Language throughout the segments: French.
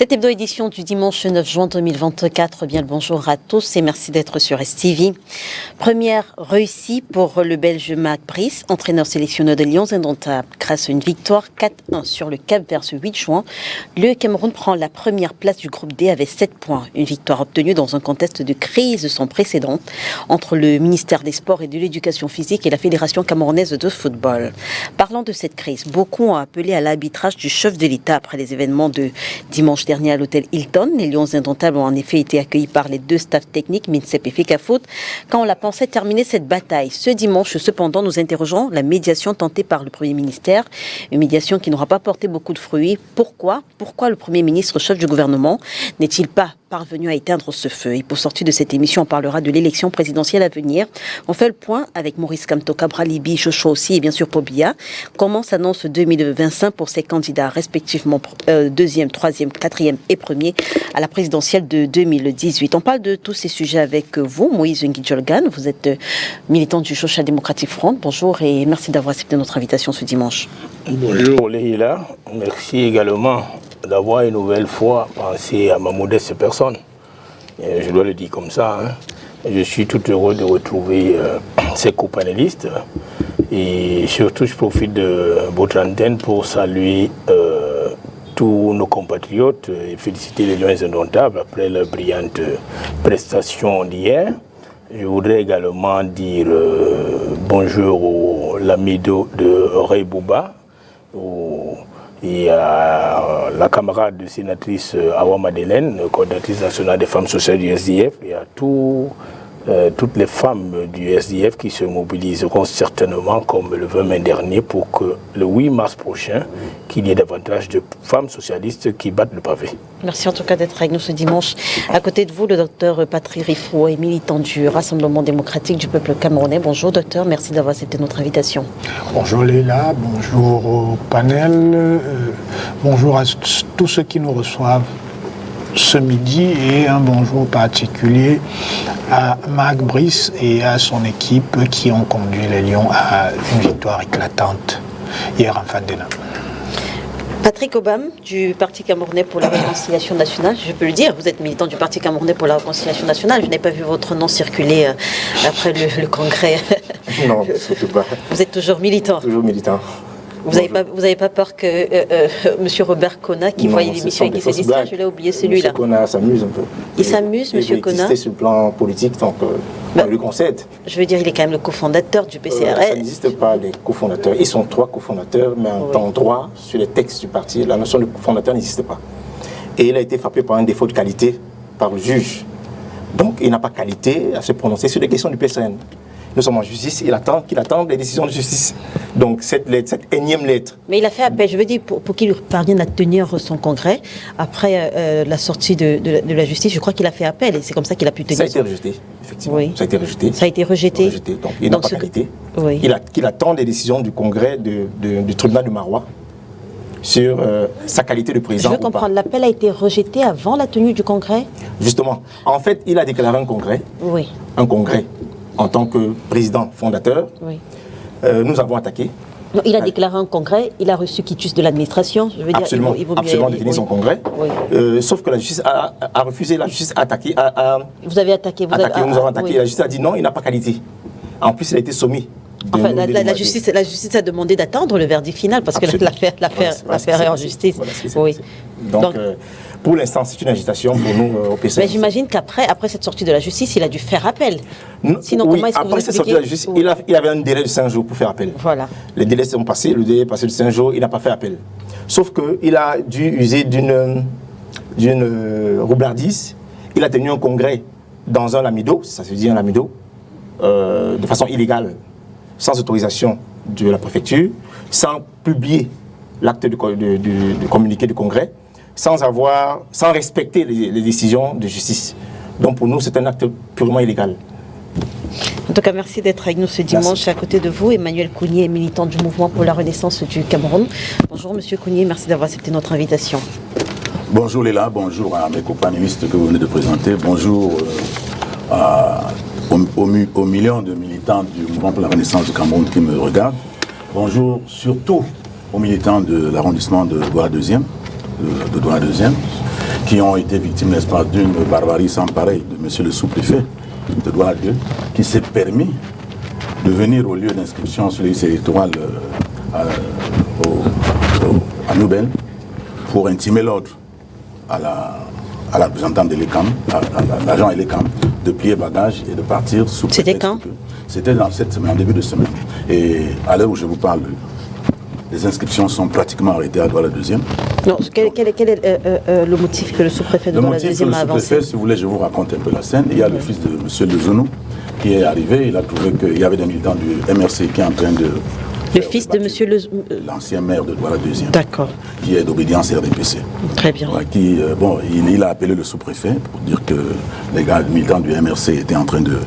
Cette hebdo-édition du dimanche 9 juin 2024, bien le bonjour à tous et merci d'être sur STV. Première réussie pour le Belge Marc Brice, entraîneur sélectionneur de Lions Indomptables. Grâce à une victoire 4-1 sur le Cap-Vert ce 8 juin, le Cameroun prend la première place du groupe D avec 7 points. Une victoire obtenue dans un contexte de crise sans précédent entre le ministère des Sports et de l'Éducation physique et la Fédération camerounaise de football. Parlant de cette crise, beaucoup ont appelé à l'arbitrage du chef de l'État après les événements de dimanche dernier à l'hôtel Hilton. Les Lions Indomptables ont en effet été accueillis par les deux staffs techniques, MINSEP et FECAFOOT, quand on la pensait terminer cette bataille. Ce dimanche, cependant, nous interrogeons la médiation tentée par le Premier ministère, une médiation qui n'aura pas porté beaucoup de fruits. Pourquoi le Premier ministre, chef du gouvernement, n'est-il pas parvenu à éteindre ce feu? Et pour sortir de cette émission, on parlera de l'élection présidentielle à venir. On fait le point avec Maurice Kamto, Libi, Chocho aussi et bien sûr Pobia. Comment s'annonce 2025 pour ces candidats respectivement deuxième, troisième, quatrième et premier à la présidentielle de 2018? On parle de tous ces sujets avec vous, Moïse Nguidjolgan. Vous êtes militant du Social Democratic Front. Bonjour et merci d'avoir accepté notre invitation ce dimanche. Bonjour Leïla, merci également d'avoir une nouvelle fois pensé à ma modeste personne. Je dois le dire comme ça. Je suis tout heureux de retrouver ces co-panélistes. Et surtout, je profite de votre antenne pour saluer tous nos compatriotes et féliciter les Lions Indomptables après leur brillante prestation d'hier. Je voudrais également dire bonjour au l'amido de Ray Bouba, et à la camarade sénatrice Awa Madeleine, coordinatrice nationale des femmes sociales du SDF, et à toutes les femmes du SDF qui se mobiliseront certainement comme le 20 mai dernier pour que le 8 mars prochain, qu'il y ait davantage de femmes socialistes qui battent le pavé. Merci en tout cas d'être avec nous ce dimanche. À côté de vous, le docteur Patrick Rifou est militant du Rassemblement démocratique du peuple camerounais. Bonjour docteur, merci d'avoir accepté notre invitation. Bonjour Léla, bonjour au panel, bonjour à tous ceux qui nous reçoivent ce midi et un bonjour particulier à Marc Brice et à son équipe qui ont conduit les Lions à une victoire éclatante hier en Fandena. Patrick Obam du Parti camerounais pour la réconciliation nationale, je peux le dire, vous êtes militant du Parti camerounais pour la réconciliation nationale, je n'ai pas vu votre nom circuler après le congrès. Non, surtout pas. Vous êtes toujours militant? Toujours militant. Vous n'avez pas peur que M. Robert Kona, qui voyait l'émission et qui s'est dit ça, je l'ai oublié celui-là. M. Kona s'amuse un peu. Il s'amuse, M. Kona? Il sur le plan politique, donc on lui concède. Je veux dire, il est quand même le cofondateur du PCRS. Ça n'existe pas, les cofondateurs. Ils sont 3 cofondateurs, mais en droit, sur les textes du parti, la notion de cofondateur n'existe pas. Et il a été frappé par un défaut de qualité par le juge. Donc, il n'a pas qualité à se prononcer sur les questions du PCN. Nous sommes en justice, il attend les décisions de justice. Donc cette énième lettre. Mais il a fait appel, je veux dire, pour qu'il parvienne à tenir son congrès, après la sortie de la justice, je crois qu'il a fait appel et c'est comme ça qu'il a pu tenir. Ça a été rejeté, effectivement. Oui. Ça a été rejeté. Ça a été rejeté. Donc il n'a pas qualité. Oui. Il attend les décisions du congrès du tribunal de Marois sur sa qualité de président. Je veux comprendre, l'appel a été rejeté avant la tenue du congrès? Justement. En fait, il a déclaré un congrès. Oui. Un congrès. En tant que président fondateur, oui. Nous avons attaqué. Non, il a déclaré un congrès, il a reçu quitus de l'administration. Je veux absolument, dire, absolument définir son congrès. Oui. Sauf que la justice a refusé, la justice a attaqué. Vous avez attaqué, nous avons attaqué. Oui. La justice a dit non, il n'a pas qualité. En plus, il a été soumis. Enfin, la justice a demandé d'attendre le verdict final parce que l'affaire est en justice. Voilà, donc pour l'instant, c'est une agitation pour nous au PCRS. Mais j'imagine qu'après cette sortie de la justice, il a dû faire appel. Sinon, oui, après cette sortie de la justice, il avait un délai de 5 jours pour faire appel. Voilà. Les délais sont passés, le délai est passé de 5 jours, il n'a pas fait appel. Sauf qu'il a dû user d'une roublardise. Il a tenu un congrès dans un lamido, ça se dit un lamido, de façon illégale, sans autorisation de la préfecture, sans publier l'acte de communiqué du congrès, sans respecter les décisions de justice. Donc pour nous, c'est un acte purement illégal. En tout cas, merci d'être avec nous ce dimanche. Merci. À côté de vous, Emmanuel Kounié, militant du mouvement pour la renaissance du Cameroun. Bonjour Monsieur Kounié, merci d'avoir accepté notre invitation. Bonjour Léla, bonjour à mes companélistes que vous venez de présenter. Bonjour aux millions de militants du mouvement pour la renaissance du Cameroun qui me regardent. Bonjour surtout aux militants de l'arrondissement de Douala 2e. qui ont été victimes, n'est-ce pas, d'une barbarie sans pareil de monsieur le sous-préfet de Douala 2, qui s'est permis de venir au lieu d'inscription sur les listes électorales à Nouvelle pour intimer l'ordre à la représentante de l'ECAM, à l'agent ELECAM, de plier bagages et de partir sous prétexte. C'était quand? C'était dans cette semaine, en début de semaine. Et à l'heure où je vous parle, les inscriptions sont pratiquement arrêtées à Douala 2e. Non, quel est le motif que le sous-préfet de Douala 2e a avancé? Le sous-préfet, si vous voulez, je vous raconte un peu la scène. Il y a le fils de M. Lezonou qui est arrivé. Il a trouvé qu'il y avait des militants du MRC qui est en train de... Le fils de M. L'ancien maire de Douala 2e. D'accord. Qui est d'obédience RDPC. Très bien. Ouais, il a appelé le sous-préfet pour dire que les gars militants du MRC étaient en train de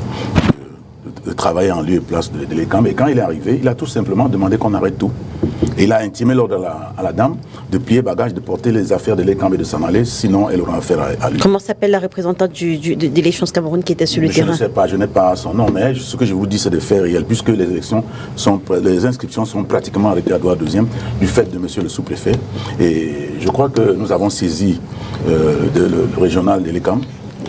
travailler en lieu et place de l'ECAM. Et quand il est arrivé, il a tout simplement demandé qu'on arrête tout. Et il a intimé l'ordre à la dame de plier bagages, de porter les affaires de l'ECAM et de s'en aller, sinon elle aura affaire à lui. Comment s'appelle la représentante de l'élection Cameroun qui était sur le terrain? Je ne sais pas, je n'ai pas son nom, mais ce que je vous dis, c'est de faire réel, puisque les inscriptions sont pratiquement arrêtées à Douala 2e du fait de monsieur le sous-préfet. Et je crois que nous avons saisi le régional de l'ECAM.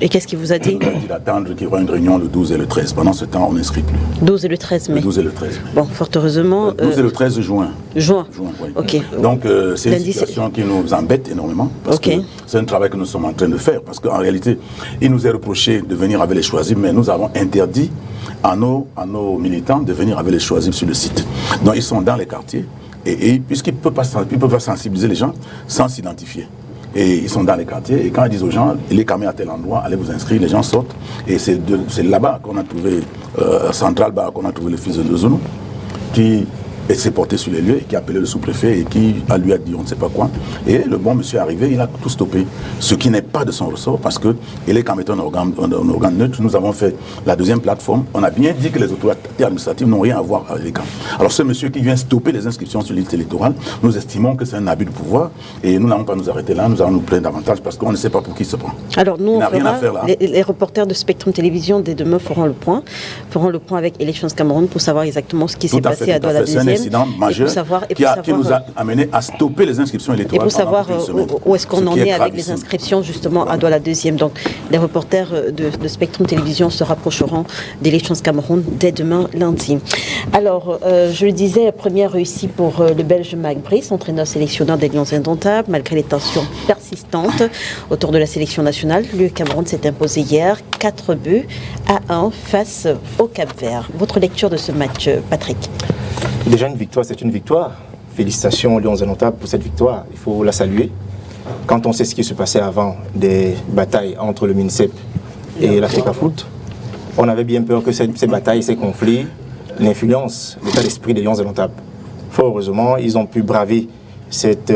Et qu'est-ce qu'il vous a dit? Il a dit d'attendre qu'il y aura une réunion le 12 et le 13. Pendant ce temps, on n'inscrit plus. 12 et le 13 mai. Le 12 et le 13 mai. Bon, fort heureusement... Le 12 et le 13 juin. Juin, oui. Ok. Donc, c'est une situation qui nous embête énormément. Parce que c'est un travail que nous sommes en train de faire. Parce qu'en réalité, il nous est reproché de venir avec les choisis, mais nous avons interdit à nos militants de venir avec les choisis sur le site. Donc, ils sont dans les quartiers. Et puisqu'ils ne peuvent pas sensibiliser les gens sans s'identifier. Et ils sont dans les quartiers, et quand ils disent aux gens, il est camé à tel endroit, allez vous inscrire, les gens sortent. Et c'est là-bas qu'on a trouvé, Central Bar, qu'on a trouvé le fils de Lezonou, qui s'est porté sur les lieux, et qui a appelé le sous-préfet, et qui lui a dit on ne sait pas quoi. Et le bon monsieur est arrivé, il a tout stoppé. Ce qui n'est pas de son ressort, parce qu'il est quand même un organe neutre. Nous avons fait la deuxième plateforme. On a bien dit que les autorités administratives n'ont rien à voir avec les camps. Alors ce monsieur qui vient stopper les inscriptions sur liste électorale, nous estimons que c'est un abus de pouvoir, et nous n'allons pas nous arrêter là, nous allons nous plaindre davantage, parce qu'on ne sait pas pour qui il se prend. Alors nous, rien à faire là. Les reporters de Spectrum Télévision, dès demain, feront le point avec Elections Cameroun pour savoir exactement ce qui s'est passé à Douala 2e. Incident majeur qui nous a amené à stopper les inscriptions électorales. Et pour savoir où est-ce qu'on en est avec les inscriptions justement à Douala 2e. Donc les reporters de Spectrum Télévision se rapprocheront d'Elections Cameroun dès demain lundi. Alors je le disais, première réussite pour le Belge Mac Brice, entraîneur sélectionneur des Lions Indomptables. Malgré les tensions persistantes autour de la sélection nationale, le Cameroun s'est imposé hier 4-1 face au Cap-Vert. Votre lecture de ce match, Patrick? Déjà, une victoire, c'est une victoire. Félicitations aux Lions Indomptables pour cette victoire. Il faut la saluer. Quand on sait ce qui se passait avant des batailles entre le MINSEP et l'Africa Foot, on avait bien peur que ces batailles, ces conflits, l'influence, l'état d'esprit des Lions Indomptables. Fort heureusement, ils ont pu braver cette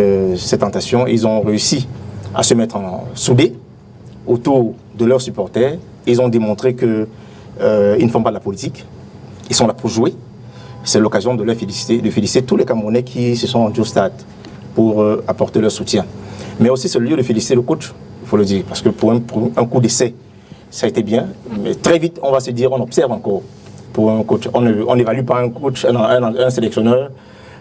tentation. Ils ont réussi à se mettre soudés autour de leurs supporters. Ils ont démontré qu'ils ne font pas de la politique. Ils sont là pour jouer. C'est l'occasion de féliciter tous les Camerounais qui se sont rendus au stade pour apporter leur soutien. Mais aussi c'est le lieu de féliciter le coach, il faut le dire, parce que pour un coup d'essai, ça a été bien. Mais très vite, on va se dire, on observe encore pour un coach. On n'évalue pas un coach, un sélectionneur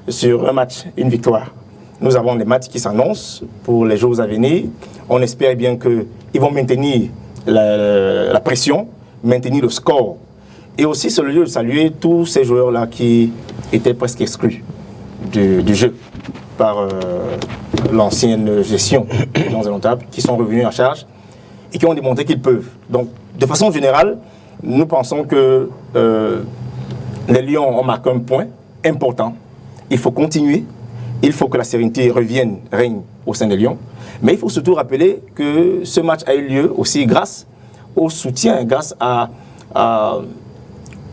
sur un match, une victoire. Nous avons des matchs qui s'annoncent pour les jours à venir. On espère bien qu'ils vont maintenir la pression, maintenir le score. Et aussi, c'est le lieu de saluer tous ces joueurs-là qui étaient presque exclus du jeu par l'ancienne gestion des Lions Indomptables, qui sont revenus en charge et qui ont démontré qu'ils peuvent. Donc, de façon générale, nous pensons que les Lions ont marqué un point important. Il faut continuer. Il faut que la sérénité règne au sein des Lions. Mais il faut surtout rappeler que ce match a eu lieu aussi grâce au soutien, grâce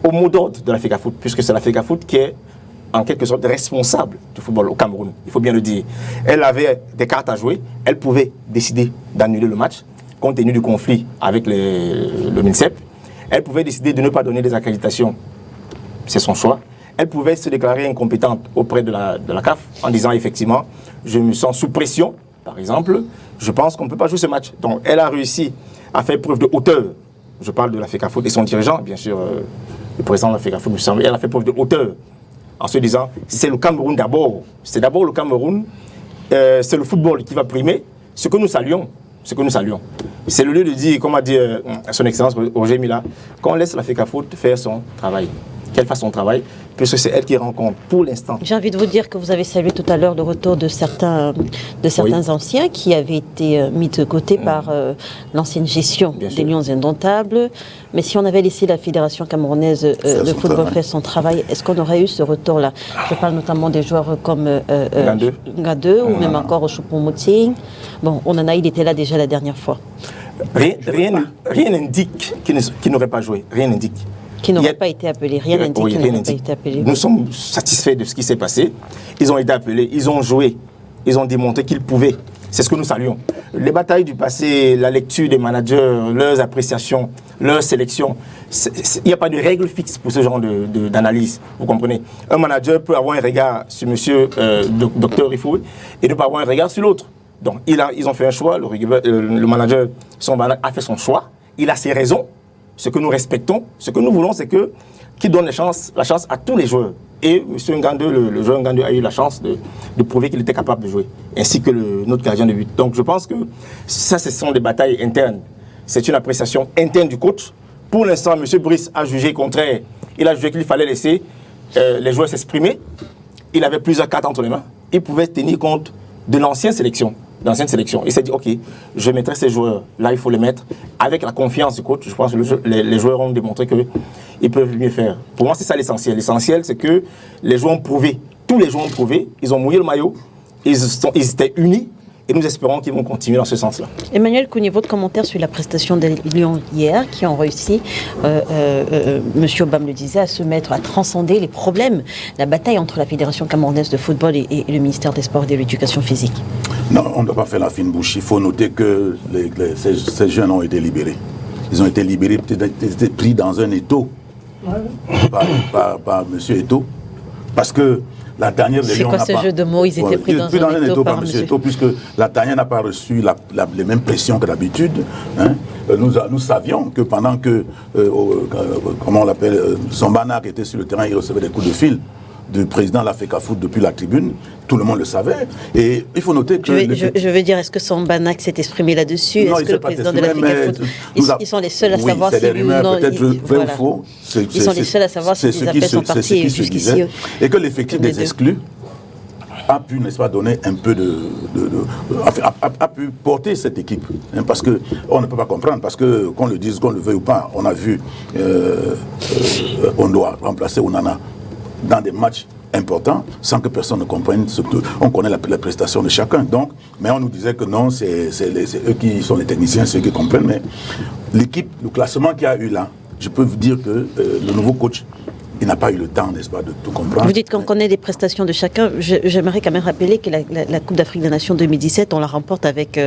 au mot d'ordre de l'Africa Foot, puisque c'est l'Africa Foot qui est en quelque sorte responsable du football au Cameroun, il faut bien le dire. Elle avait des cartes à jouer, elle pouvait décider d'annuler le match, compte tenu du conflit avec le MINSEP. Elle pouvait décider de ne pas donner des accréditations, c'est son choix. Elle pouvait se déclarer incompétente auprès de la CAF en disant effectivement, je me sens sous pression, par exemple, je pense qu'on ne peut pas jouer ce match. Donc elle a réussi à faire preuve de hauteur. Je parle de l'Africa Foot et son dirigeant, bien sûr, le président de l'Africa Foot, elle a fait preuve de hauteur en se disant, c'est le Cameroun d'abord. C'est d'abord le Cameroun, c'est le football qui va primer, ce que nous saluons. ce que nous saluons. C'est le lieu de dire, comme a dit son Excellence Roger Mila, qu'on laisse la FECAFOOT faire son travail. Qu'elle fasse son travail, puisque c'est elle qui rencontre pour l'instant. J'ai envie de vous dire que vous avez salué tout à l'heure le retour de certains anciens qui avaient été mis de côté par l'ancienne gestion des Lions Indomptables. Mais si on avait laissé la Fédération camerounaise de football faire son travail, est-ce qu'on aurait eu ce retour-là? Je parle notamment des joueurs comme Ngadeu ou même encore Choupo-Moting. Bon, Onana, il était là déjà la dernière fois. Rien n'indique qu'il n'aurait pas joué. Rien n'indique. Qui n'aurait pas été appelé. Rien n'indique qu'il n'aurait pas été appelé. Nous sommes satisfaits de ce qui s'est passé. Ils ont été appelés, ils ont joué, ils ont démontré qu'ils pouvaient. C'est ce que nous saluons. Les batailles du passé, la lecture des managers, leurs appréciations, leurs sélections, il n'y a pas de règle fixe pour ce genre d'analyse. Vous comprenez? Un manager peut avoir un regard sur monsieur Dr Rifoud et ne pas avoir un regard sur l'autre. Donc ils ont fait un choix, le manager Sambana a fait son choix, il a ses raisons. Ce que nous respectons, ce que nous voulons, c'est qu'il donne la chance à tous les joueurs. Et M. Ngandu, le joueur Ngandu, a eu la chance de prouver qu'il était capable de jouer, ainsi que notre gardien de but. Donc je pense que ça, ce sont des batailles internes. C'est une appréciation interne du coach. Pour l'instant, M. Brice a jugé contraire. Il a jugé qu'il fallait laisser les joueurs s'exprimer. Il avait plusieurs cartes entre les mains. Il pouvait tenir compte de l'ancienne sélection. Il s'est dit, ok, je mettrai ces joueurs, là il faut les mettre, avec la confiance du coach. Je pense que les joueurs ont démontré qu'ils peuvent mieux faire. Pour moi, c'est ça l'essentiel. L'essentiel, c'est que les joueurs ont prouvé, tous les joueurs ont prouvé, ils ont mouillé le maillot, ils étaient unis, et nous espérons qu'ils vont continuer dans ce sens-là. Emmanuel Kouni, votre commentaire sur la prestation des Lions hier, qui ont réussi, M. Obam le disait, à se mettre, à transcender les problèmes, la bataille entre la Fédération camerounaise de football et le ministère des Sports et de l'Éducation physique. Non, on ne doit pas faire la fine bouche. Il faut noter que ces jeunes ont été libérés. Ils ont été libérés, peut-être été pris dans un étau par M. Eto, parce que la dernière des Lions n'a pas... C'est quoi ce jeu de mots? Ils étaient pris dans un étau par M. Eto, puisque la dernière n'a pas reçu les mêmes pressions que d'habitude. Hein. Nous savions que pendant que, comment on l'appelle, Sambana qui était sur le terrain, il recevait des coups de fil du président de la FECAFOOT depuis la tribune, tout le monde le savait. Et il faut noter que... Je veux dire, est-ce que Sambana s'est exprimé là-dessus? Est-ce que le président de la FECAFOOT... Ils sont les seuls à savoir si... C'est des rumeurs, peut-être vraies ou faux. Ils sont les seuls à savoir si les appels sont partis jusqu'ici. Et que l'effectif des exclus a pu, n'est-ce pas, donner un peu a pu porter cette équipe. Hein, parce qu'on ne peut pas comprendre, parce que, qu'on le dise, qu'on le veuille ou pas, on a vu, on doit remplacer Onana dans des matchs importants, sans que personne ne comprenne ce que... On connaît la prestation de chacun, donc, mais on nous disait que non, c'est eux qui sont les techniciens, ceux qui comprennent, mais l'équipe, le classement qu'il y a eu là, je peux vous dire que le nouveau coach, il n'a pas eu le temps, n'est-ce pas, de tout comprendre. Vous dites qu'on connaît les prestations de chacun. J'aimerais quand même rappeler que la Coupe d'Afrique des Nations 2017, on la remporte avec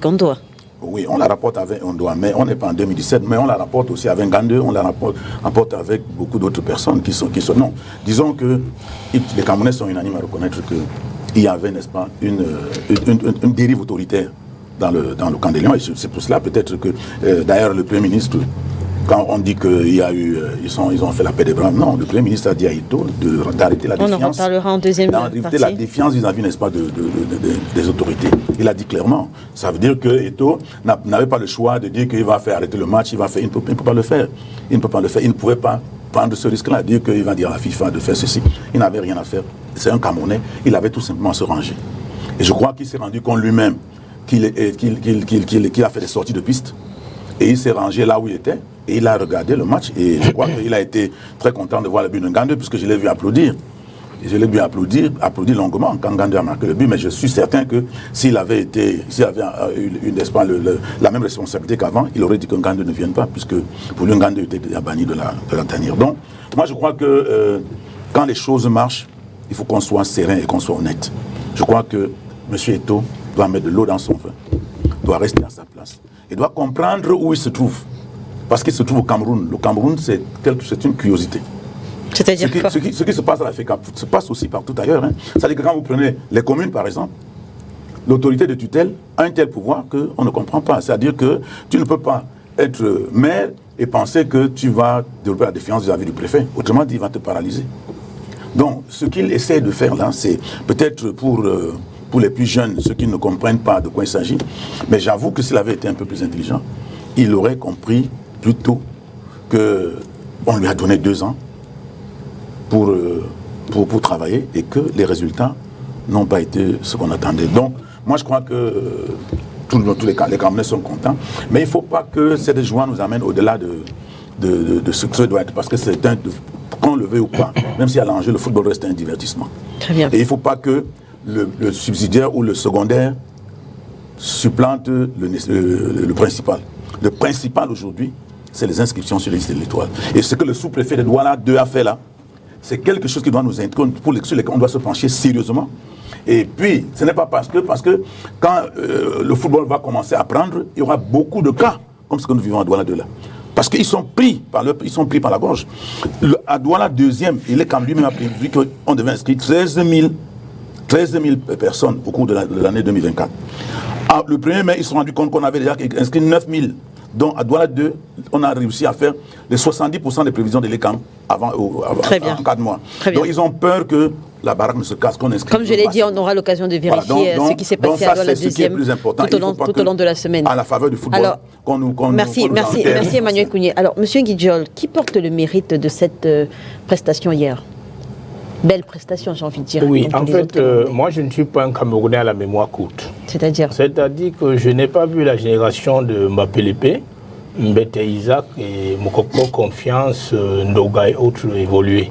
Ondoa. Oui, on la rapporte avec Ondoa, mais on n'est pas en 2017, mais on la rapporte aussi avec Ngandu, on la rapporte avec beaucoup d'autres personnes qui sont... Non, disons que les Camerounais sont unanimes à reconnaître qu'il y avait, n'est-ce pas, une dérive autoritaire dans le camp des Lions, et c'est pour cela peut-être que, d'ailleurs, le Premier ministre, quand on dit qu'il y a eu, ils ont fait la paix des Braves, non, le Premier ministre a dit à Ito d'arrêter la défiance. On en reparlera en deuxième partie. D'arrêter la défiance vis-à-vis, n'est-ce pas, des autorités. Il a dit clairement. Ça veut dire que Ito n'avait pas le choix de dire qu'il va faire arrêter le match, il ne peut pas le faire. Il ne peut pas le faire. Il ne pouvait pas prendre ce risque-là, dire qu'il va dire à la FIFA de faire ceci. Il n'avait rien à faire. C'est un Camerounais. Il avait tout simplement à se ranger. Et je crois qu'il s'est rendu compte lui-même qu'il a fait des sorties de piste. Et il s'est rangé là où il était. Et il a regardé le match. Et je crois qu'il a été très content de voir le but de Ngandu, puisque je l'ai vu applaudir. Et je l'ai vu applaudir longuement quand Ngandu a marqué le but. Mais je suis certain que s'il avait eu la même responsabilité qu'avant, il aurait dit que Ngandu ne vienne pas, puisque pour lui, Ngandu était déjà banni de la tanière. Donc, moi, je crois que quand les choses marchent, il faut qu'on soit serein et qu'on soit honnête. Je crois que M. Eto doit mettre de l'eau dans son vin, doit rester à sa place. Il doit comprendre où il se trouve. Parce qu'il se trouve au Cameroun. Le Cameroun, c'est une curiosité. C'est-à-dire quoi? Ce qui se passe à la FECAFOOT se passe aussi partout ailleurs. Hein. C'est-à-dire que quand vous prenez les communes, par exemple, l'autorité de tutelle a un tel pouvoir qu'on ne comprend pas. C'est-à-dire que tu ne peux pas être maire et penser que tu vas développer la défiance vis-à-vis du préfet. Autrement dit, il va te paralyser. Donc, ce qu'il essaie de faire là, c'est peut-être pour pour les plus jeunes, ceux qui ne comprennent pas de quoi il s'agit. Mais j'avoue que s'il avait été un peu plus intelligent, il aurait compris plus tôt qu'on lui a donné 2 ans pour travailler et que les résultats n'ont pas été ce qu'on attendait. Donc, moi, je crois que tous les Camerounais sont contents. Mais il ne faut pas que cette joie nous amène au-delà de ce que ça doit être. Parce que c'est qu'on le veut ou pas, même s'il y a l'enjeu, le football reste un divertissement. Très bien. Et il ne faut pas que le subsidiaire ou le secondaire supplante le principal. Le principal aujourd'hui, c'est les inscriptions sur les listes électorales. Et ce que le sous-préfet de Douala 2 a fait là, c'est quelque chose qui doit nous intéresser, sur lequel on doit se pencher sérieusement. Et puis, ce n'est pas parce que quand le football va commencer à prendre, il y aura beaucoup de cas comme ce que nous vivons à Douala 2 là. Parce qu'ils sont pris par la gorge. À Douala 2e, il est quand lui-même prévu qu'on devait inscrire 13 000 personnes au cours de l'année 2024. Le 1er mai, ils se sont rendus compte qu'on avait déjà inscrit 9 000. Donc à Douala 2, on a réussi à faire les 70% des prévisions de l'ECAM en 4 mois. Donc ils ont peur que la baraque ne se casse, qu'on inscrit. Comme je l'ai dit, on aura l'occasion de vérifier ce qui s'est passé à Douala 2e tout au long de la semaine. À la faveur du football, alors, merci Emmanuel Kounié. Alors, Monsieur Guidjol, qui porte le mérite de cette prestation hier? Belle prestation, j'ai envie de dire. Oui, en fait, moi je ne suis pas un Camerounais à la mémoire courte. C'est-à-dire que je n'ai pas vu la génération de Mbappé, Mbete Isaac et Mokoko Confiance, Ndoga et autres évoluer.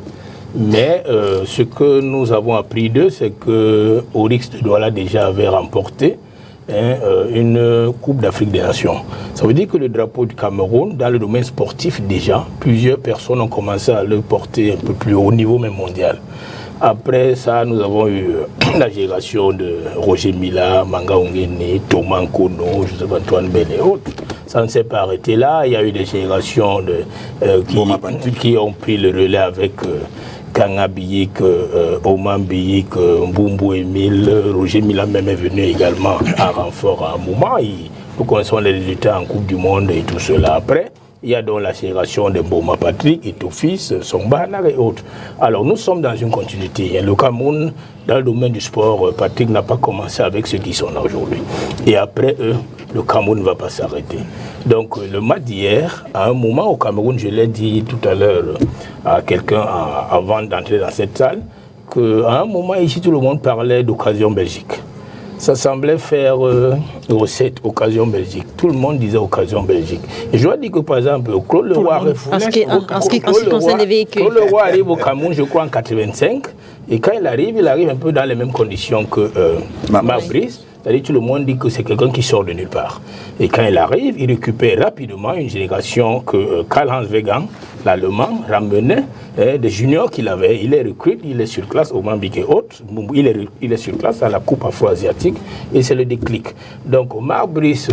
Mais ce que nous avons appris d'eux, c'est que Oryx de Douala déjà avait remporté une Coupe d'Afrique des Nations. Ça veut dire que le drapeau du Cameroun, dans le domaine sportif déjà, plusieurs personnes ont commencé à le porter un peu plus haut niveau, même mondial. Après ça, nous avons eu la génération de Roger Mila, Manga Ongene, Thomas Nkono, Joseph-Antoine Bell et autres. Ça ne s'est pas arrêté là. Il y a eu des générations qui ont pris le relais avec Kanga Biyik, Oman Biyik, Mbumbu Emile, Roger Mila même est venu également à renfort à un moment. Nous connaissons les résultats en Coupe du Monde et tout cela. Après, il y a donc la génération de Mboma Patrick, Etofis, Sombanar et autres. Alors nous sommes dans une continuité. Le Cameroun, dans le domaine du sport, Patrick n'a pas commencé avec ceux qui sont là aujourd'hui. Et après eux, le Cameroun ne va pas s'arrêter. Donc le match d'hier, à un moment au Cameroun, je l'ai dit tout à l'heure à quelqu'un avant d'entrer dans cette salle, qu'à un moment ici tout le monde parlait d'occasion Belgique. Ça semblait faire recette, occasion Belgique. Tout le monde disait occasion Belgique. Et je dois dire que par exemple, Claude Leroy arrive au Cameroun, je crois en 85, et quand il arrive un peu dans les mêmes conditions que Marc Brice. C'est-à-dire tout le monde dit que c'est quelqu'un qui sort de nulle part. Et quand il arrive, il récupère rapidement une génération que Karl-Heinz Wegan, l'Allemand, ramenait des juniors qu'il avait. Il les recrute, il est sur classe au Mambik et autres. Il est sur classe à la Coupe afro-asiatique et c'est le déclic. Donc Marc Brice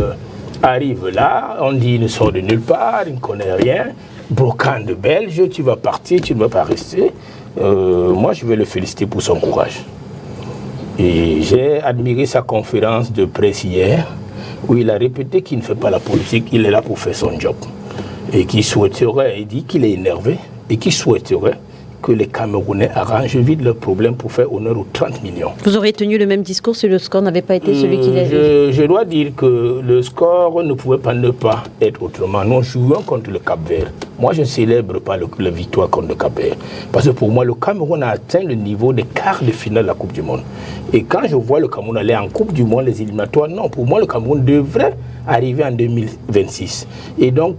arrive là, on dit il ne sort de nulle part, il ne connaît rien. Brocante belge, tu vas partir, tu ne vas pas rester. Moi, je vais le féliciter pour son courage. Et j'ai admiré sa conférence de presse hier, où il a répété qu'il ne fait pas la politique, il est là pour faire son job. Et qu'il souhaiterait, il dit qu'il est énervé, et qu'il souhaiterait que les Camerounais arrangent vite leurs problèmes pour faire honneur aux 30 millions. Vous auriez tenu le même discours si le score n'avait pas été celui qu'il est. Je dois dire que le score ne pouvait pas ne pas être autrement. Nous jouons contre le Cap-Vert. Moi, je ne célèbre pas la victoire contre le Cap-Vert. Parce que pour moi, le Cameroun a atteint le niveau des quarts de finale de la Coupe du Monde. Et quand je vois le Cameroun aller en Coupe du Monde, les éliminatoires, non, pour moi, le Cameroun devrait arriver en 2026. Et donc,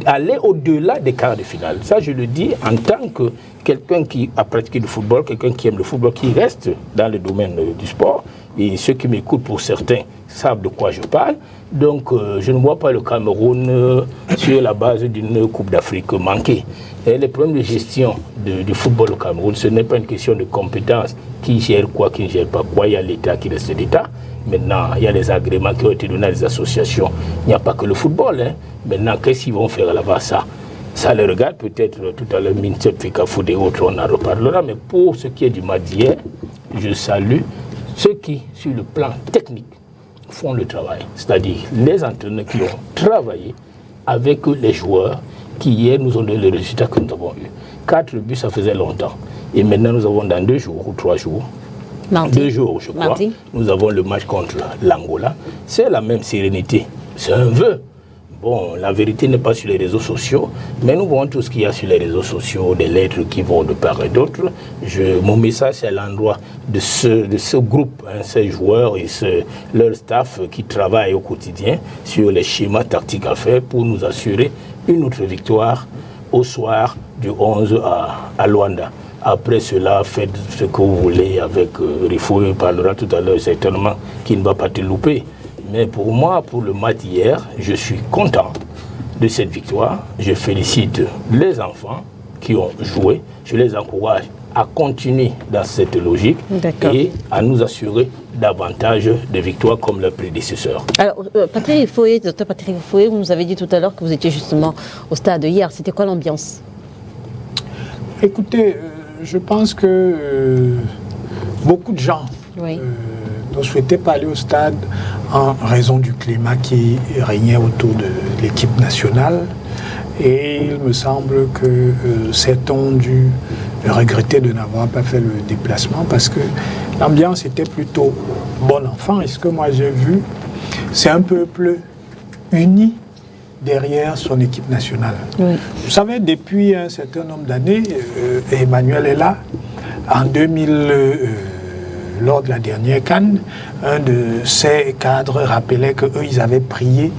aller au-delà des quarts de finale. Ça, je le dis en tant que quelqu'un qui a pratiqué du football, quelqu'un qui aime le football, qui reste dans le domaine du sport. Et ceux qui m'écoutent, pour certains, savent de quoi je parle. Donc, je ne vois pas le Cameroun sur la base d'une Coupe d'Afrique manquée. Et les problèmes de gestion du football au Cameroun, ce n'est pas une question de compétence. Qui gère quoi, qui ne gère pas quoi. Il y a l'État qui reste l'État. Maintenant, il y a les agréments qui ont été donnés à des associations. Il n'y a pas que le football. Maintenant, qu'est-ce qu'ils vont faire là-bas, ça les regarde peut-être tout à l'heure, Minsep, Fikafoud et autres, on en reparlera. Mais pour ce qui est du match d'hier, je salue ceux qui, sur le plan technique, font le travail. C'est-à-dire les entraîneurs qui ont travaillé avec les joueurs qui hier nous ont donné le résultat que nous avons eu. 4 buts, ça faisait longtemps. Et maintenant, nous avons dans 2 jours ou 3 jours, Mardi. 2 jours, je crois. Mardi. Nous avons le match contre l'Angola. C'est la même sérénité. C'est un vœu. Bon, la vérité n'est pas sur les réseaux sociaux, mais nous voyons tout ce qu'il y a sur les réseaux sociaux, des lettres qui vont de part et d'autre. Mon message, c'est à l'endroit de ce groupe, ces joueurs et leur staff qui travaillent au quotidien sur les schémas tactiques à faire pour nous assurer une autre victoire au soir du 11 à Luanda. Après cela, faites ce que vous voulez avec Rifo, il parlera tout à l'heure certainement qu'il ne va pas te louper. Mais pour moi, pour le match hier, je suis content de cette victoire. Je félicite les enfants qui ont joué. Je les encourage à continuer dans cette logique et à nous assurer davantage de victoires comme leurs prédécesseurs. Alors, Patrick Foé, Dr Patrick Foé, vous nous avez dit tout à l'heure que vous étiez justement au stade hier. C'était quoi l'ambiance? Écoutez, je pense que beaucoup de gens ne souhaitaient pas aller au stade en raison du climat qui régnait autour de l'équipe nationale. Et il me semble que certains ont dû regretter de n'avoir pas fait le déplacement parce que l'ambiance était plutôt bon enfant. Et ce que moi j'ai vu, c'est un peuple uni derrière son équipe nationale. Oui. Vous savez, depuis un certain nombre d'années, Emmanuel est là. En 2000, lors de la dernière CAN, un de ses cadres rappelait qu'eux, ils avaient prié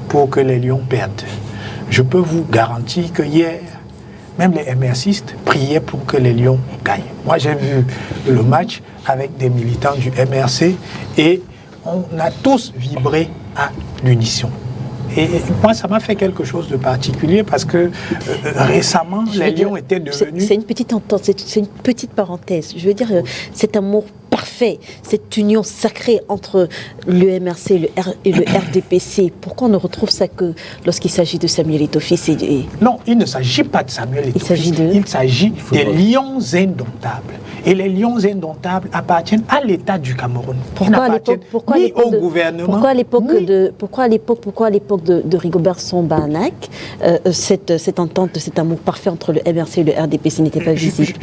pour que les Lions perdent. Je peux vous garantir que hier, même les MRCistes priaient pour que les Lions gagnent. Moi, j'ai vu le match avec des militants du MRC et on a tous vibré à l'unisson. Et moi, ça m'a fait quelque chose de particulier parce que récemment, les Lions étaient devenus... C'est une petite entente, c'est une petite parenthèse. Je veux dire, cet amour parfait, cette union sacrée entre le MRC et le RDPC, pourquoi on ne retrouve ça que lorsqu'il s'agit de Samuel Eto'o et... Non, il ne s'agit pas de Samuel Eto'o. Il s'agit des Lions indomptables. Et les Lions indomptables appartiennent à l'État du Cameroun. Pourquoi au gouvernement. Pourquoi à l'époque de Rigobert Song-Bahanac, cette entente, cet amour parfait entre le MRC et le RDPC n'était pas visible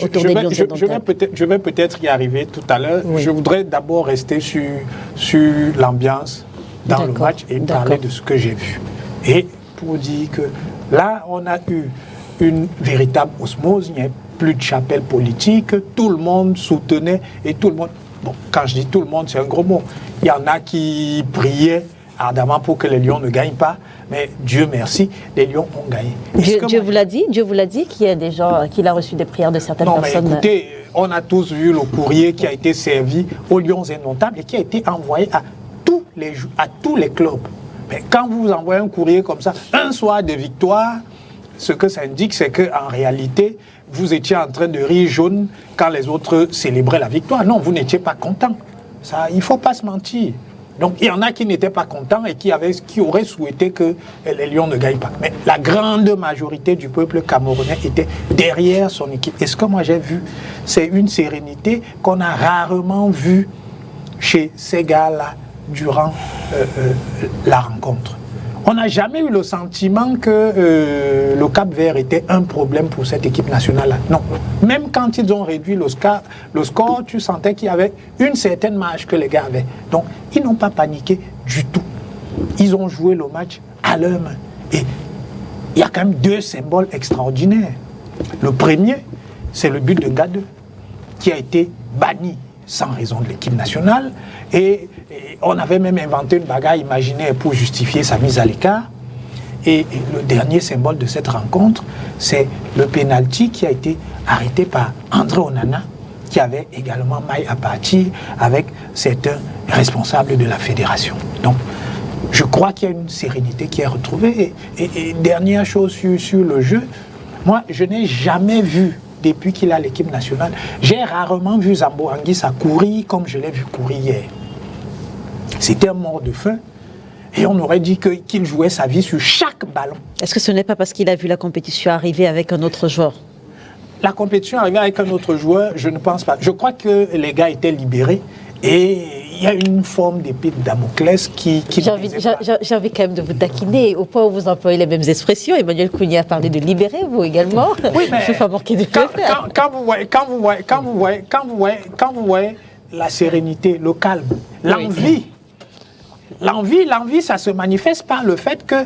autour des Lions indomptables? Je vais peut-être y arriver tout à l'heure. Oui. Je voudrais d'abord rester sur l'ambiance dans le match et parler de ce que j'ai vu. Et pour dire que là, on a eu une véritable osmose, il n'y a plus de chapelle politique, tout le monde soutenait et tout le monde... Bon, quand je dis tout le monde, c'est un gros mot. Il y en a qui priaient ardemment pour que les Lions ne gagnent pas, mais Dieu merci, les Lions ont gagné. Dieu vous l'a dit qu'il y a des gens, qu'il a reçu des prières de certaines personnes. Non, mais écoutez, on a tous vu le courrier qui a été servi aux Lions indomptables et qui a été envoyé à tous les clubs. Mais quand vous envoyez un courrier comme ça, un soir de victoire, ce que ça indique, c'est qu'en réalité, vous étiez en train de rire jaune quand les autres célébraient la victoire. Non, vous n'étiez pas content. Ça, il ne faut pas se mentir. Donc, il y en a qui n'étaient pas contents et qui auraient souhaité que les Lions ne gagnent pas. Mais la grande majorité du peuple camerounais était derrière son équipe. Et ce que moi j'ai vu, c'est une sérénité qu'on a rarement vue chez ces gars-là durant la rencontre. On n'a jamais eu le sentiment que le Cap-Vert était un problème pour cette équipe nationale-là. Non. Même quand ils ont réduit le score, tu sentais qu'il y avait une certaine marge que les gars avaient. Donc, ils n'ont pas paniqué du tout. Ils ont joué le match à leur main. Et il y a quand même 2 symboles extraordinaires. Le premier, c'est le but de Gade, qui a été banni sans raison de l'équipe nationale. Et on avait même inventé une bagarre imaginaire pour justifier sa mise à l'écart. Et le dernier symbole de cette rencontre, c'est le pénalty qui a été arrêté par André Onana, qui avait également maille à partir avec certains responsables de la fédération. Donc, je crois qu'il y a une sérénité qui est retrouvée. Et dernière chose sur le jeu, moi, je n'ai jamais vu, depuis qu'il a l'équipe nationale, j'ai rarement vu Zambo Anguissa courir comme je l'ai vu courir hier. C'était un mort de faim et on aurait dit qu'il jouait sa vie sur chaque ballon. Est-ce que ce n'est pas parce qu'il a vu la compétition arriver avec un autre joueur? La compétition arrivée avec un autre joueur, je ne pense pas. Je crois que les gars étaient libérés et il y a une forme d'épée de Damoclès qui j'ai envie quand même de vous taquiner au point où vous employez les mêmes expressions. Emmanuel Kouni a parlé de libérer, vous également. Oui, mais je ne veux pas manquer de quand vous voyez la sérénité, le calme, l'envie. L'envie, ça se manifeste par le fait que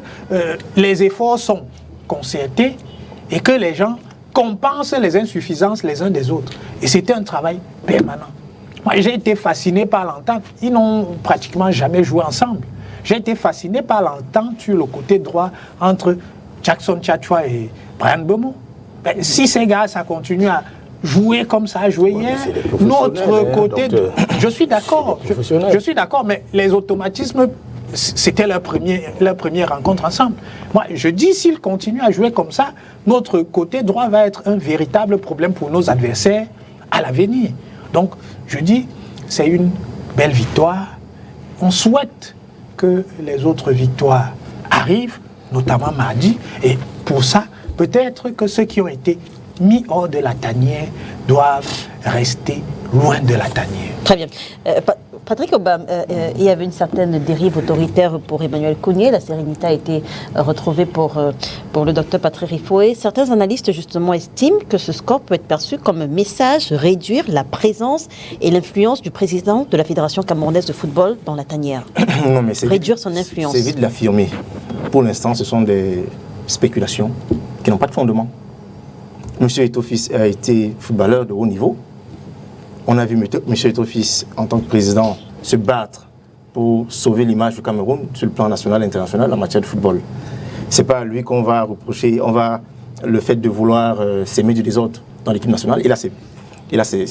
les efforts sont concertés et que les gens compensent les insuffisances les uns des autres. Et c'était un travail permanent. Moi, j'ai été fasciné par l'entente. Ils n'ont pratiquement jamais joué ensemble. J'ai été fasciné par l'entente sur le côté droit entre Jackson Tchatchoua et Brian Mbeumo. Ben, si ces gars, ça continue à jouer comme ça, jouer hier, notre côté... Je suis d'accord, je suis d'accord, mais les automatismes, c'était leur première rencontre ensemble. Moi, je dis, s'ils continuent à jouer comme ça, notre côté droit va être un véritable problème pour nos adversaires à l'avenir. Donc, je dis, c'est une belle victoire. On souhaite que les autres victoires arrivent, notamment mardi, et pour ça, peut-être que ceux qui ont été mis hors de la tanière doivent rester loin de la tanière. Très bien. Patrick Obama, il y avait une certaine dérive autoritaire pour Emmanuel Kounié. La sérénité a été retrouvée pour le docteur Patrick Riffoé. Certains analystes, justement, estiment que ce score peut être perçu comme un message réduire la présence et l'influence du président de la Fédération camerounaise de football dans la tanière. Non, mais réduire son influence. C'est vite de l'affirmer. Pour l'instant, ce sont des spéculations qui n'ont pas de fondement. Monsieur Eto'o-Fils a été footballeur de haut niveau. On a vu M. Eto'o-Fils, en tant que président, se battre pour sauver l'image du Cameroun sur le plan national et international en matière de football. Ce n'est pas à lui qu'on va reprocher le fait de vouloir s'aimer du désordre dans l'équipe nationale. Il a ses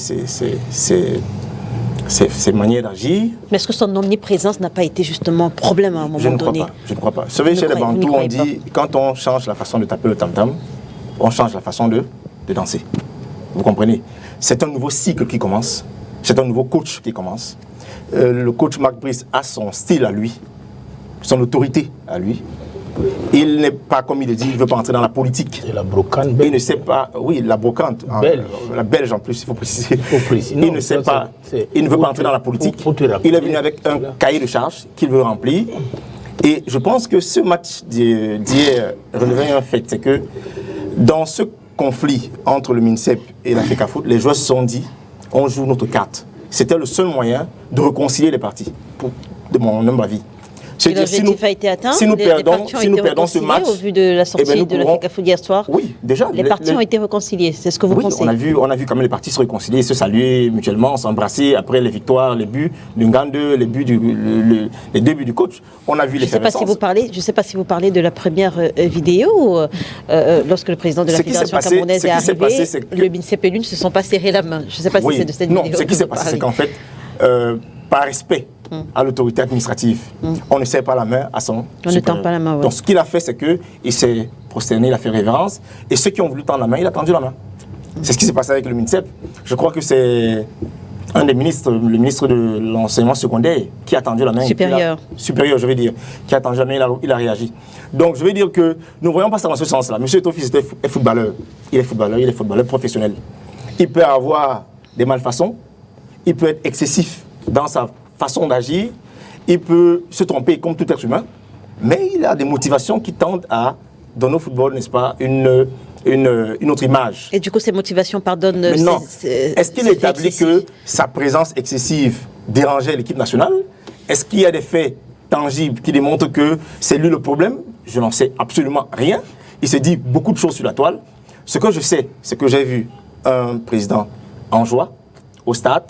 manières d'agir. Mais est-ce que son omniprésence n'a pas été justement un problème à un moment donné? Je ne crois pas. Vous savez, chez les Bantous, on dit, quand on change la façon de taper le tam-tam, on change la façon de danser. Vous comprenez? C'est un nouveau cycle qui commence. C'est un nouveau coach qui commence. Le coach Marc Brice a son style à lui, son autorité à lui. Il n'est pas, comme il le dit, il ne veut pas entrer dans la politique. C'est la brocante belge. Il ne sait pas, oui, la brocante, belge. La belge en plus, il faut préciser. Non, il ne sait pas, il ne veut pas entrer dans la politique. Il est venu avec un cahier de charges qu'il veut remplir. Et je pense que ce match d'hier relevait un fait, c'est que dans ce conflit entre le MINSEP et la FECAFOOT, les joueurs se sont dit, on joue notre carte. C'était le seul moyen de réconcilier les parties, de mon humble avis. L'objectif a été atteint. Si nous perdons ce match, au vu de la sortie de la FECAFOOT hier soir, oui, déjà, les parties ont été réconciliées. C'est ce que vous pensez? On a vu quand même les parties se réconcilier, se saluer mutuellement, s'embrasser après les victoires, les buts de Ngande, les deux buts du coach. On a vu les Je ne sais pas si vous parlez de la première vidéo lorsque le président de la Fédération camerounaise est arrivé, le MINSEP et l'UN ne se sont pas serrés la main. Je ne sais pas si c'est de cette vidéo. Non, ce qui s'est passé, c'est qu'en fait, par respect à l'autorité administrative, on ne serre pas la main à son supérieur. On ne tend pas la main, ouais. Donc ce qu'il a fait, c'est qu'il s'est prosterné, il a fait révérence, et ceux qui ont voulu tendre la main, il a tendu la main. C'est ce qui s'est passé avec le MINSEP. Je crois que c'est un des ministres, le ministre de l'enseignement secondaire, qui a tendu la main. Supérieur, je veux dire, qui a tendu la main, il a réagi. Donc je veux dire que nous ne voyons pas ça dans ce sens-là. M. Eto'o-Fils est footballeur. Il est footballeur professionnel. Il peut avoir des malfaçons, il peut être excessif dans sa façon d'agir, il peut se tromper comme tout être humain, mais il a des motivations qui tendent à donner au football, n'est-ce pas, une autre image. Et du coup, ces motivations pardonnent... Mais non. Est-ce qu'il établit que sa présence excessive dérangeait l'équipe nationale? Est-ce qu'il y a des faits tangibles qui démontrent que c'est lui le problème? Je n'en sais absolument rien. Il se dit beaucoup de choses sur la toile. Ce que je sais, c'est que j'ai vu un président en joie au stade.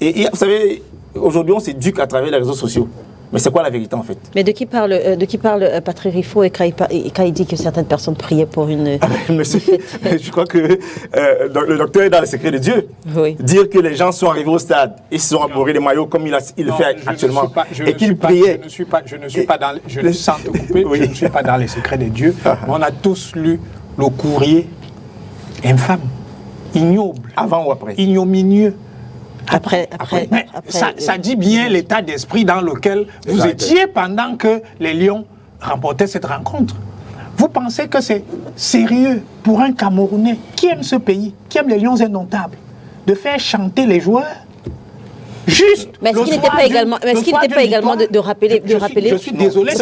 Et vous savez, aujourd'hui, on s'éduque à travers les réseaux sociaux. Mais c'est quoi la vérité, en fait? Mais de qui parle Patrick Riffoé quand il dit que certaines personnes priaient pour une... Monsieur, je crois que le docteur est dans le secret de Dieu. Oui. Dire que les gens sont arrivés au stade et se sont arborés les maillots comme il le fait actuellement. Et qu'il priait. Je ne suis pas dans les secrets de Dieu. On a tous lu le courrier infâme, ignoble. Avant ou après? Ignominieux. Après. Ça dit bien l'état d'esprit dans lequel vous étiez pendant que les Lions remportaient cette rencontre. Vous pensez que c'est sérieux pour un Camerounais qui aime ce pays, qui aime les Lions indomptables, de faire chanter les joueurs? Juste. Mais est-ce qu'il n'était pas également, de rappeler, Je suis désolé.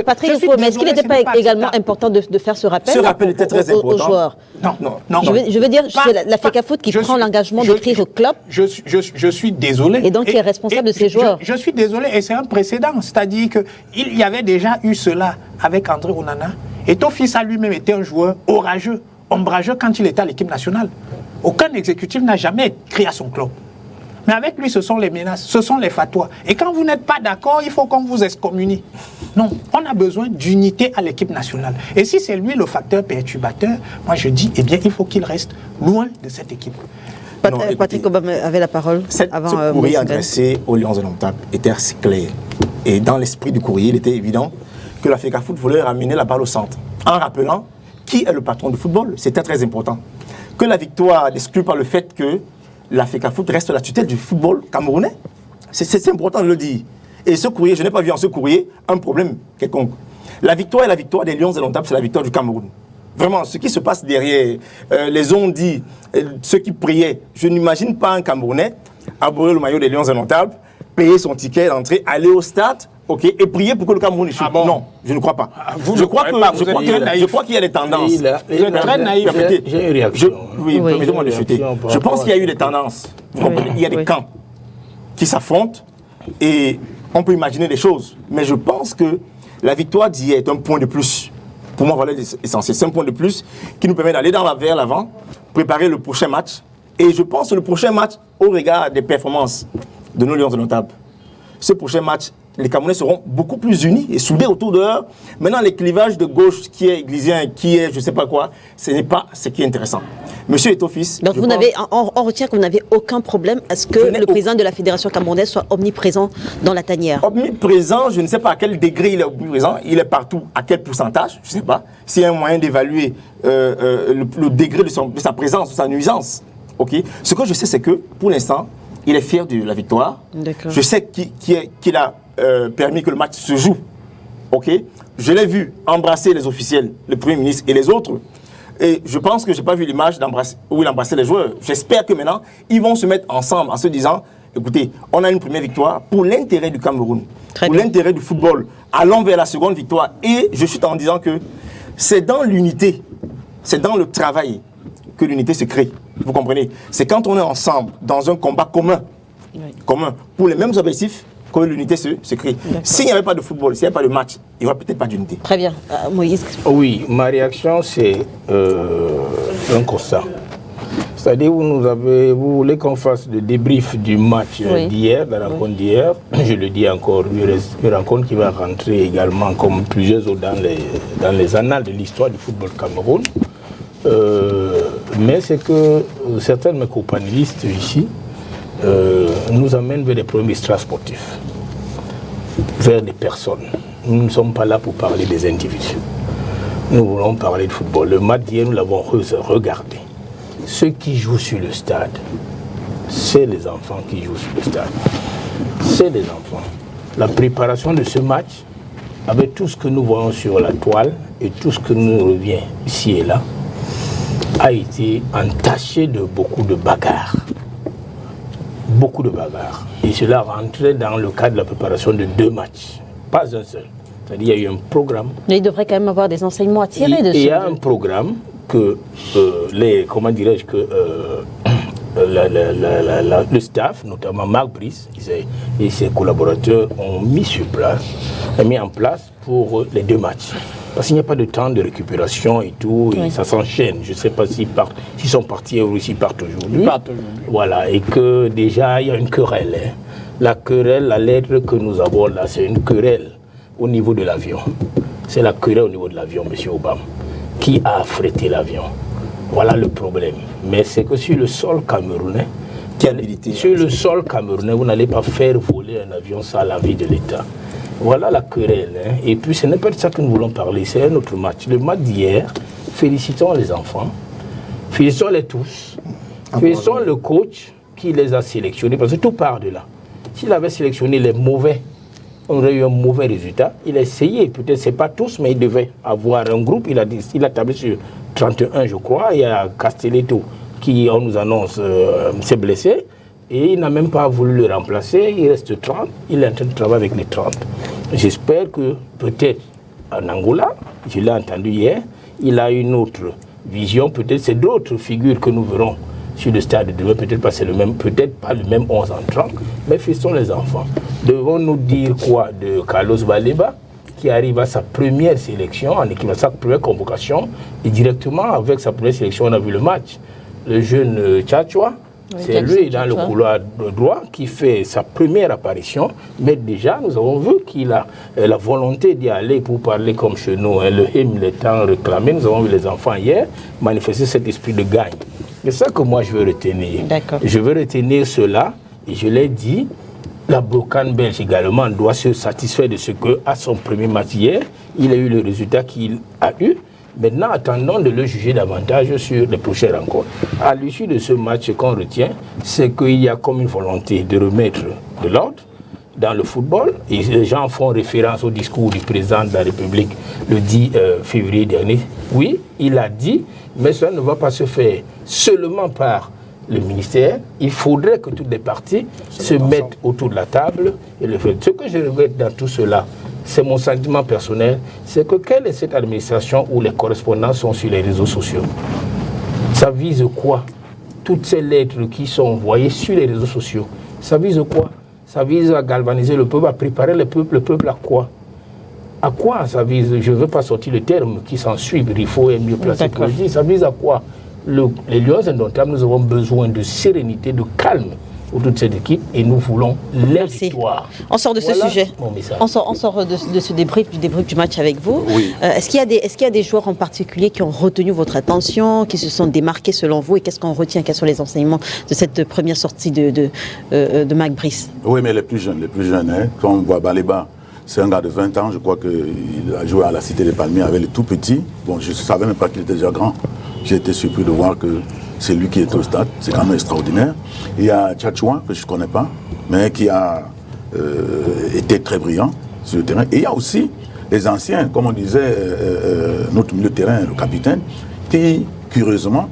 Patrick, mais est-ce qu'il n'était pas également important de faire ce rappel? Ce rappel était très important aux joueurs. Non. Je veux dire, c'est la FECAFOOT qui prend l'engagement d'écrire au club. Je suis désolé. Et donc, qui est responsable de ces joueurs. Je suis désolé, et c'est un précédent. C'est-à-dire qu'il y avait déjà eu cela avec André Onana. Et ton fils a lui-même été un joueur orageux, ombrageux quand il était à l'équipe nationale. Aucun exécutif n'a jamais écrit à son club. Mais avec lui, ce sont les menaces, ce sont les fatwas. Et quand vous n'êtes pas d'accord, il faut qu'on vous excommunie. Non, on a besoin d'unité à l'équipe nationale. Et si c'est lui le facteur perturbateur, moi je dis, eh bien, il faut qu'il reste loin de cette équipe. Patrick Obama avait la parole. Ce courrier adressé aux Lions indomptables était assez clair. Et dans l'esprit du courrier, il était évident que la FECAFOOT voulait ramener la balle au centre. En rappelant qui est le patron du football, c'était très important. Que la victoire n'exclut pas le fait que la FECAFOOT reste la tutelle du football camerounais. C'est important de le dire. Et ce courrier, je n'ai pas vu en ce courrier un problème quelconque. La victoire est la victoire des Lions indomptables, c'est la victoire du Cameroun. Vraiment, ce qui se passe derrière, les ont dit, ceux qui priaient, je n'imagine pas un Camerounais aboyer le maillot des Lions indomptables, payer son ticket d'entrée, aller au stade, ok, et prier pour que le Cameroun échoue. Bon? Non, je ne crois pas. Je crois qu'il y a des tendances. Vous êtes très naïf. J'ai une réaction. Oui, permettez-moi de chuter. Je pense qu'il y a eu des tendances. Vous comprenez? Il y a des camps qui s'affrontent et on peut imaginer des choses. Mais je pense que la victoire d'hier est un point de plus. Pour moi, voilà l'essentiel. C'est un point de plus qui nous permet d'aller vers l'avant, préparer le prochain match. Et je pense que le prochain match, au regard des performances de nos Lions indomptables, ce prochain match, les Camerounais seront beaucoup plus unis et soudés autour de eux. Maintenant, les clivages de gauche, qui est églisien, qui est je ne sais pas quoi, ce n'est pas ce qui est intéressant. Monsieur Eto'o-Fils... Donc on retient que vous n'avez aucun problème à ce que le président de la Fédération camerounaise soit omniprésent dans la tanière. Omniprésent, je ne sais pas à quel degré il est omniprésent. Il est partout. À quel pourcentage? Je ne sais pas. S'il y a un moyen d'évaluer le degré de sa présence, de sa nuisance. Okay. Ce que je sais, c'est que, pour l'instant, il est fier de la victoire. Je sais qu'il a permis que le match se joue. Okay. Je l'ai vu embrasser les officiels, le Premier ministre et les autres. Et je pense que je n'ai pas vu l'image où il embrassait les joueurs. J'espère que maintenant, ils vont se mettre ensemble en se disant, écoutez, on a une première victoire pour l'intérêt du Cameroun, pour l'intérêt du football. Allons vers la seconde victoire. Et je suis en disant que c'est dans l'unité, c'est dans le travail que l'unité se crée. Vous comprenez? C'est quand on est ensemble dans un combat commun, pour les mêmes objectifs, que l'unité se crée. S'il n'y avait pas de football, s'il n'y avait pas de match, il n'y aurait peut-être pas d'unité. Très bien. Moïse? Oui, ma réaction, c'est un constat. C'est-à-dire, vous voulez qu'on fasse le débrief du match d'hier, de la rencontre d'hier. Je le dis encore, une rencontre qui va rentrer également, comme plusieurs autres, dans les annales de l'histoire du football Cameroun. Mais c'est que certains de mes copanélistes ici nous amènent vers des problèmes extrasportifs, vers des personnes. Nous ne sommes pas là pour parler des individus. Nous voulons parler de football. Le match d'hier, nous l'avons regardé. Ceux qui jouent sur le stade, c'est les enfants qui jouent sur le stade. C'est les enfants. La préparation de ce match, avec tout ce que nous voyons sur la toile et tout ce que nous revient ici et là, a été entaché de beaucoup de bagarres. Beaucoup de bagarres. Et cela rentrait dans le cadre de la préparation de 2 matchs, pas un seul. C'est-à-dire qu'il y a eu un programme. Mais il devrait quand même avoir des enseignements à tirer de ça. Il y a un programme que le staff, notamment Marc Brice et ses collaborateurs ont mis en place pour les 2 matchs. Parce qu'il n'y a pas de temps de récupération et tout, et ça s'enchaîne. Je ne sais pas s'ils sont partis ou s'ils partent aujourd'hui. Voilà, et que déjà il y a une querelle. Hein. La querelle, la lettre que nous avons là, c'est une querelle au niveau de l'avion. C'est la querelle au niveau de l'avion, M. Obama. Qui a affrété l'avion? Voilà le problème. Mais c'est que sur le sol camerounais, vous n'allez pas faire voler un avion sans l'avis de l'État. Voilà la querelle. Hein. Et puis ce n'est pas de ça que nous voulons parler, c'est un autre match. Le match d'hier, félicitons les enfants, félicitons-les tous, félicitons le coach qui les a sélectionnés, parce que tout part de là. S'il avait sélectionné les mauvais, on aurait eu un mauvais résultat. Il a essayé, peut-être c'est pas tous, mais il devait avoir un groupe. Il a tablé sur 31, je crois. Il y a Castelletto qui, on nous annonce, s'est blessé. Et il n'a même pas voulu le remplacer, il reste 30, il est en train de travailler avec les 30. J'espère que peut-être en Angola, je l'ai entendu hier, il a une autre vision, peut-être c'est d'autres figures que nous verrons sur le stade de demain, peut-être pas le même 11 entrants, mais fixons les enfants. Devons-nous dire quoi de Carlos Baleba, qui arrive à sa première sélection, en équipe, à sa première convocation, et directement avec sa première sélection, on a vu le match. Le jeune Tchatchoua, c'est lui dans le couloir droit qui fait sa première apparition, mais déjà nous avons vu qu'il a la volonté d'y aller pour parler comme chez nous. Le hymne étant réclamé, nous avons vu les enfants hier manifester cet esprit de gagne. C'est ça que moi je veux retenir. Je veux retenir cela, et je l'ai dit, la Brocane belge également doit se satisfaire de ce qu'à son premier match hier, il a eu le résultat qu'il a eu. Maintenant, attendons de le juger davantage sur les prochaines rencontres. À l'issue de ce match, ce qu'on retient, c'est qu'il y a comme une volonté de remettre de l'ordre dans le football. Et les gens font référence au discours du président de la République le 10 février dernier. Oui, il a dit, mais cela ne va pas se faire seulement par le ministère. Il faudrait que toutes les parties se mettent autour de la table et le faire. Ce que je regrette dans tout cela, c'est mon sentiment personnel, c'est que quelle est cette administration où les correspondants sont sur les réseaux sociaux? Ça vise quoi? Toutes ces lettres qui sont envoyées sur les réseaux sociaux, ça vise quoi? Ça vise à galvaniser le peuple, à préparer le peuple à quoi? À quoi ça vise? Je ne veux pas sortir le terme qui s'ensuit, il faut être mieux placé pour le dire. Ça vise à quoi? Les Lions indomptables, nous avons besoin de sérénité, de calme autour de cette équipe, et nous voulons les victoires. On sort de ce sujet. On sort de ce débrief du match avec vous. Oui. Est-ce qu'il y a des joueurs en particulier qui ont retenu votre attention, qui se sont démarqués selon vous, et qu'est-ce qu'on retient? Quels sont les enseignements de cette première sortie de Mac Brice? Oui, mais les plus jeunes, hein, quand on voit Baleba, c'est un gars de 20 ans, je crois qu'il a joué à la Cité des Palmiers avec les tout petits. Bon, je ne savais même pas qu'il était déjà grand. J'ai été surpris de voir que c'est lui qui est au stade, c'est quand même extraordinaire. Il y a Tchatchoua, que je ne connais pas, mais qui a été très brillant sur le terrain. Et il y a aussi les anciens, comme on disait, notre milieu de terrain, le capitaine, qui, curieusement,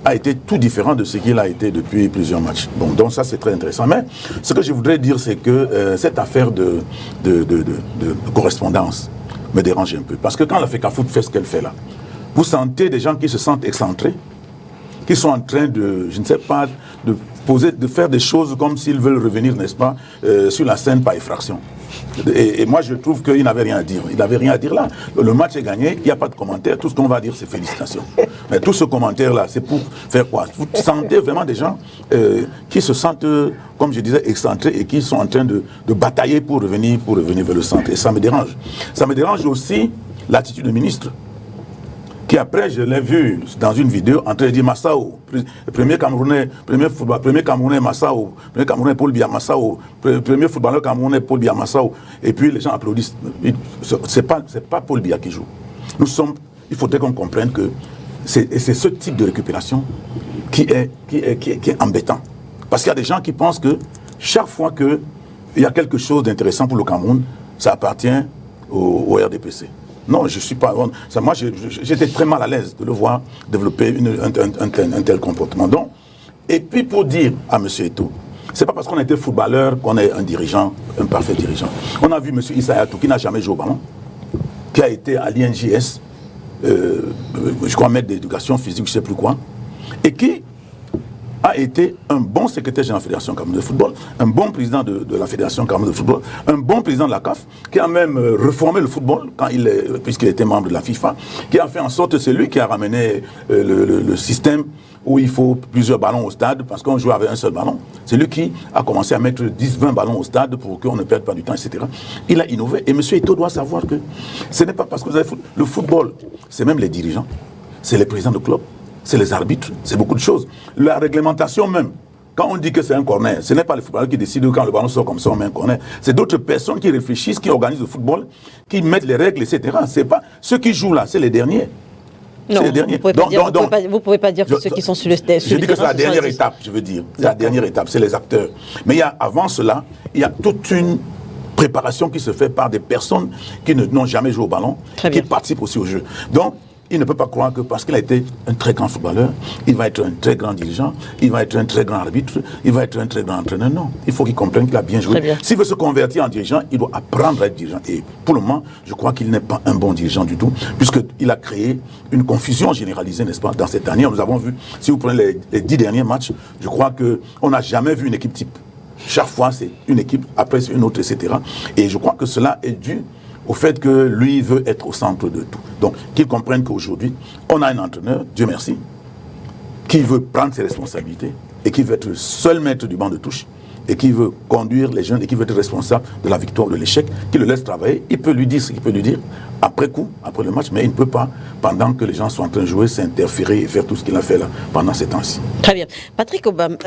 a été tout différent de ce qu'il a été depuis plusieurs matchs. Bon, donc ça, c'est très intéressant. Mais ce que je voudrais dire, c'est que cette affaire de correspondance me dérange un peu. Parce que quand la FECAFOOT fait ce qu'elle fait là, vous sentez des gens qui se sentent excentrés, qui sont en train de, je ne sais pas, de faire des choses comme s'ils veulent revenir, n'est-ce pas, sur la scène par effraction. Et moi, je trouve qu'il n'avait rien à dire. Il n'avait rien à dire là. Le match est gagné, il n'y a pas de commentaire. Tout ce qu'on va dire, c'est félicitations. Mais tout ce commentaire-là, c'est pour faire quoi? Vous sentez vraiment des gens qui se sentent, comme je disais, excentrés et qui sont en train de batailler pour revenir vers le centre. Et ça me dérange. Ça me dérange aussi l'attitude du ministre, qui après, je l'ai vu dans une vidéo en train de dire Massao, premier Camerounais Massao, premier Camerounais Paul Biya Massao, premier footballeur camerounais Paul Biya Massao, et puis les gens applaudissent. C'est pas Paul Biya qui joue. Il faudrait qu'on comprenne que c'est ce type de récupération qui est embêtant. Parce qu'il y a des gens qui pensent que chaque fois qu'il y a quelque chose d'intéressant pour le Cameroun, ça appartient au RDPC. Non, je ne suis pas... Moi, j'étais très mal à l'aise de le voir développer un tel comportement. Donc, et puis pour dire à M. Eto'o, ce n'est pas parce qu'on a été footballeur qu'on est un dirigeant, un parfait dirigeant. On a vu M. Issa Hayatou qui n'a jamais joué au ballon, qui a été à l'INJS, je crois maître d'éducation physique, je ne sais plus quoi, et qui a été un bon secrétaire général de la Fédération camerounaise de football, un bon président de la Fédération camerounaise de football, un bon président de la CAF, qui a même reformé le football, puisqu'il était membre de la FIFA, qui a fait en sorte que c'est lui qui a ramené le système où il faut plusieurs ballons au stade, parce qu'on joue avec un seul ballon. C'est lui qui a commencé à mettre 10-20 ballons au stade pour qu'on ne perde pas du temps, etc. Il a innové. Et M. Eto'o doit savoir que ce n'est pas parce que vous avez le football, c'est même les dirigeants, c'est les présidents de club, c'est les arbitres, c'est beaucoup de choses. La réglementation même, quand on dit que c'est un corner, ce n'est pas les footballeurs qui décident quand le ballon sort comme ça, on met un corner. C'est d'autres personnes qui réfléchissent, qui organisent le football, qui mettent les règles, etc. C'est pas ceux qui jouent là, c'est les derniers. Non, vous ne pouvez pas dire que ceux qui sont sur le terrain... Je dis que c'est la dernière étape, je veux dire. C'est la dernière étape, c'est les acteurs. Mais avant cela, il y a toute une préparation qui se fait par des personnes qui n'ont jamais joué au ballon, qui participent aussi au jeu. Donc, il ne peut pas croire que parce qu'il a été un très grand footballeur, il va être un très grand dirigeant, il va être un très grand arbitre, il va être un très grand entraîneur. Non, il faut qu'il comprenne qu'il a bien joué. S'il veut se convertir en dirigeant, il doit apprendre à être dirigeant. Et pour le moment, je crois qu'il n'est pas un bon dirigeant du tout, puisqu'il a créé une confusion généralisée, n'est-ce pas, dans cette année. Nous avons vu, si vous prenez les 10 derniers matchs, je crois qu'on n'a jamais vu une équipe type. Chaque fois, c'est une équipe, après c'est une autre, etc. Et je crois que cela est dû au fait que lui veut être au centre de tout. Donc, qu'il comprenne qu'aujourd'hui, on a un entraîneur, Dieu merci, qui veut prendre ses responsabilités et qui veut être le seul maître du banc de touche et qui veut conduire les jeunes et qui veut être responsable de la victoire ou de l'échec, qui le laisse travailler. Il peut lui dire ce qu'il peut lui dire après coup, après le match, mais il ne peut pas, pendant que les gens sont en train de jouer, s'interférer et faire tout ce qu'il a fait là pendant ces temps-ci. Très bien. Patrick Obam,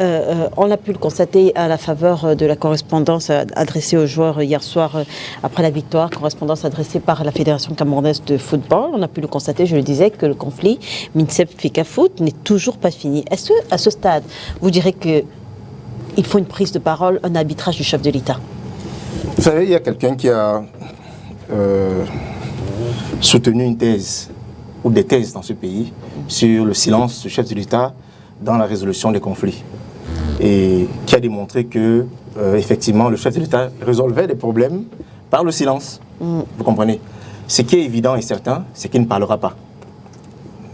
on a pu le constater à la faveur de la correspondance adressée aux joueurs hier soir après la victoire, correspondance adressée par la Fédération camerounaise de football. On a pu le constater, je le disais, que le conflit MINSEP-FECAFOOT n'est toujours pas fini. Est-ce qu'à ce stade, vous direz qu'il faut une prise de parole, un arbitrage du chef de l'État? Vous savez, il y a quelqu'un qui a soutenu une thèse, ou des thèses dans ce pays, sur le silence du chef de l'État dans la résolution des conflits. Et qui a démontré que, effectivement, le chef de l'État résolvait des problèmes par le silence. Vous comprenez? Ce qui est évident et certain, c'est qu'il ne parlera pas.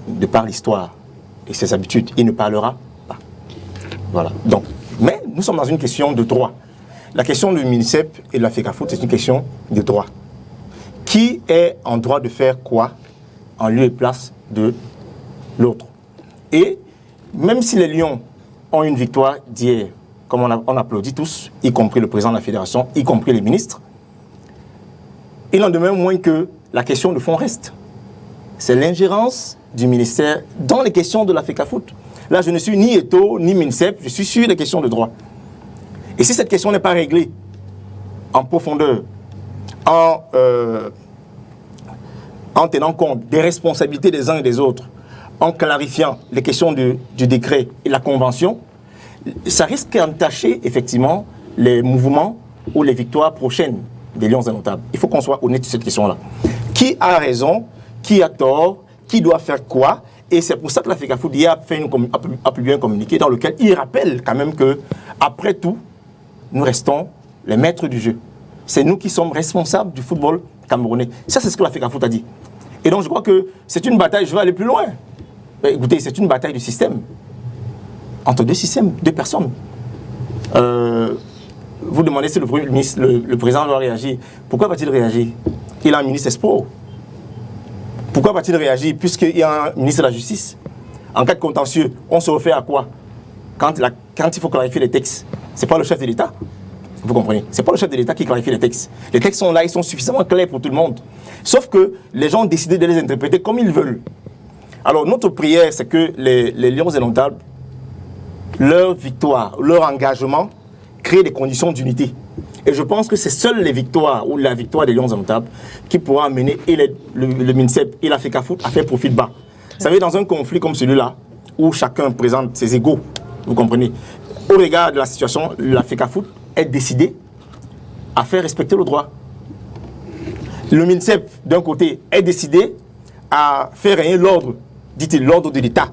De par l'histoire et ses habitudes, il ne parlera pas. Voilà. Donc, mais nous sommes dans une question de droit. La question du MINSEP et de la FECAFOOT, c'est une question de droit. Qui est en droit de faire quoi en lieu et place de l'autre? Et même si les Lions ont une victoire d'hier, comme on applaudit tous, y compris le président de la fédération, y compris les ministres, il en demeure moins que la question de fond reste. C'est l'ingérence du ministère dans les questions de la FECAFOOT. Là, je ne suis ni Eto'o, ni MINSEP, je suis sur les questions de droit. Et si cette question n'est pas réglée en profondeur, en tenant compte des responsabilités des uns et des autres, en clarifiant les questions du décret et la convention, ça risque d'entacher effectivement les mouvements ou les victoires prochaines des Lions indomptables. Il faut qu'on soit honnête sur cette question-là. Qui a raison? Qui a tort? Qui doit faire quoi? Et c'est pour ça que la FECAFOOT a publié un communiqué dans lequel il rappelle quand même que, après tout, nous restons les maîtres du jeu. C'est nous qui sommes responsables du football camerounais. Ça, c'est ce que la FECAFOOT a dit. Et donc, je crois que c'est une bataille, je vais aller plus loin. Mais écoutez, c'est une bataille du système. Entre deux systèmes, deux personnes. Vous demandez si le président doit réagir. Pourquoi va-t-il réagir? Il a un ministre Sport. Pourquoi va-t-il réagir puisqu'il y a un ministre de la Justice? En cas de contentieux, on se refait à quoi? Quand il faut clarifier les textes, c'est pas le chef de l'État. Vous comprenez? C'est pas le chef de l'État qui clarifie les textes. Les textes sont là, ils sont suffisamment clairs pour tout le monde. Sauf que les gens ont décidé de les interpréter comme ils veulent. Alors notre prière, c'est que les Lions indomptables, leur victoire, leur engagement, créent des conditions d'unité. Et je pense que c'est seules les victoires ou la victoire des Lions indomptables qui pourra amener le MINSEP et la FECAFOOT à faire profil bas. Vous savez, dans un conflit comme celui-là, où chacun présente ses égaux, vous comprenez, au regard de la situation, la FECAFOOT est décidée à faire respecter le droit. Le MINSEP, d'un côté, est décidé à faire régner l'ordre, dit-il, l'ordre de l'État.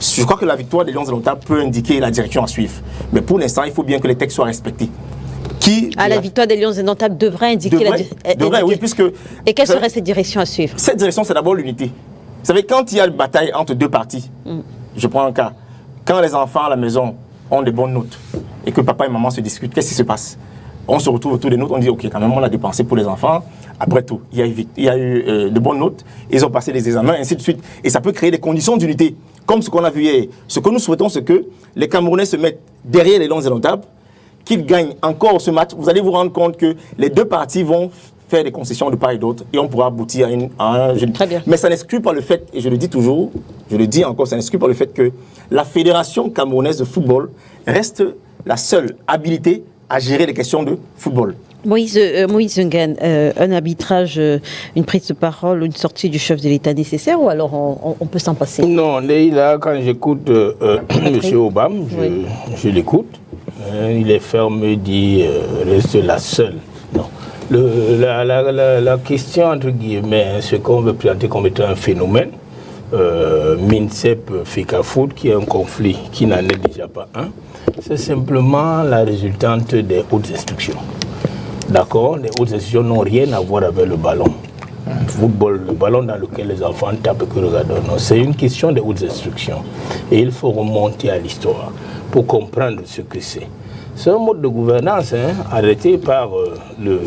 Je crois que la victoire des Lions indomptables peut indiquer la direction à suivre. Mais pour l'instant, il faut bien que les textes soient respectés. La victoire des Lions indomptables devrait indiquer la direction. Devrait, oui, puisque... Et quelle serait cette direction à suivre? Cette direction, c'est d'abord l'unité. Vous savez, quand il y a une bataille entre deux parties, je prends un cas, quand les enfants à la maison ont des bonnes notes et que papa et maman se discutent, qu'est-ce qui se passe? On se retrouve autour des notes, on dit, ok, quand même, on a dépensé pour les enfants. Après tout, il y a eu de bonnes notes, ils ont passé les examens, ainsi de suite. Et ça peut créer des conditions d'unité, comme ce qu'on a vu hier. Ce que nous souhaitons, c'est que les Camerounais se mettent derrière les Lions indomptables, qu'ils gagnent encore ce match. Vous allez vous rendre compte que les deux parties vont faire des concessions de part et d'autre et on pourra aboutir à un jeu. Très bien. Mais ça n'exclut pas le fait, et je le dis toujours, je le dis encore, ça n'exclut pas le fait que la Fédération camerounaise de football reste la seule habilitée à gérer les questions de football. Moïse Ngan, un arbitrage, une prise de parole, une sortie du chef de l'État nécessaire ou alors on peut s'en passer? Non, là, quand j'écoute M. Obama, je l'écoute. Il est ferme, il dit reste la seule. Non. La question, entre guillemets, ce qu'on veut présenter comme étant un phénomène, MINSEP-FECAFOOT, qui est un conflit qui n'en est déjà pas un, c'est simplement la résultante des hautes instructions. D'accord? Les hautes instructions n'ont rien à voir avec le ballon. Le football, le ballon dans lequel les enfants tapent et que regardent. Non, c'est une question des hautes instructions. Et il faut remonter à l'histoire pour comprendre ce que c'est. C'est un mode de gouvernance arrêté par le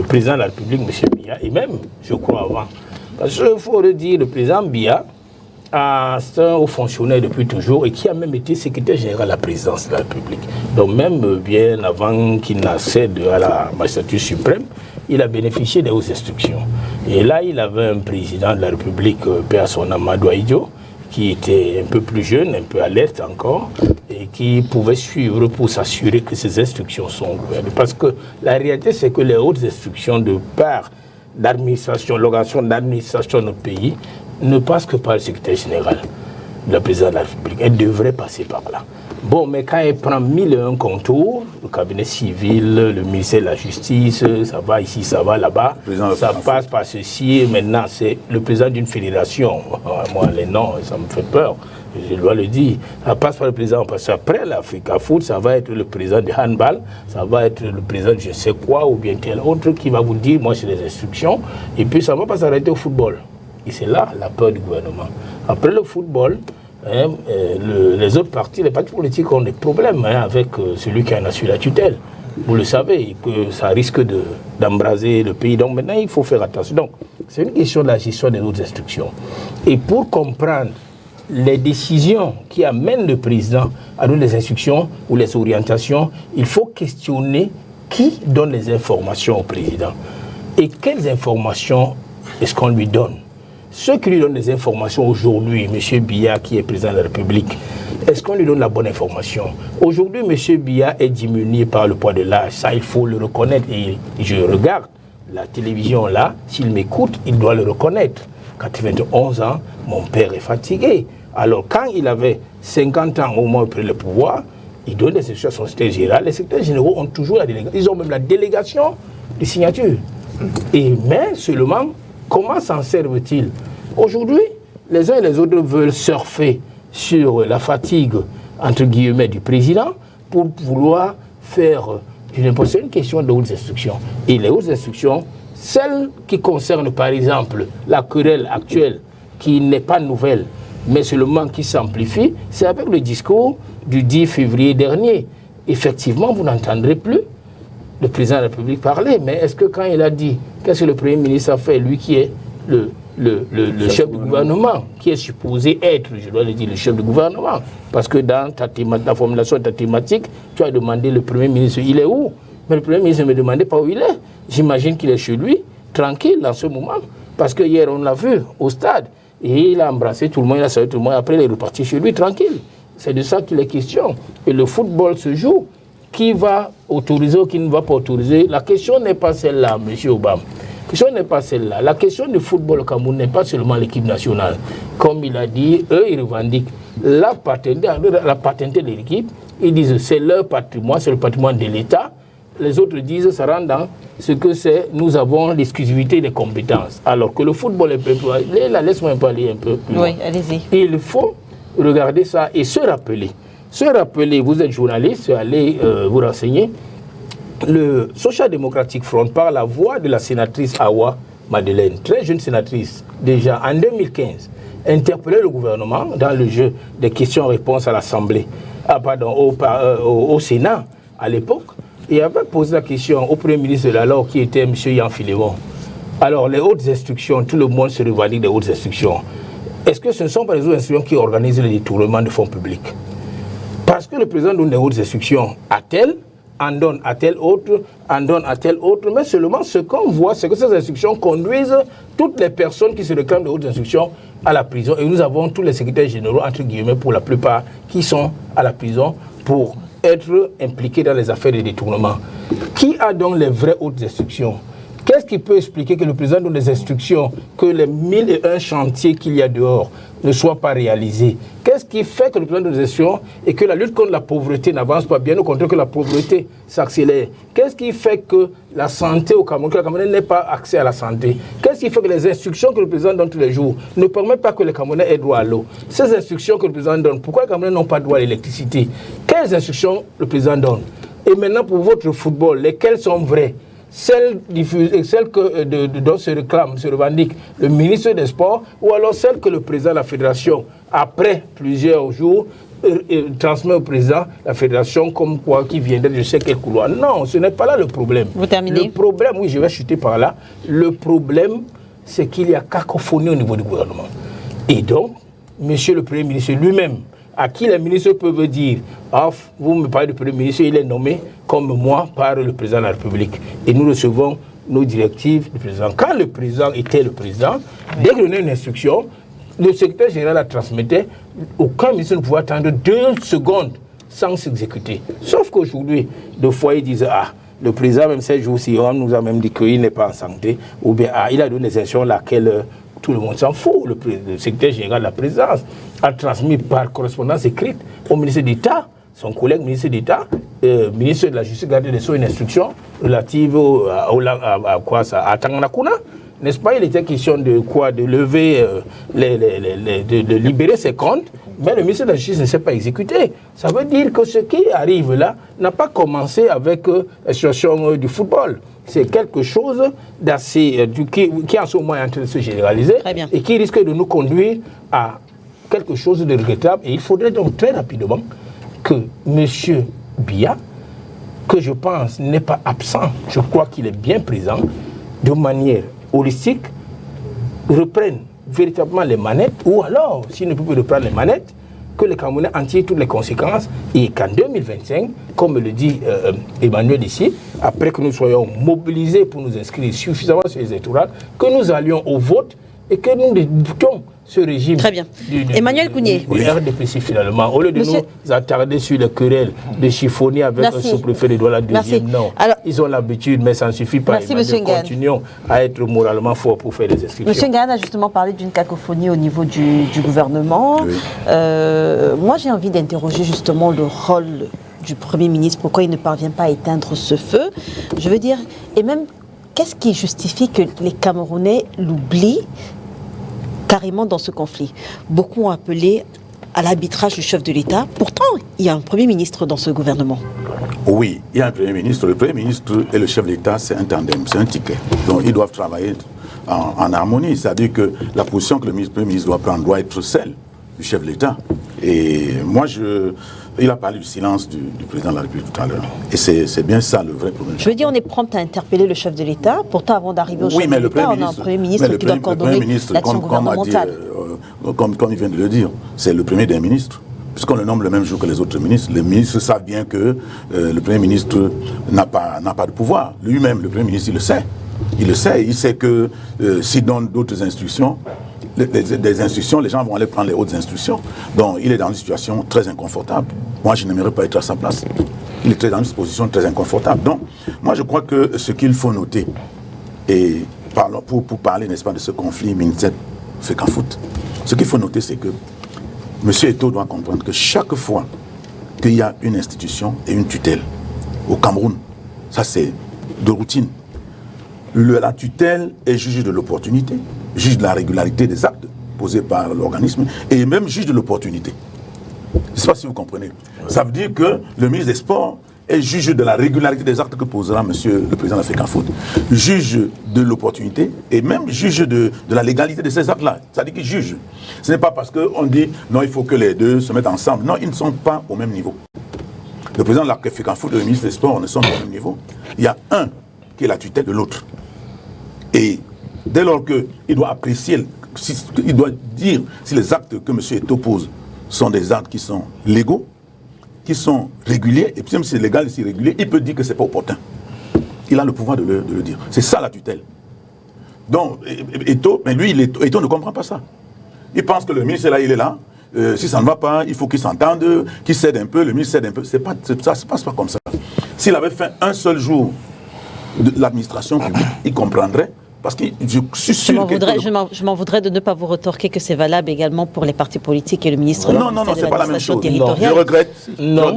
président de la République, M. Biya, et même, je crois, avant. Parce qu'il faut redire, le président Biya, c'est un haut fonctionnaire depuis toujours et qui a même été secrétaire général de la présidence de la République. Donc même bien avant qu'il n'accède à la magistrature suprême, il a bénéficié des hautes instructions. Et là, il avait un président de la République, Père Son Amadou Ahidjo, qui était un peu plus jeune, un peu alerte encore, et qui pouvait suivre pour s'assurer que ces instructions sont gouvernées. Parce que la réalité, c'est que les hautes instructions de part d'administration, l'organisation d'administration de notre pays, ne passe que par le secrétaire général de la présidence de la République. Elle devrait passer par là. Bon, mais quand elle prend 1001 contours, le cabinet civil, le ministère de la Justice, ça va ici, ça va là-bas, ça passe par ceci, et maintenant c'est le président d'une fédération. Moi, les noms, ça me fait peur, je dois le dire. Ça passe par le président, parce qu'après l'AFECAFOOT, ça va être le président de handball, ça va être le président de je sais quoi, ou bien tel autre qui va vous dire, moi j'ai des instructions, et puis ça ne va pas s'arrêter au football. Et c'est là la peur du gouvernement. Après le football, les autres partis, les partis politiques ont des problèmes avec celui qui en a su la tutelle. Vous le savez, que ça risque d'embraser le pays. Donc maintenant, il faut faire attention. Donc, c'est une question de la gestion des autres instructions. Et pour comprendre les décisions qui amènent le président à donner les instructions ou les orientations, il faut questionner qui donne les informations au président. Et quelles informations est-ce qu'on lui donne? Ceux qui lui donnent des informations aujourd'hui, M. Biya qui est président de la République, est-ce qu'on lui donne la bonne information? Aujourd'hui, M. Biya est diminué par le poids de l'âge. Ça, il faut le reconnaître. Et je regarde la télévision là, s'il m'écoute, il doit le reconnaître. 91 ans, mon père est fatigué. Alors, quand il avait 50 ans au moins après le pouvoir, il donne des instructions à son secrétaire général. Les secrétaires généraux ont toujours la délégation. Ils ont même la délégation de signature. Mais seulement, comment s'en servent-ils? Aujourd'hui, les uns et les autres veulent surfer sur la fatigue, entre guillemets, du président pour vouloir faire une question de hautes instructions. Et les hautes instructions, celles qui concernent par exemple la querelle actuelle, qui n'est pas nouvelle, mais seulement qui s'amplifie, c'est avec le discours du 10 février dernier. Effectivement, vous n'entendrez plus le président de la République parler, mais est-ce que quand il a dit, qu'est-ce que le Premier ministre a fait, lui qui est le chef du gouvernement, qui est supposé être, je dois le dire, le chef du gouvernement, parce que dans ta formulation de ta thématique, tu as demandé le Premier ministre, il est où? Mais le Premier ministre ne me demandait pas où il est. J'imagine qu'il est chez lui, tranquille, en ce moment, parce que hier, on l'a vu au stade, et il a embrassé tout le monde, il a salué tout le monde, après il est reparti chez lui, tranquille. C'est de ça qu'il est question. Et le football se joue. Qui va autoriser ou qui ne va pas autoriser? La question n'est pas celle-là, M. Obama. La question n'est pas celle-là. La question du football au Cameroun n'est pas seulement l'équipe nationale. Comme il a dit, eux, ils revendiquent la paternité de l'équipe. Ils disent c'est leur patrimoine, c'est le patrimoine de l'État. Les autres disent ça rentre dans ce que c'est, nous avons l'exclusivité des compétences. Alors que le football est un peu plus... Laisse-moi parler un peu plus. Oui, allez-y. Il faut regarder ça et se rappeler. Vous êtes journaliste, allez vous renseigner. Le Social Democratic Front, par la voix de la sénatrice Awa Madeleine, très jeune sénatrice, déjà en 2015, interpellait le gouvernement dans le jeu des questions-réponses à l'Assemblée, au Sénat à l'époque, et avait posé la question au Premier ministre de l'alors qui était M. Yan Filémon. Alors les hautes instructions, tout le monde se revendique des hautes instructions. Est-ce que ce ne sont pas les hautes instructions qui organisent le détournement de fonds publics? Parce que le président donne des hautes instructions à tel, en donne à tel autre, en donne à tel autre, mais seulement ce qu'on voit, c'est que ces instructions conduisent toutes les personnes qui se réclament de hautes instructions à la prison. Et nous avons tous les secrétaires généraux, entre guillemets, pour la plupart, qui sont à la prison pour être impliqués dans les affaires de détournement. Qui a donc les vraies hautes instructions? Qu'est-ce qui peut expliquer que le président donne des instructions, que les 1001 chantiers qu'il y a dehors, ne soit pas réalisé? Qu'est-ce qui fait que le plan de gestion et que la lutte contre la pauvreté n'avance pas, bien au contraire que la pauvreté s'accélère? Qu'est-ce qui fait que la santé au Cameroun, que le Cameroun n'ait pas accès à la santé? Qu'est-ce qui fait que les instructions que le président donne tous les jours ne permettent pas que les Camerounais aient droit à l'eau? Ces instructions que le président donne, pourquoi les Camerounais n'ont pas droit à l'électricité? Quelles instructions le président donne? Et maintenant, pour votre football, lesquelles sont vraies? Celles dont se réclame, se revendique le ministre des Sports, ou alors celles que le président de la fédération, après plusieurs jours, transmet au président de la fédération comme quoi qui viendrait de je sais quel couloir. Non, ce n'est pas là le problème. Vous terminez? Le problème, oui, je vais chuter par là. Le problème, c'est qu'il y a cacophonie au niveau du gouvernement. Et donc, monsieur le Premier ministre lui-même, à qui les ministres peuvent dire vous me parlez du Premier ministre, il est nommé comme moi par le président de la République. Et nous recevons nos directives du président. Quand le président était le président, dès qu'il donnait une instruction, le secrétaire général la transmettait, aucun ministre ne pouvait attendre 2 secondes sans s'exécuter. Sauf qu'aujourd'hui, deux fois, ils disent le président, même ces jours-ci, on nous a même dit qu'il n'est pas en santé, ou bien il a donné des instructions laquelle tout le monde s'en fout. Le secrétaire général de la présidence a transmis par correspondance écrite au ministre d'État, son collègue ministre d'État, ministre de la Justice, gardé des Sceaux, une instruction relative à Tanganakuna. N'est-ce pas? Il était question de quoi? De lever, de libérer ses comptes, mais le ministre de la Justice ne s'est pas exécuté. Ça veut dire que ce qui arrive là n'a pas commencé avec la situation du football. C'est quelque chose d'assez qui en ce moment est en train de se généraliser et qui risque de nous conduire à quelque chose de regrettable. Et il faudrait donc très rapidement que M. Biya, que je pense n'est pas absent, je crois qu'il est bien présent, de manière holistique, reprenne véritablement les manettes, ou alors, s'il ne peut plus reprendre les manettes, que les Camerounais en tirent toutes les conséquences et qu'en 2025, comme le dit Emmanuel ici, après que nous soyons mobilisés pour nous inscrire suffisamment sur les électorales, que nous allions au vote et que nous débutons ce régime. Très bien. Emmanuel Kounié. Du RDPC finalement, au lieu de nous attarder sur les querelles, de chiffonner avec un sous-préfet de Douala deuxième, non. Alors, ils ont l'habitude, mais ça ne suffit pas. Merci, Monsieur Ngane. Continuons à être moralement forts pour faire des inscriptions. Monsieur Ngane a justement parlé d'une cacophonie au niveau du gouvernement. Oui. Moi, j'ai envie d'interroger justement le rôle du Premier ministre. Pourquoi il ne parvient pas à éteindre ce feu? Je veux dire, et même, qu'est-ce qui justifie que les Camerounais l'oublient carrément dans ce conflit? Beaucoup ont appelé à l'arbitrage du chef de l'État. Pourtant, il y a un Premier ministre dans ce gouvernement. Oui, il y a un Premier ministre. Le Premier ministre et le chef de l'État, c'est un tandem, c'est un ticket. Donc, ils doivent travailler en harmonie. C'est-à-dire que la position que le Premier ministre doit prendre doit être celle du chef de l'État. Et moi, il a parlé du silence du président de la République tout à l'heure. Et c'est bien ça le vrai problème. Je veux dire, on est prompt à interpeller le chef de l'État. Pourtant, avant d'arriver au chef de l'État, on a un Premier ministre qui doit coordonner l'action gouvernementale. Comme il vient de le dire, c'est le premier des ministres. Puisqu'on le nomme le même jour que les autres ministres. Les ministres savent bien que le Premier ministre n'a pas de pouvoir. Lui-même, le Premier ministre, il le sait. Il sait que s'il donne d'autres instructions, des instructions, les gens vont aller prendre les hautes instructions. Donc, il est dans une situation très inconfortable. Moi, je n'aimerais pas être à sa place. Il est dans une position très inconfortable. Donc, moi, je crois que ce qu'il faut noter, et pour parler, n'est-ce pas, de ce conflit ministère-FECAFOOT, ce qu'il faut noter, c'est que M. Eto'o doit comprendre que chaque fois qu'il y a une institution et une tutelle au Cameroun, ça c'est de routine, la tutelle est juge de l'opportunité, juge de la régularité des actes posés par l'organisme et même juge de l'opportunité. Je ne sais pas si vous comprenez. Ça veut dire que le ministre des Sports est juge de la régularité des actes que posera monsieur le président de la FECAFOOT, juge de l'opportunité et même juge de la légalité de ces actes-là. C'est-à-dire qu'il juge. Ce n'est pas parce qu'on dit non, il faut que les deux se mettent ensemble. Non, ils ne sont pas au même niveau. Le président de la FECAFOOT et le ministre des Sports ne sont pas au même niveau. Il y a un qui est la tutelle de l'autre. Et dès lors qu'il doit apprécier, il doit dire si les actes que M. Eto'o pose sont des actes qui sont légaux, qui sont réguliers, et puis même si c'est légal et si régulier, il peut dire que ce n'est pas opportun. Il a le pouvoir de le dire. C'est ça la tutelle. Donc, Eto'o, mais lui, Eto'o ne comprend pas ça. Il pense que le ministre là, il est là. Si ça ne va pas, il faut qu'il s'entende, qu'il cède un peu, le ministre cède un peu. Ça ne se passe pas comme ça. S'il avait fait un seul jour de l'administration publique, il comprendrait Parce que je suis sûr je m'en voudrais de ne pas vous retorquer que c'est valable également pour les partis politiques et le ministre non, c'est pas la même chose. Non, je regrette,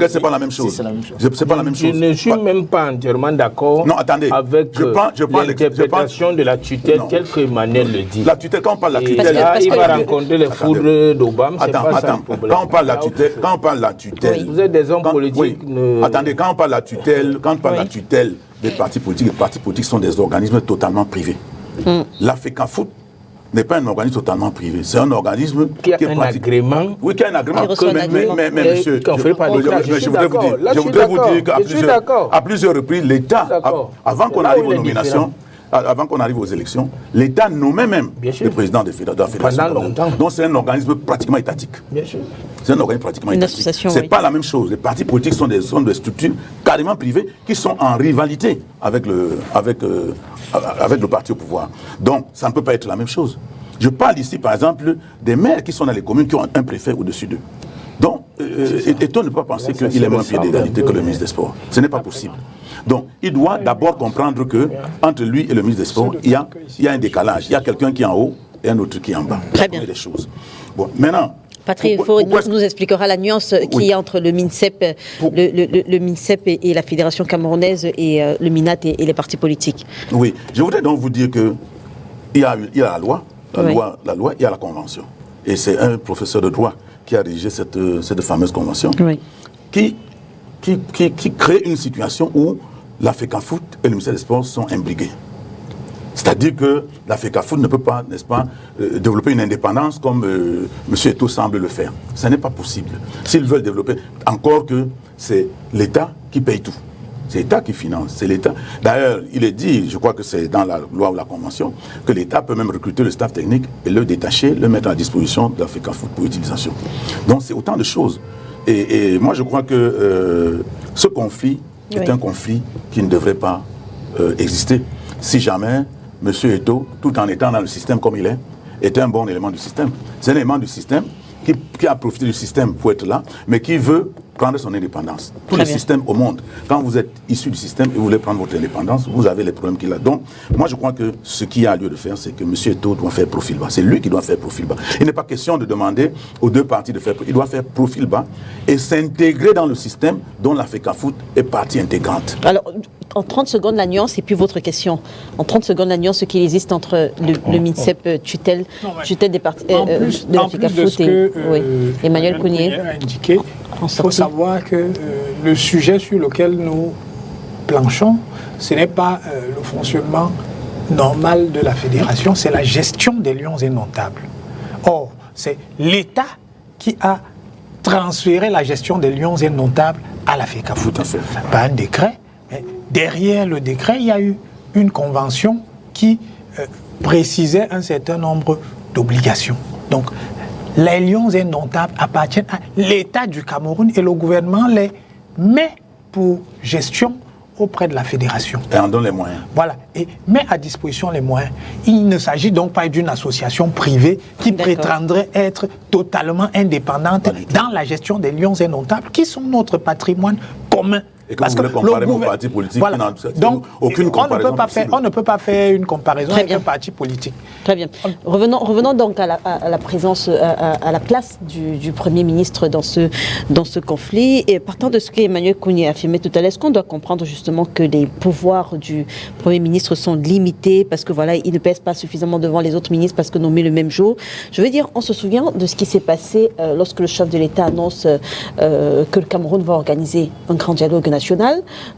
c'est pas la même chose. C'est pas la même chose. Je ne suis même pas entièrement d'accord avec l'interprétation de la tutelle telle que Emmanuel le dit. La tutelle, quand on parle de la tutelle... Là, il va rencontrer les foudres d'Obama, c'est pas ça le problème. Quand on parle de la tutelle... Vous êtes des hommes politiques... Attendez, quand on parle de la tutelle des partis politiques, les partis politiques sont des organismes totalement privés. La FECAFOOT n'est pas un organisme totalement privé. C'est un organisme qui a un agrément. Oui, qui a un agrément. Mais monsieur, je voudrais vous dire qu'à plusieurs reprises, l'État, avant qu'on arrive aux nominations, avant qu'on arrive aux élections, l'État nommait même le président de la fédération. Pendant longtemps. Donc c'est un organisme pratiquement étatique. Bien sûr. C'est un organisme pratiquement étatique. C'est pas la même chose. Les partis politiques sont des structures carrément privées qui sont en rivalité avec le parti au pouvoir. Donc ça ne peut pas être la même chose. Je parle ici par exemple des maires qui sont dans les communes qui ont un préfet au-dessus d'eux. Donc, et-on ne peut pas penser qu'il est moins pied d'égalité que le ministre des Sports. Ce n'est pas possible. Donc, il doit d'abord comprendre que entre lui et le ministre des Sports, il y a un décalage. Il y a quelqu'un qui est en haut et un autre qui est en bas. Très bien. Des choses. Bon, maintenant... Patrick nous expliquera la nuance qu'il y a entre le MINSEP, le MINSEP et la Fédération camerounaise et le MINAT et les partis politiques. Oui, je voudrais donc vous dire qu'il y a la loi, il y a la convention. Et c'est un professeur de droit qui a rédigé cette fameuse convention, qui crée une situation où la FECAFOOT et le ministère des Sports sont imbriqués. C'est-à-dire que la FECAFOOT ne peut pas, n'est-ce pas, développer une indépendance comme M. Eto'o semble le faire. Ce n'est pas possible. S'ils veulent développer, encore que c'est l'État qui paye tout. C'est l'État qui finance, c'est l'État. D'ailleurs, il est dit, je crois que c'est dans la loi ou la convention, que l'État peut même recruter le staff technique et le détacher, le mettre à disposition de la FECAFOOT pour utilisation. Donc c'est autant de choses. Et moi je crois que ce conflit est un conflit qui ne devrait pas exister. Si jamais M. Eto'o, tout en étant dans le système comme il est un bon élément du système. C'est un élément du système qui a profité du système pour être là, mais qui veut prendre son indépendance. Tous les systèmes au monde, quand vous êtes issu du système et vous voulez prendre votre indépendance, vous avez les problèmes qu'il a. Donc, moi je crois que ce qu'il y a lieu de faire, c'est que M. Eto'o doit faire profil bas. C'est lui qui doit faire profil bas. Il n'est pas question de demander aux deux parties de faire profil bas. Il doit faire profil bas et s'intégrer dans le système dont la FECAFOOT est partie intégrante. Alors, en 30 secondes, la nuance, et puis votre question. En 30 secondes, la nuance, ce qu'il existe entre le MINSEP tutelle des partis de la FECAFOOT et Emmanuel Cougnier a indiqué. Il faut savoir que le sujet sur lequel nous planchons, ce n'est pas le fonctionnement normal de la fédération, c'est la gestion des lions indomptables. Or, c'est l'État qui a transféré la gestion des lions indomptables à la FECAFOOT. Par un décret, mais derrière le décret, il y a eu une convention qui précisait un certain nombre d'obligations. Donc, les lions indomptables appartiennent à l'État du Cameroun et le gouvernement les met pour gestion auprès de la fédération. Et en donne les moyens. Voilà, et met à disposition les moyens. Il ne s'agit donc pas d'une association privée qui prétendrait être totalement indépendante dans la gestion des lions indomptables qui sont notre patrimoine commun. Et que vous voulez comparer aux partis politiques, donc, aucune comparaison on ne peut pas faire une comparaison avec un parti politique. Très bien. Revenons donc à la présence, à la place du Premier ministre dans ce conflit. Et partant de ce qu'Emmanuel Cougnier a affirmé tout à l'heure, est-ce qu'on doit comprendre justement que les pouvoirs du Premier ministre sont limités parce que voilà, il ne pèse pas suffisamment devant les autres ministres parce que nommés le même jour? Je veux dire, on se souvient de ce qui s'est passé lorsque le chef de l'État annonce que le Cameroun va organiser un grand dialogue national.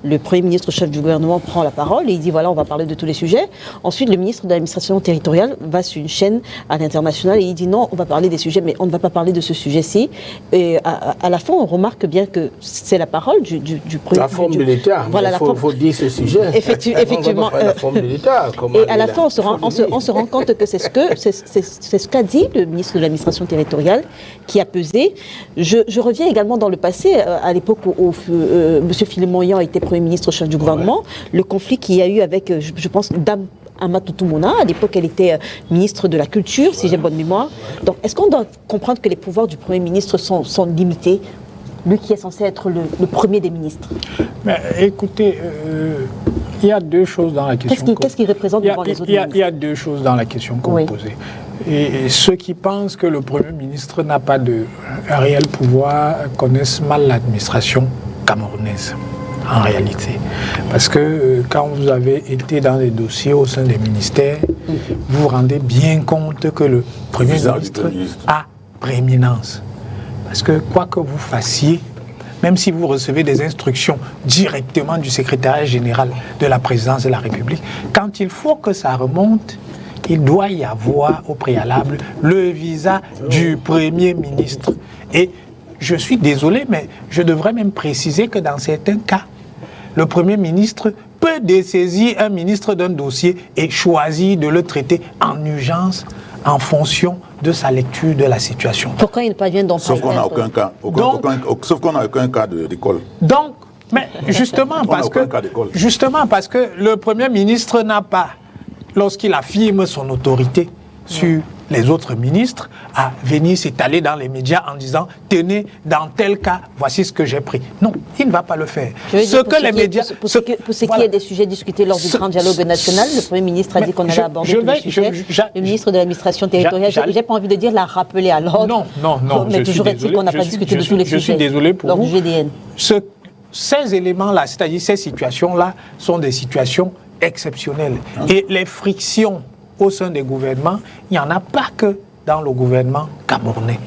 Le Premier ministre, chef du gouvernement, prend la parole et il dit voilà, on va parler de tous les sujets. Ensuite, le ministre de l'administration territoriale va sur une chaîne à l'international et il dit non, on va parler des sujets, mais on ne va pas parler de ce sujet-ci. Et à la fin, on remarque bien que c'est la parole du Premier ministre. La forme de l'État. Voilà, il faut dire ce sujet. Effectivement. La forme de l'État. Et à la fin, on se rend compte que c'est ce qu'a dit le ministre de l'administration territoriale qui a pesé. Je reviens également dans le passé, à l'époque où M. Philémon Yan était Premier ministre chef du gouvernement, le conflit qu'il y a eu avec, je pense, Dame Amatou Mouna. À l'époque, elle était ministre de la Culture, si j'ai bonne mémoire. Donc, est-ce qu'on doit comprendre que les pouvoirs du Premier ministre sont limités, lui qui est censé être le premier des ministres? Mais écoutez, Il y a deux choses dans la question. Qu'est-ce qu'il représente devant les autres ministres? Il y a deux choses dans la question que vous posez. Et ceux qui pensent que le Premier ministre n'a pas de réel pouvoir connaissent mal l'administration camerounaise, en réalité. Parce que quand vous avez été dans les dossiers au sein des ministères, vous vous rendez bien compte que le Premier ministre a prééminence. Parce que quoi que vous fassiez, même si vous recevez des instructions directement du secrétariat général de la présidence de la République, quand il faut que ça remonte, il doit y avoir au préalable le visa du Premier ministre. Et je suis désolé, mais je devrais même préciser que dans certains cas, le Premier ministre peut dessaisir un ministre d'un dossier et choisir de le traiter en urgence en fonction de sa lecture de la situation. Pourquoi il ne parvient donc pas? Sauf qu'on n'a aucun cas. Sauf qu'on n'a aucun cas d'école. Donc, mais justement parce que le Premier ministre n'a pas, lorsqu'il affirme son autorité sur les autres ministres, à venir s'étaler dans les médias en disant « Tenez, dans tel cas, voici ce que j'ai pris ». Non, il ne va pas le faire. Pour ce qui est des sujets discutés lors du grand dialogue national, le Premier ministre a dit qu'on allait aborder tous les sujets. Le ministre de l'administration territoriale, je n'ai pas envie de dire la rappeler à l'ordre. Non. Mais toujours est-il qu'on n'a pas discuté de tous les sujets. Je suis désolé pour lors vous. Du GDN. Ces éléments-là, c'est-à-dire ces situations-là, sont des situations exceptionnelles. Et les frictions au sein des gouvernements, il n'y en a pas que dans le gouvernement camerounais.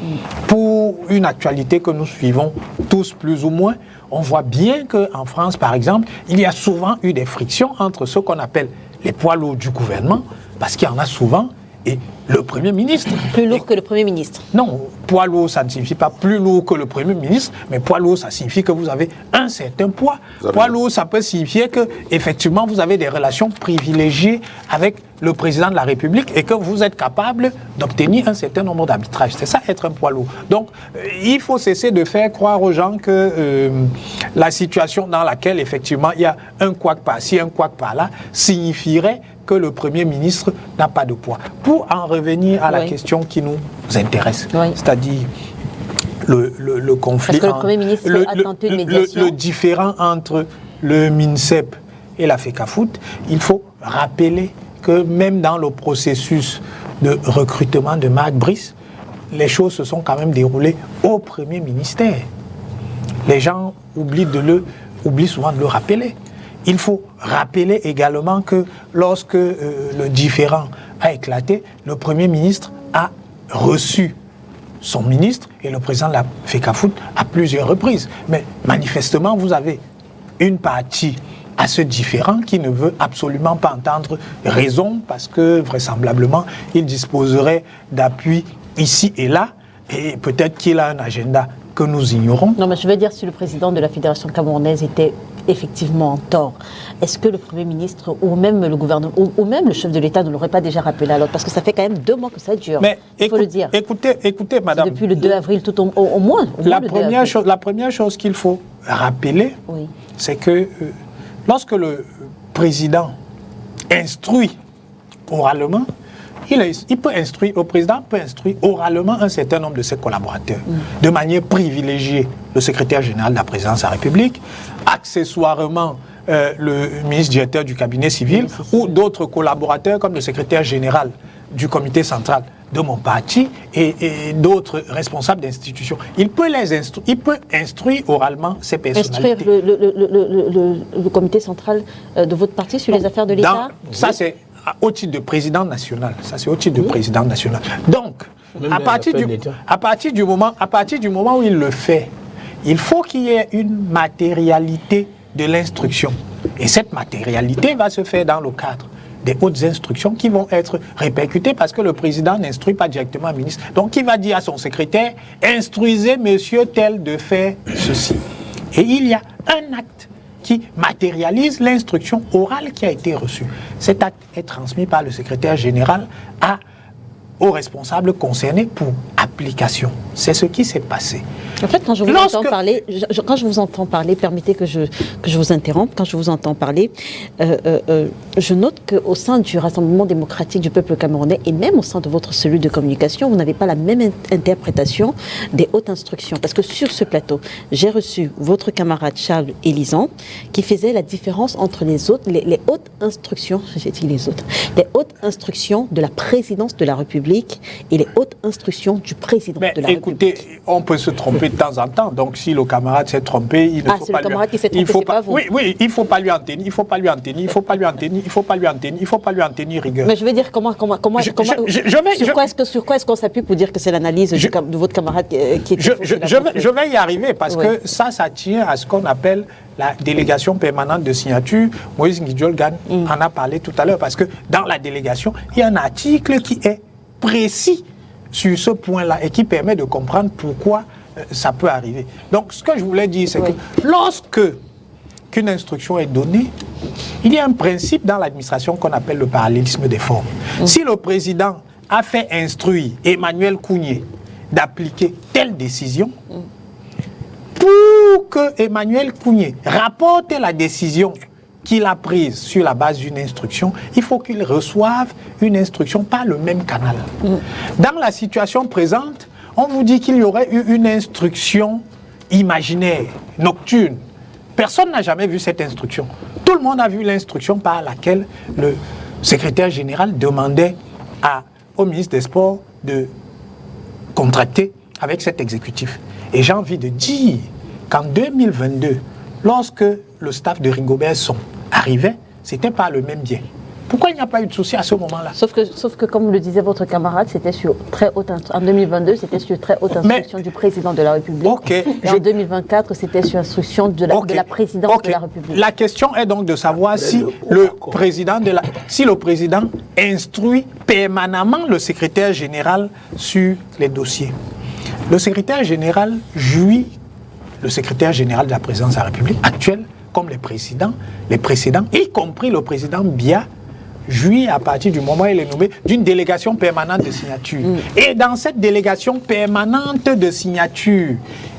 Pour une actualité que nous suivons tous plus ou moins, on voit bien qu'en France, par exemple, il y a souvent eu des frictions entre ce qu'on appelle les poids lourds du gouvernement, parce qu'il y en a souvent, et le Premier ministre. Plus lourd que le Premier ministre? Non, poids lourd, ça ne signifie pas plus lourd que le Premier ministre, mais poids lourd, ça signifie que vous avez un certain poids. Poids lourd, ça peut signifier que, effectivement, vous avez des relations privilégiées avec le président de la République et que vous êtes capable d'obtenir un certain nombre d'arbitrages. C'est ça, être un poids lourd. Donc, il faut cesser de faire croire aux gens que la situation dans laquelle, effectivement, il y a un couac par-ci, un couac par-là, signifierait que le Premier ministre n'a pas de poids. Pour en revenir à la question qui nous intéresse, c'est-à-dire le conflit, parce que le Premier ministre a tenté une médiation. Le différend entre le MINSEP et la FECAFOOT, il faut rappeler que même dans le processus de recrutement de Marc Brice, les choses se sont quand même déroulées au Premier ministère. Les gens oublient souvent de le rappeler. Il faut rappeler également que lorsque le différend a éclaté, le Premier ministre a reçu son ministre et le président de la FECAFOOT à plusieurs reprises. Mais manifestement, vous avez une partie à ce différend qui ne veut absolument pas entendre raison parce que vraisemblablement, il disposerait d'appui ici et là et peut-être qu'il a un agenda que nous ignorons. Non, mais je veux dire, si le président de la Fédération camerounaise était effectivement en tort, est-ce que le Premier ministre ou même le gouvernement ou même le chef de l'État ne l'aurait pas déjà rappelé à l'ordre? Parce que ça fait quand même 2 mois que ça dure. Mais il faut le dire. Écoutez, madame. C'est depuis le 2 avril tout au moins. La première chose qu'il faut rappeler, c'est que lorsque le président instruit oralement, le président peut instruire oralement un certain nombre de ses collaborateurs, de manière privilégiée le secrétaire général de la présidence de la République, accessoirement le ministre directeur du cabinet civil ou d'autres collaborateurs comme le secrétaire général du comité central de mon parti et d'autres responsables d'institutions. Il peut instruire oralement ces personnalités. Instruire le comité central de votre parti sur les affaires de l'État? Ça, c'est au titre de président national. Ça, c'est au titre de président national. Donc, à partir du moment où il le fait, il faut qu'il y ait une matérialité de l'instruction. Et cette matérialité va se faire dans le cadre des hautes instructions qui vont être répercutées parce que le président n'instruit pas directement un ministre. Donc, il va dire à son secrétaire, instruisez monsieur tel de faire ceci. Et il y a un acte qui matérialise l'instruction orale qui a été reçue. Cet acte est transmis par le secrétaire général aux responsables concernés pour application. C'est ce qui s'est passé. En fait, quand je vous entends parler, permettez que je vous interrompe, quand je vous entends parler, Je note qu'au sein du Rassemblement démocratique du peuple camerounais et même au sein de votre cellule de communication, vous n'avez pas la même interprétation des hautes instructions. Parce que sur ce plateau, j'ai reçu votre camarade Charles Élisant qui faisait la différence entre les hautes instructions, j'ai dit les hautes instructions de la présidence de la République et les hautes instructions du président de la République. Écoutez, on peut se tromper de temps en temps. Donc si le camarade s'est trompé, il ne faut pas lui... Il faut pas vous. Oui, il ne faut pas lui en tenir, il ne faut pas lui en tenir rigueur. Mais je veux dire, sur quoi est-ce qu'on s'appuie pour dire que c'est l'analyse de votre camarade qui est... Je vais y arriver parce que ça tient à ce qu'on appelle la délégation permanente de signature. Moïse Ngidjolgan en a parlé tout à l'heure parce que dans la délégation, il y a un article qui est précis sur ce point-là et qui permet de comprendre pourquoi ça peut arriver. Donc, ce que je voulais dire, c'est que lorsque qu'une instruction est donnée, il y a un principe dans l'administration qu'on appelle le parallélisme des formes. Si le président a fait instruire Emmanuel Kounié d'appliquer telle décision, pour que Emmanuel Kounié rapporte la décision qu'il a prise sur la base d'une instruction, il faut qu'il reçoive une instruction par le même canal. Dans la situation présente, on vous dit qu'il y aurait eu une instruction imaginaire, nocturne. Personne n'a jamais vu cette instruction. Tout le monde a vu l'instruction par laquelle le secrétaire général demandait au ministre des Sports de contracter avec cet exécutif. Et j'ai envie de dire qu'en 2022, lorsque le staff de Rigobert Song arrivait, c'était pas le même biais. Pourquoi il n'y a pas eu de souci à ce moment-là? Sauf que, comme le disait votre camarade, c'était sur très haute en 2022, c'était sur très haute instruction du président de la République. Et en 2024, c'était sur instruction de la présidence de la République. La question est donc de savoir si le président instruit permanemment le secrétaire général sur les dossiers. Le secrétaire général le secrétaire général de la présidence de la République actuelle, comme les précédents, y compris le président Biya, jouit à partir du moment où il est nommé d'une délégation permanente de signature. Et dans cette délégation permanente de signature,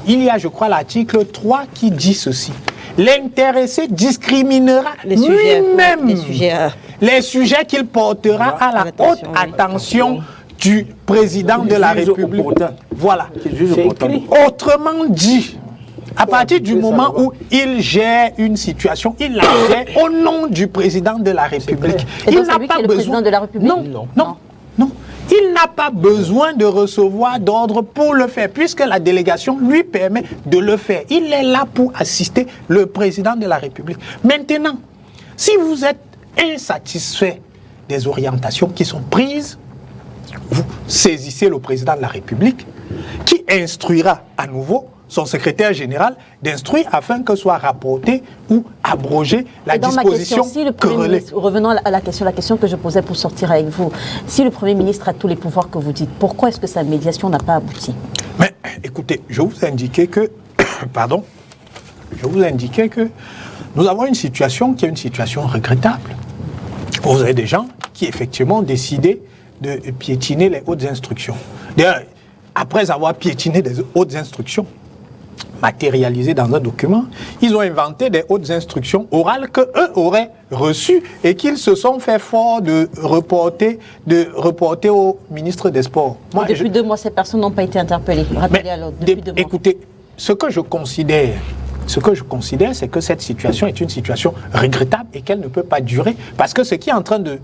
il y a, je crois, l'article 3 qui dit ceci. L'intéressé discriminera lui-même les sujets qu'il portera à la haute attention du président de la République. Voilà. Autrement dit, à partir du moment où il gère une situation, il la gère au nom du président de la République. Et donc c'est lui qui est le président de la République? Non. Il n'a pas besoin de recevoir d'ordre pour le faire, puisque la délégation lui permet de le faire. Il est là pour assister le président de la République. Maintenant, si vous êtes insatisfait des orientations qui sont prises, vous saisissez le président de la République, qui instruira à nouveau son secrétaire général d'instruire afin que soit rapporté ou abrogé la disposition querellée. Revenons à la question que je posais pour sortir avec vous. Si le Premier ministre a tous les pouvoirs que vous dites, pourquoi est-ce que sa médiation n'a pas abouti? Mais écoutez, je vous indiquais que nous avons une situation qui est une situation regrettable. Vous avez des gens qui effectivement ont décidé de piétiner les hautes instructions. D'ailleurs, après avoir piétiné des hautes instructions, matérialisées dans un document, ils ont inventé des hautes instructions orales qu'eux auraient reçues et qu'ils se sont fait fort de reporter au ministre des Sports. Depuis 2 mois, ces personnes n'ont pas été interpellées. Écoutez, ce que je considère, c'est que cette situation est une situation regrettable et qu'elle ne peut pas durer parce que ce qui est en train de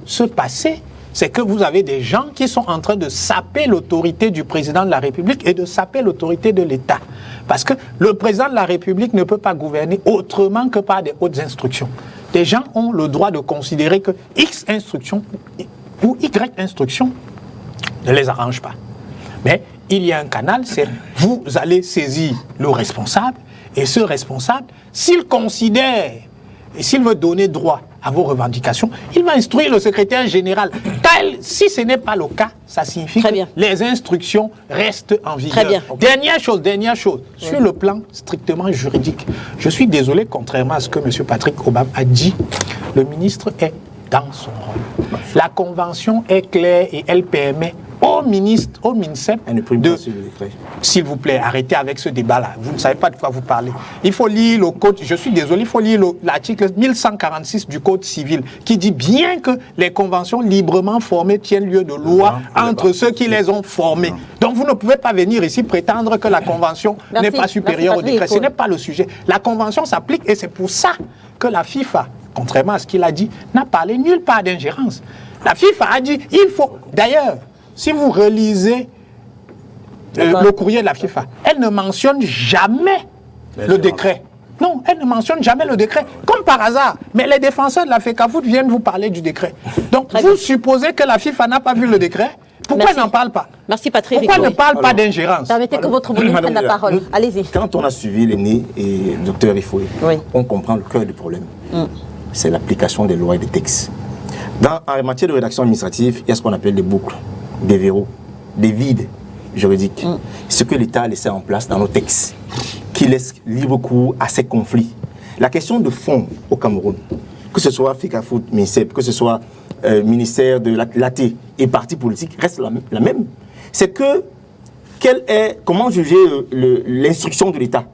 se passer, c'est que vous avez des gens qui sont en train de saper l'autorité du président de la République et de saper l'autorité de l'État. Parce que le président de la République ne peut pas gouverner autrement que par des hautes instructions. Des gens ont le droit de considérer que X instruction ou Y instruction ne les arrange pas. Mais il y a un canal, c'est vous allez saisir le responsable et ce responsable, s'il considère et s'il veut donner droit à vos revendications, il va instruire le secrétaire général. Si ce n'est pas le cas, ça signifie que les instructions restent en vigueur. Très bien. Dernière chose, sur le plan strictement juridique, je suis désolé, contrairement à ce que M. Patrick Obama a dit, le ministre est dans son rôle. La convention est claire et elle permet au ministre, au MINSEP, s'il vous plaît, arrêtez avec ce débat-là. Vous ne savez pas de quoi vous parlez. Il faut lire le code, je suis désolé, il faut lire l'article 1146 du Code civil qui dit bien que les conventions librement formées tiennent lieu de loi entre ceux qui les ont formées. Donc vous ne pouvez pas venir ici prétendre que la convention n'est pas supérieure au décret. Ce n'est pas le sujet. La convention s'applique et c'est pour ça que la FIFA, contrairement à ce qu'il a dit, n'a parlé nulle part d'ingérence. La FIFA a dit, il faut... D'ailleurs, si vous relisez le courrier de la FIFA, elle ne mentionne jamais le décret. Non, elle ne mentionne jamais le décret, comme par hasard. Mais les défenseurs de la FECAFOOT viennent vous parler du décret. Donc, vous supposez que la FIFA n'a pas vu le décret? Pourquoi elle n'en parle pas? Merci Patrick. Pourquoi elle ne parle pas d'ingérence? Permettez que votre volume prenne la parole. Allez-y. Quand on a suivi l'aîné et le docteur Ifoué, on comprend le cœur du problème. C'est l'application des lois et des textes. En matière de rédaction administrative, il y a ce qu'on appelle des boucles, des verrous, des vides juridiques. Ce que l'État a laissé en place dans nos textes, qui laisse libre cours à ces conflits. La question de fond au Cameroun, que ce soit FECAFOOT, MINSEP, que ce soit ministère de l'AT et partis politiques, reste la même. C'est que, comment juger l'instruction de l'État?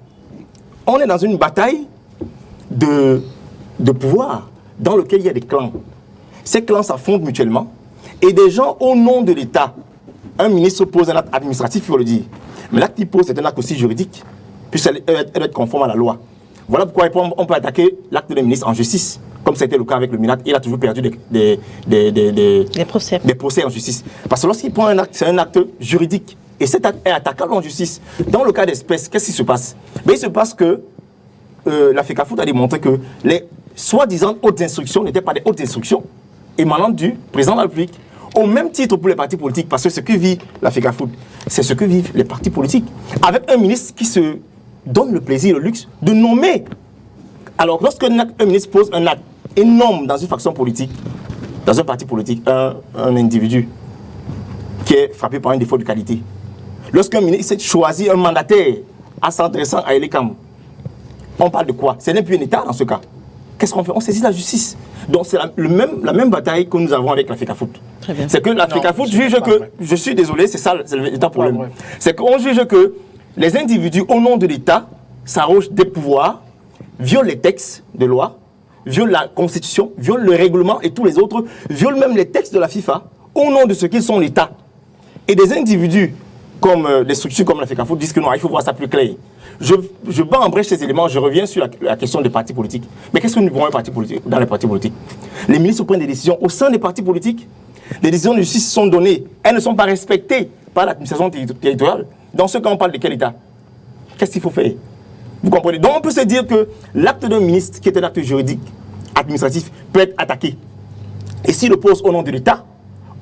On est dans une bataille de pouvoir dans lequel il y a des clans. Ces clans s'affrontent mutuellement et des gens au nom de l'État, un ministre pose un acte administratif, il faut le dire. Mais l'acte qu'il pose, c'est un acte aussi juridique, puisqu'il doit être conforme à la loi. Voilà pourquoi on peut attaquer l'acte du ministre en justice, comme c'était le cas avec le MINAT. Il a toujours perdu des procès en justice. Parce que lorsqu'il prend un acte, c'est un acte juridique. Et cet acte est attaquable en justice. Dans le cas d'espèce, qu'est-ce qui se passe? Il se passe que la FECAFOOT a démontré que les soi-disant hautes instructions n'étaient pas des hautes instructions émanant du président de la République. Au même titre pour les partis politiques, parce que ce que vit la FECAFOOT, c'est ce que vivent les partis politiques. Avec un ministre qui se donne le plaisir, le luxe de nommer. Alors, lorsqu'un ministre pose un acte énorme dans une faction politique, dans un parti politique, un individu qui est frappé par un défaut de qualité, lorsqu'un ministre choisit un mandataire en s'adressant à Elekam, on parle de quoi? Ce n'est plus un État dans ce cas. Qu'est-ce qu'on fait? On saisit la justice. Donc c'est la même bataille que nous avons avec la FECAFOOT. C'est que la FECAFOOT juge que, je suis désolé, c'est ça le problème. C'est qu'on juge que les individus au nom de l'État s'arrogent des pouvoirs, violent les textes de loi, violent la Constitution, violent le règlement et tous les autres, violent même les textes de la FIFA au nom de ce qu'ils sont l'État. Et des individus comme des structures comme la FECAFOOT disent que non, il faut voir ça plus clair. Je bats en brèche ces éléments, je reviens sur la question des partis politiques. Mais qu'est-ce que nous voyons dans les partis politiques? Les ministres prennent des décisions au sein des partis politiques. Les décisions de justice sont données. Elles ne sont pas respectées par l'administration territoriale. Dans ce cas, on parle de quel État? Qu'est-ce qu'il faut faire? Vous comprenez? Donc on peut se dire que l'acte d'un ministre, qui est un acte juridique, administratif, peut être attaqué. Et s'il le pose au nom de l'État,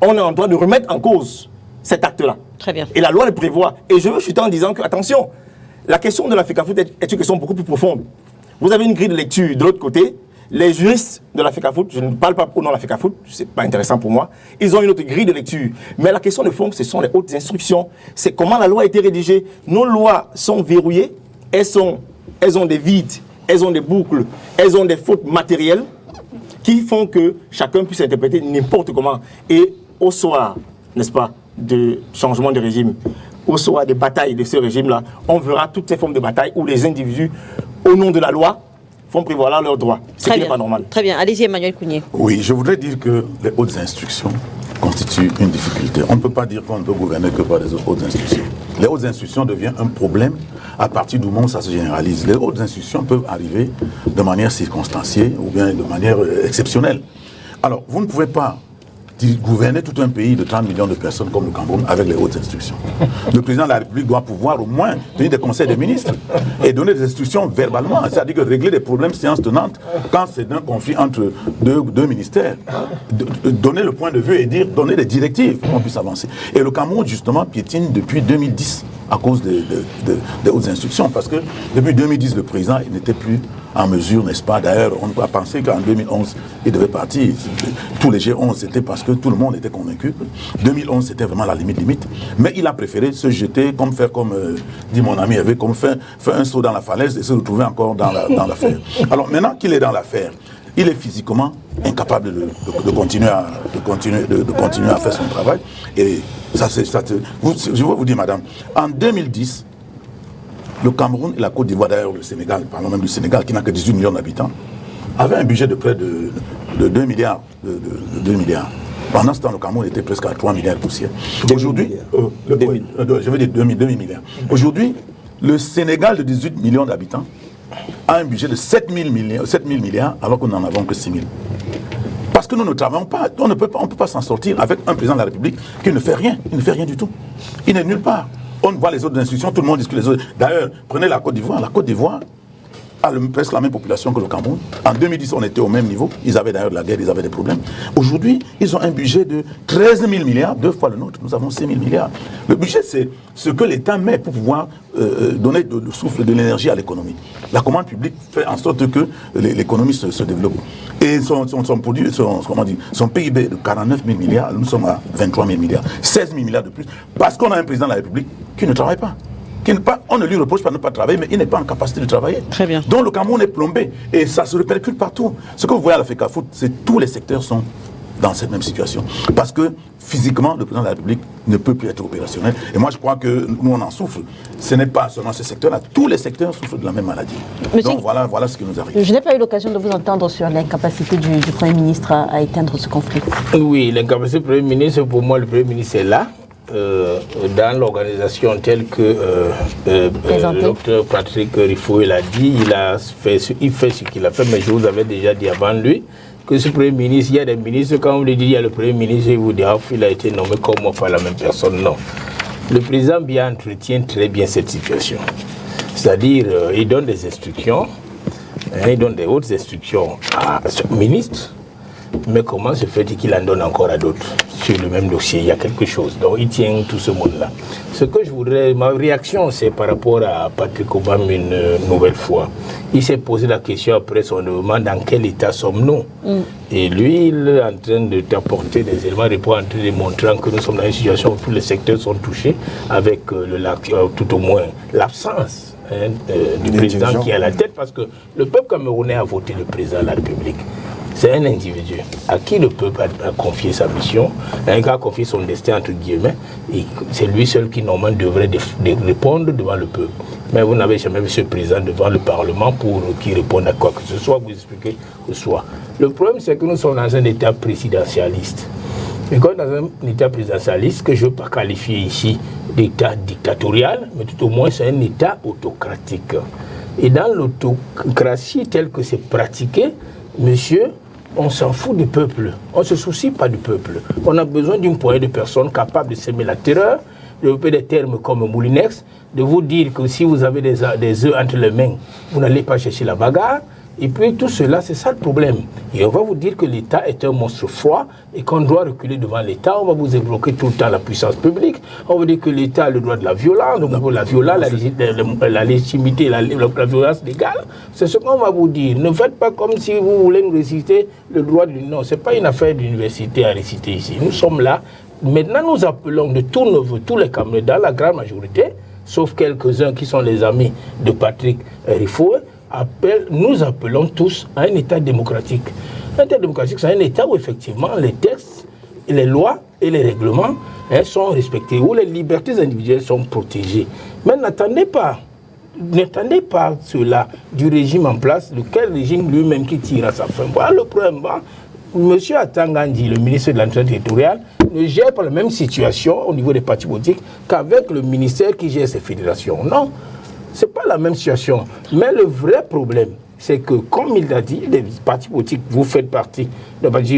on est en droit de remettre en cause cet acte-là. Très bien. Et la loi le prévoit. Et je veux chuter en disant que, attention, la question de la FECAFOOT est une question beaucoup plus profonde. Vous avez une grille de lecture de l'autre côté. Les juristes de la FECAFOOT, je ne parle pas au nom de la FECAFOOT, ce n'est pas intéressant pour moi, ils ont une autre grille de lecture. Mais la question de fond, ce sont les hautes instructions. C'est comment la loi a été rédigée. Nos lois sont verrouillées, elles ont des vides, elles ont des boucles, elles ont des fautes matérielles qui font que chacun puisse interpréter n'importe comment. Et au soir, n'est-ce pas, de changement de régime, au soir des batailles de ce régime-là, on verra toutes ces formes de batailles où les individus, au nom de la loi, font prévaloir leurs droits. Ce qui n'est pas normal. Très bien. Allez-y, Emmanuel Kounié. Oui, je voudrais dire que les hautes instructions constituent une difficulté. On ne peut pas dire qu'on ne peut gouverner que par les hautes instructions. Les hautes instructions deviennent un problème à partir du moment où ça se généralise. Les hautes instructions peuvent arriver de manière circonstanciée ou bien de manière exceptionnelle. Alors, vous ne pouvez pas gouverner tout un pays de 30 millions de personnes comme le Cameroun avec les hautes instructions. Le président de la République doit pouvoir au moins tenir des conseils des ministres et donner des instructions verbalement, c'est-à-dire que régler des problèmes séance tenante quand c'est un conflit entre deux ministères, donner le point de vue et donner des directives pour qu'on puisse avancer. Et le Cameroun, justement, piétine depuis 2010 à cause des hautes instructions, parce que depuis 2010, le président n'était plus en mesure, n'est-ce pas? D'ailleurs, on a pensé qu'en 2011, il devait partir. Tous les G11, c'était parce que tout le monde était convaincu que 2011, c'était vraiment la limite. Mais il a préféré se jeter, comme dit mon ami, comme faire un saut dans la falaise et se retrouver encore dans l'affaire. Alors maintenant qu'il est dans l'affaire, il est physiquement incapable de continuer à faire son travail. Et je veux vous dire, madame, en 2010, le Cameroun et la Côte d'Ivoire, d'ailleurs le Sénégal, parlons même du Sénégal, qui n'a que 18 millions d'habitants, avaient un budget de près de 2 milliards. De 2 milliards. Pendant ce temps, le Cameroun était presque à 3 milliards de poussières. Aujourd'hui, je veux dire 2 milliards. Aujourd'hui, le Sénégal de 18 millions d'habitants a un budget de 7 000 milliards, alors que nous n'en avons que 6 000. Parce que nous ne travaillons pas, on ne peut pas s'en sortir avec un président de la République qui ne fait rien, il ne fait rien du tout. Il n'est nulle part. On voit les autres institutions, tout le monde discute les autres. D'ailleurs, prenez la Côte d'Ivoire. La Côte d'Ivoire a presque la même population que le Cameroun. En 2010, on était au même niveau. Ils avaient d'ailleurs de la guerre, ils avaient des problèmes. Aujourd'hui, ils ont un budget de 13 000 milliards, 2 fois le nôtre. Nous avons 6 000 milliards. Le budget, c'est ce que l'État met pour pouvoir donner le souffle de l'énergie à l'économie. La commande publique fait en sorte que l'économie se développe. Et son PIB de 49 000 milliards, nous sommes à 23 000 milliards. 16 000 milliards de plus. Parce qu'on a un président de la République qui ne travaille pas. On ne lui reproche pas de ne pas travailler, mais il n'est pas en capacité de travailler. Très bien. Donc le Cameroun est plombé et ça se répercute partout. Ce que vous voyez à la FECAFOOT, c'est que tous les secteurs sont dans cette même situation. Parce que physiquement, le président de la République ne peut plus être opérationnel. Et moi, je crois que nous, on en souffre. Ce n'est pas seulement ce secteur-là. Tous les secteurs souffrent de la même maladie. Monsieur, donc voilà ce qui nous arrive. Je n'ai pas eu l'occasion de vous entendre sur l'incapacité du Premier ministre à éteindre ce conflit. Oui, l'incapacité du Premier ministre, pour moi, le Premier ministre est là. Dans l'organisation telle que le docteur Patrick Riffoé l'a dit, il fait ce qu'il a fait, mais je vous avais déjà dit avant lui que ce Premier ministre, il y a des ministres, quand on lui dit il y a le Premier ministre, il vous dit il a été nommé comme moi par la même personne. Non. Le président Biya entretient très bien cette situation. C'est-à-dire, il donne des instructions, il donne des hautes instructions à ce ministre. Mais comment se fait-il qu'il en donne encore à d'autres sur le même dossier? Il y a quelque chose. Donc il tient tout ce monde-là. Ce que je voudrais, ma réaction, c'est par rapport à Patrick Obama une nouvelle fois. Il s'est posé la question après son demande dans quel état sommes-nous? Et lui, il est en train de t'apporter des éléments de réponse, en train de montrer que nous sommes dans une situation où tous les secteurs sont touchés, avec tout au moins l'absence du président qui est à la tête, parce que le peuple camerounais a voté le président de la République. C'est un individu à qui le peuple a confié sa mission, un gars a confié son destin entre guillemets, et c'est lui seul qui normalement devrait répondre devant le peuple. Mais vous n'avez jamais vu ce président devant le Parlement pour qu'il réponde à quoi que ce soit, vous expliquez que ce soit. Le problème, c'est que nous sommes dans un état présidentialiste. Et quand dans un état présidentialiste, que je ne veux pas qualifier ici d'état dictatorial, mais tout au moins c'est un état autocratique. Et dans l'autocratie telle que c'est pratiqué, monsieur, on s'en fout du peuple, on ne se soucie pas du peuple. On a besoin d'une poignée de personnes capables de semer la terreur, de développer des termes comme Moulinex, de vous dire que si vous avez des œufs entre les mains, vous n'allez pas chercher la bagarre. Et puis tout cela, c'est ça le problème. Et on va vous dire que l'État est un monstre froid et qu'on doit reculer devant l'État. On va vous évoquer tout le temps la puissance publique. On va dire que l'État a le droit de la violence, donc la violence, la légitimité, la violence légale. C'est ce qu'on va vous dire. Ne faites pas comme si vous voulez nous réciter le droit du non. Ce n'est pas une affaire d'université à réciter ici. Nous sommes là. Maintenant, nous appelons de tous nos voeux, tous les Camerounais, dans la grande majorité, sauf quelques-uns qui sont les amis de Patrick Riffoé, nous appelons tous à un État démocratique. Un État démocratique, c'est un État où effectivement les textes, les lois et les règlements sont respectés, où les libertés individuelles sont protégées. Mais n'attendez pas cela du régime en place, lequel régime lui-même qui tire à sa fin. Voilà le problème. Monsieur Atangandi, le ministre de l'Administration territoriale, ne gère pas la même situation au niveau des partis politiques qu'avec le ministère qui gère ces fédérations. Non. Ce n'est pas la même situation. Mais le vrai problème, c'est que, comme il a dit, les partis politiques, vous faites partie.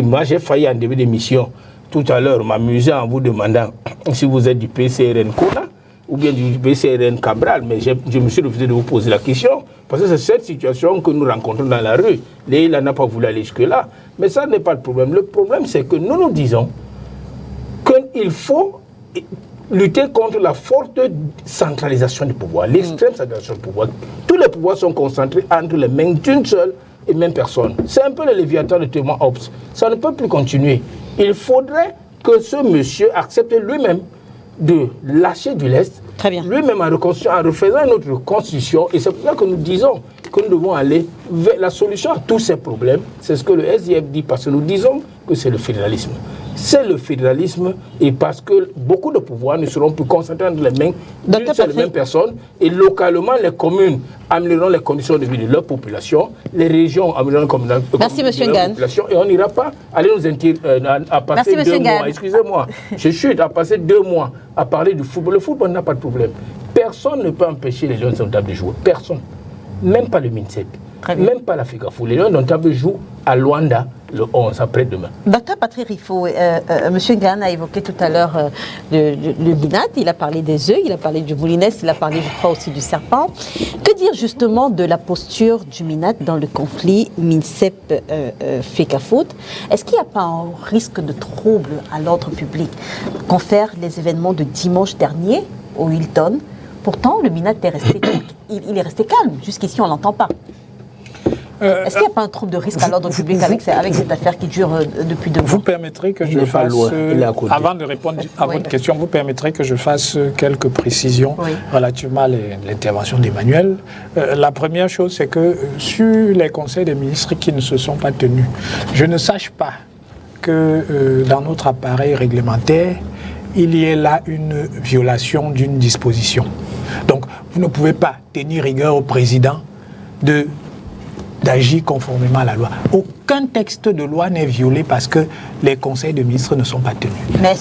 Moi, j'ai failli en début d'émission tout à l'heure, m'amuser en vous demandant si vous êtes du PCRN Kona ou bien du PCRN Cabral. Mais je me suis refusé de vous poser la question, parce que c'est cette situation que nous rencontrons dans la rue. Il n'a pas voulu aller jusque-là. Mais ça n'est pas le problème. Le problème, c'est que nous disons qu'il faut lutter contre la forte centralisation du pouvoir, l'extrême centralisation du pouvoir. Tous les pouvoirs sont concentrés entre les mains d'une seule et même personne. C'est un peu le Léviathan de Thomas Hobbes. Ça ne peut plus continuer. Il faudrait que ce monsieur accepte lui-même de lâcher du lest, lui-même en refaisant une autre constitution. Et c'est pour ça que nous disons que nous devons aller vers la solution à tous ces problèmes. C'est ce que le SDF dit, parce que nous disons que c'est le fédéralisme. C'est le fédéralisme, et parce que beaucoup de pouvoirs ne seront plus concentrés dans les mains d'une seule même personne, et localement les communes amélioreront les conditions de vie de leur population, les régions amélioreront les conditions de leur population, et on n'ira pas aller nous à passer 2 mois, excusez-moi, je chute, à passer 2 mois à parler du football. Le football n'a pas de problème. Personne ne peut empêcher les Lions indomptables de jouer, personne, même pas le MINSEP. Même pas la FECAFOOT. Les Lions indomptables jouent à Luanda le 11, après-demain. Docteur Patrick Riffaut, M. Gane a évoqué tout à l'heure le BINAT, il a parlé des œufs, il a parlé du moulinès, il a parlé, je crois, aussi du serpent. Que dire justement de la posture du MINAT dans le conflit MINSEP-FECAFOOT? Est-ce qu'il n'y a pas un risque de trouble à l'ordre public confère les événements de dimanche dernier au Hilton? Pourtant, le MINAT est resté, il est resté calme. Jusqu'ici, on ne l'entend pas. Est-ce qu'il n'y a pas un trouble de risque à l'ordre public avec cette affaire qui dure depuis 2 mois? Vous permettrez que je fasse, avant de répondre à votre question, vous permettrez que je fasse quelques précisions relativement à l'intervention d'Emmanuel. La première chose, c'est que sur les conseils des ministres qui ne se sont pas tenus, je ne sache pas que dans notre appareil réglementaire, il y ait là une violation d'une disposition. Donc, vous ne pouvez pas tenir rigueur au président d'agir conformément à la loi. Aucun texte de loi n'est violé parce que les conseils de ministres ne sont pas tenus.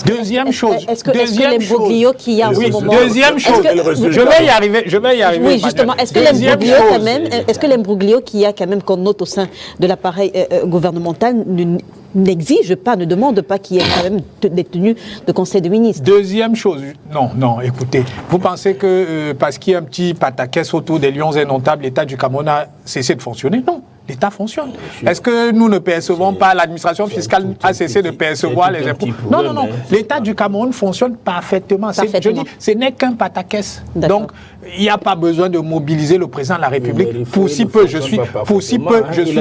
Deuxième chose. Est-ce que l'imbroglio qu'il y a en ce moment... Deuxième chose. Je vais y arriver. Oui, justement. Est-ce que l'imbroglio qu'il y a quand même qu'on note au sein de l'appareil gouvernemental n'exige pas, ne demande pas qu'il y ait quand même des tenues de conseil de ministres? Deuxième chose. Non, écoutez. Vous pensez que parce qu'il y a un petit pataquès autour des Lions indomptables, l'État du Cameroun a cessé de fonctionner? Non. L'État fonctionne. Est-ce que nous ne percevons pas, l'administration fiscale a cessé de percevoir les impôts? Non. L'État du Cameroun fonctionne parfaitement. Je dis, ce n'est qu'un pataquès. Donc, il n'y a pas besoin de mobiliser le président de la République. Pour si peu, je suis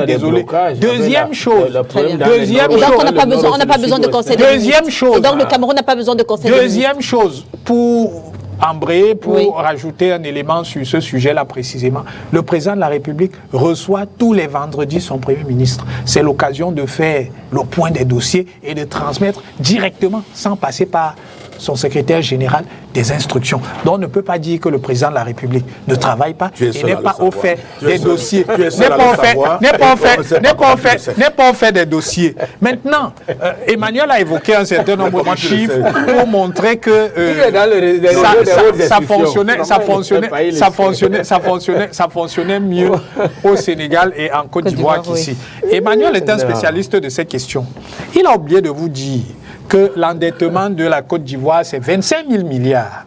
désolé. Deuxième chose. Donc, on n'a pas besoin de conseil de ministres. Deuxième chose. Et donc, le Cameroun n'a pas besoin de conseil de ministres. Deuxième chose, pour embrayer, pour rajouter un élément sur ce sujet-là précisément. Le président de la République reçoit tous les vendredis son Premier ministre. C'est l'occasion de faire le point des dossiers et de transmettre directement, sans passer par son secrétaire général, des instructions. Donc on ne peut pas dire que le président de la République ne travaille pas et n'est pas au fait des dossiers. N'est pas au fait des dossiers. Maintenant, Emmanuel a évoqué un certain nombre de chiffres pour montrer que ça fonctionnait mieux au Sénégal et en Côte d'Ivoire qu'ici. Emmanuel est un spécialiste de ces questions. Il a oublié de vous dire que l'endettement de la Côte d'Ivoire, c'est 25 000 milliards.